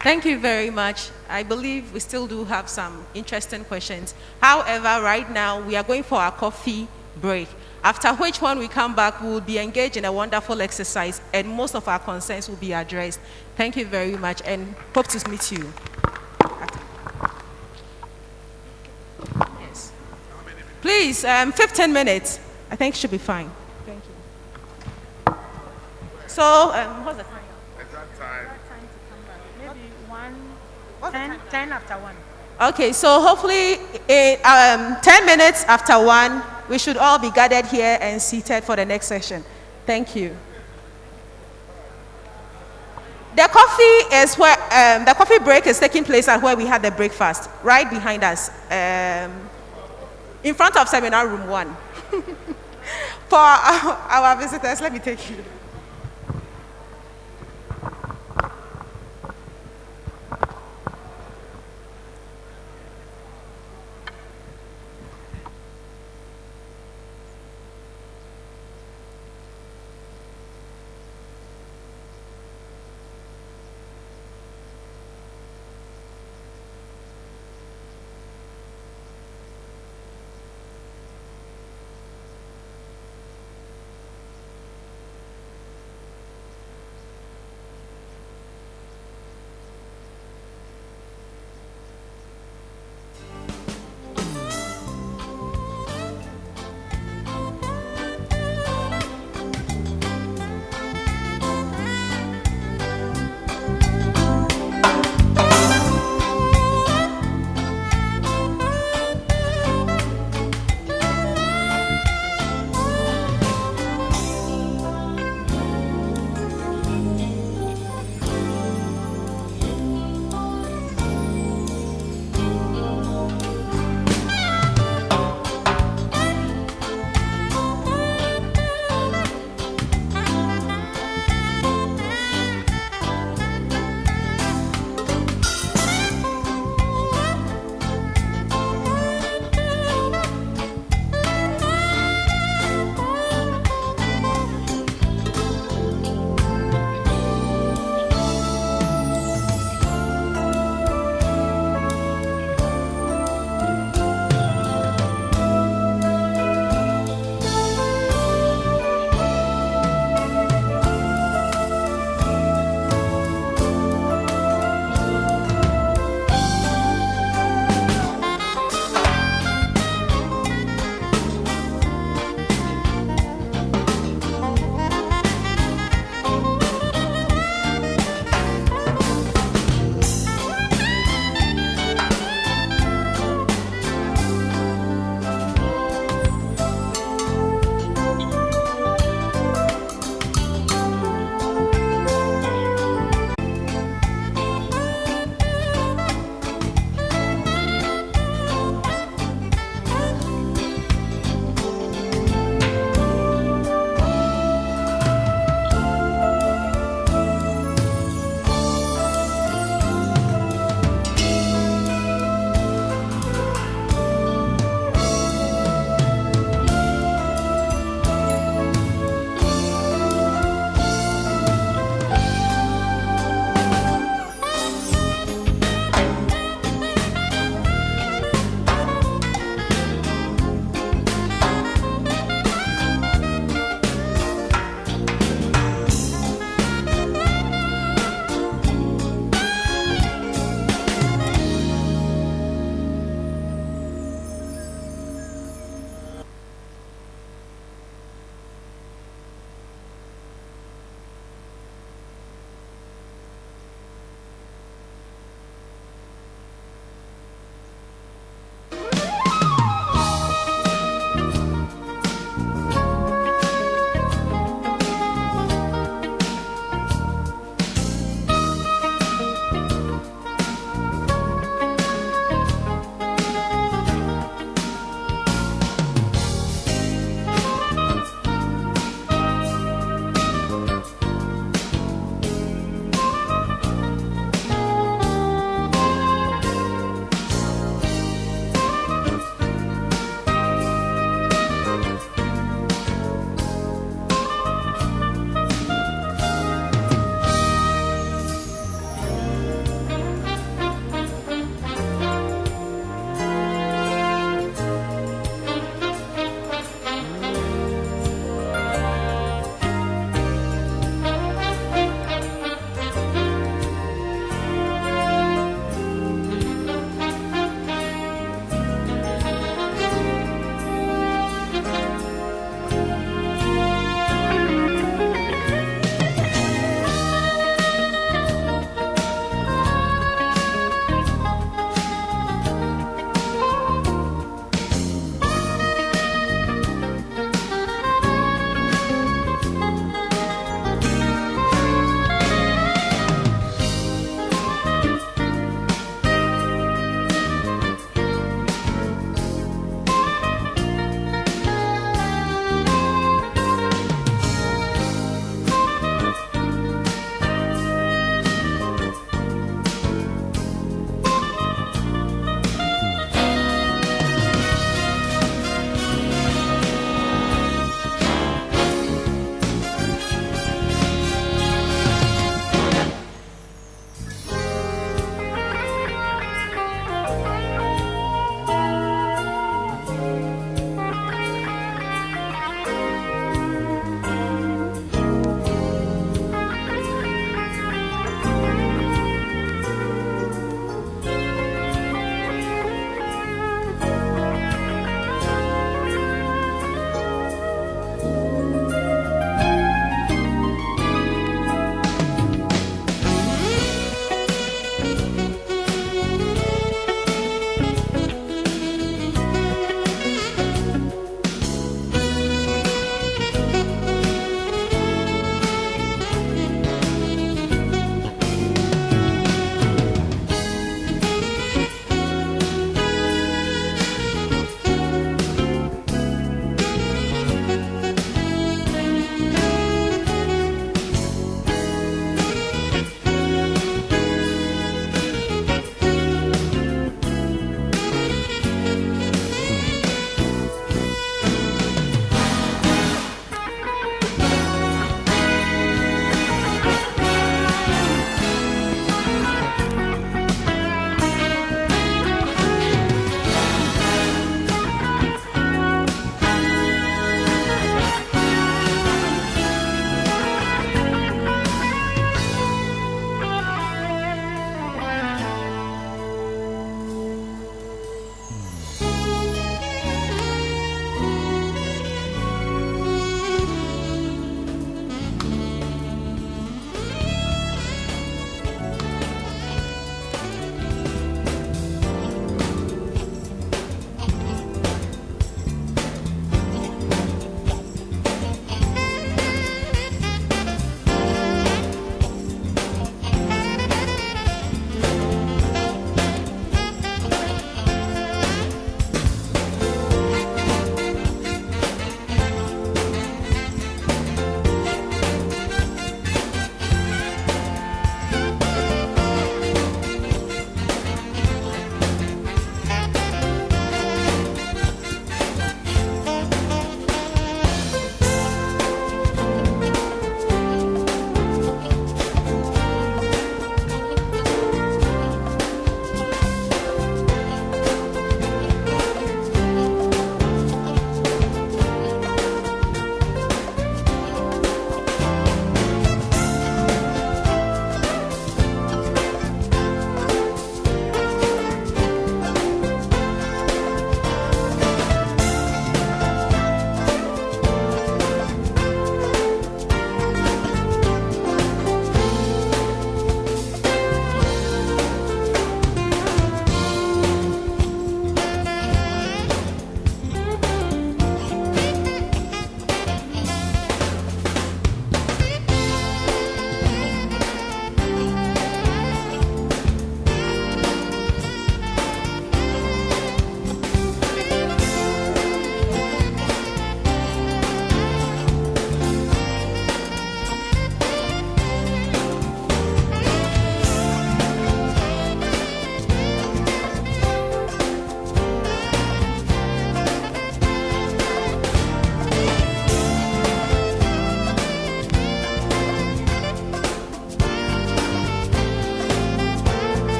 Thank you very much. I believe we still do have some interesting questions. However, right now we are going for our coffee break, after which when we come back, we will be engaged in a wonderful exercise and most of our concerns will be addressed. Thank you very much and hope to meet you. Yes. Please, 15 minutes. I think should be fine. Thank you. So, what's the time? Exact time. 10 after 1. Okay, so hopefully 10 minutes after 1, we should all be gathered here and seated for the next session. Thank you. The coffee is where the coffee break is taking place at where we had the breakfast, right behind us, in front of seminar room 1. For our visitors, let me take you.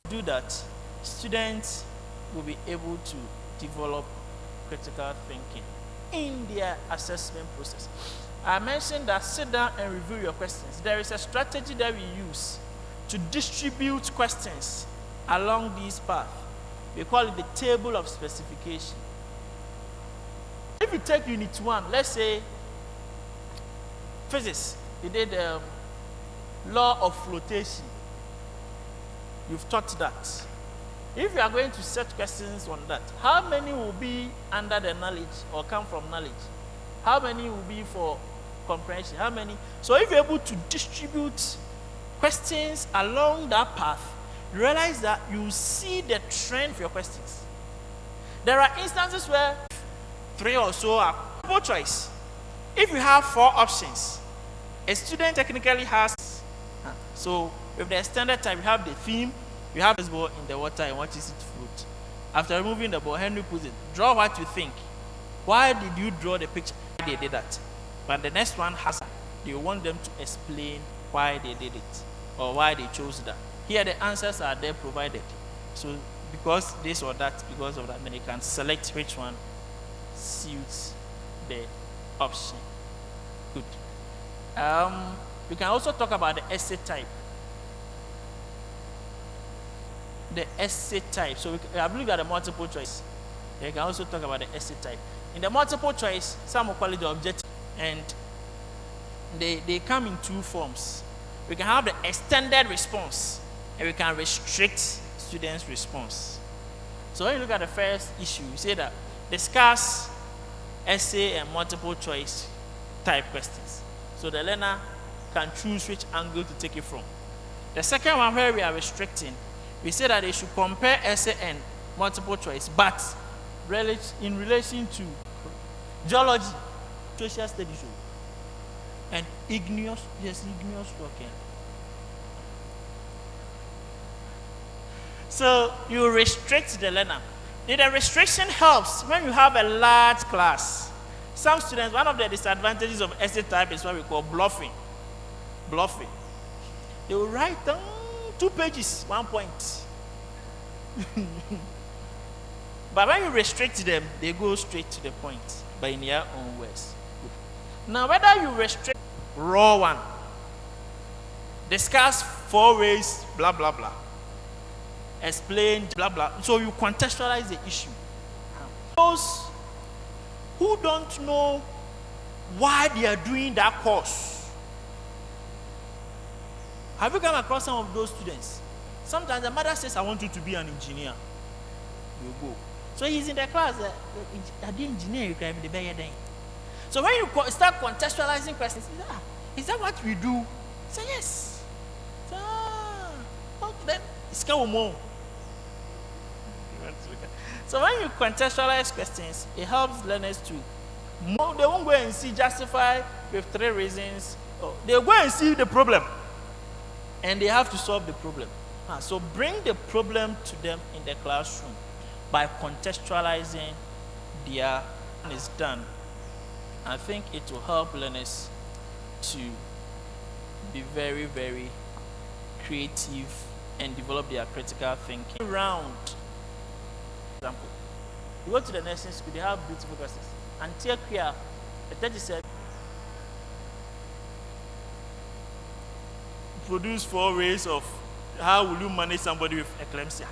do that, students will be able to develop critical thinking in their assessment process. I mentioned that sit down and review your questions. There is a strategy that we use to distribute questions along this path. We call it the table of specification. If you take unit 1, let's say physics, you did law of flotation. You've taught that. If you are going to set questions on that, how many will be under the knowledge or come from knowledge? How many will be for comprehension? How many? So if you're able to distribute questions along that path, you realize that you see the trend for your questions. There are instances where 3 or so are multiple choice. If you have 4 options, a student technically has, so with the standard type, you have the theme, you have this ball in the water and what is it fruit. After removing the ball, Henry puts it, draw what you think. Why did you draw the picture? They did that. But the next one has, you want them to explain why they did it or why they chose that. Here the answers are there provided. So because this or that, because of that, then you can select which one suits the option. Good. We can also talk about the essay type. The essay type. So I believe that the multiple choice. You can also talk about the essay type. In the multiple choice, some will call it the objective, and they come in 2 forms. We can have the extended response, and we can restrict students' response. So when you look at the first issue, you say that discuss essay and multiple choice type questions. So the learner can choose which angle to take it from. The second one, where we are restricting, we say that they should compare essay and multiple choice, but in relation to geology, social studies, and igneous working. So you restrict the learner. The restriction helps when you have a large class. Some students, one of the disadvantages of essay type is what we call bluffing. Bluffing. They will write down 2 pages, 1 point. But when you restrict them, they go straight to the point, but in their own words. Now, whether you restrict raw one, discuss 4 ways, blah, blah, blah, explain, blah, blah, so you contextualize the issue. Those who don't know why they are doing that course, have you come across some of those students? Sometimes the mother says, I want you to be an engineer. You go. So he's in the class, the engineer, you can be the better than. So when you start contextualizing questions, is that what we do? Say yes. Then it's kind more. So when you contextualize questions, it helps learners to more. They won't go and see justify with 3 reasons. They'll go and see the problem, and they have to solve the problem. So bring the problem to them in the classroom by contextualizing their is done. I think it will help learners to be very, very creative and develop their critical thinking. Round. Example. You go to the nursing school, they have beautiful questions. And take care, the teacher said, produce 4 ways of how will you manage somebody with eclampsia.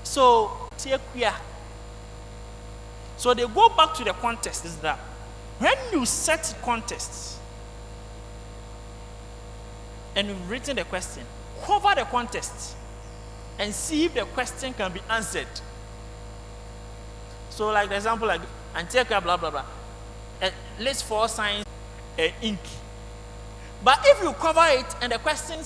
So, take care. So they go back to the context is that when you set context and you've written the question, cover the context and see if the question can be answered. So like the example like Antiochia blah blah blah. List 4 signs ink. But if you cover it and the question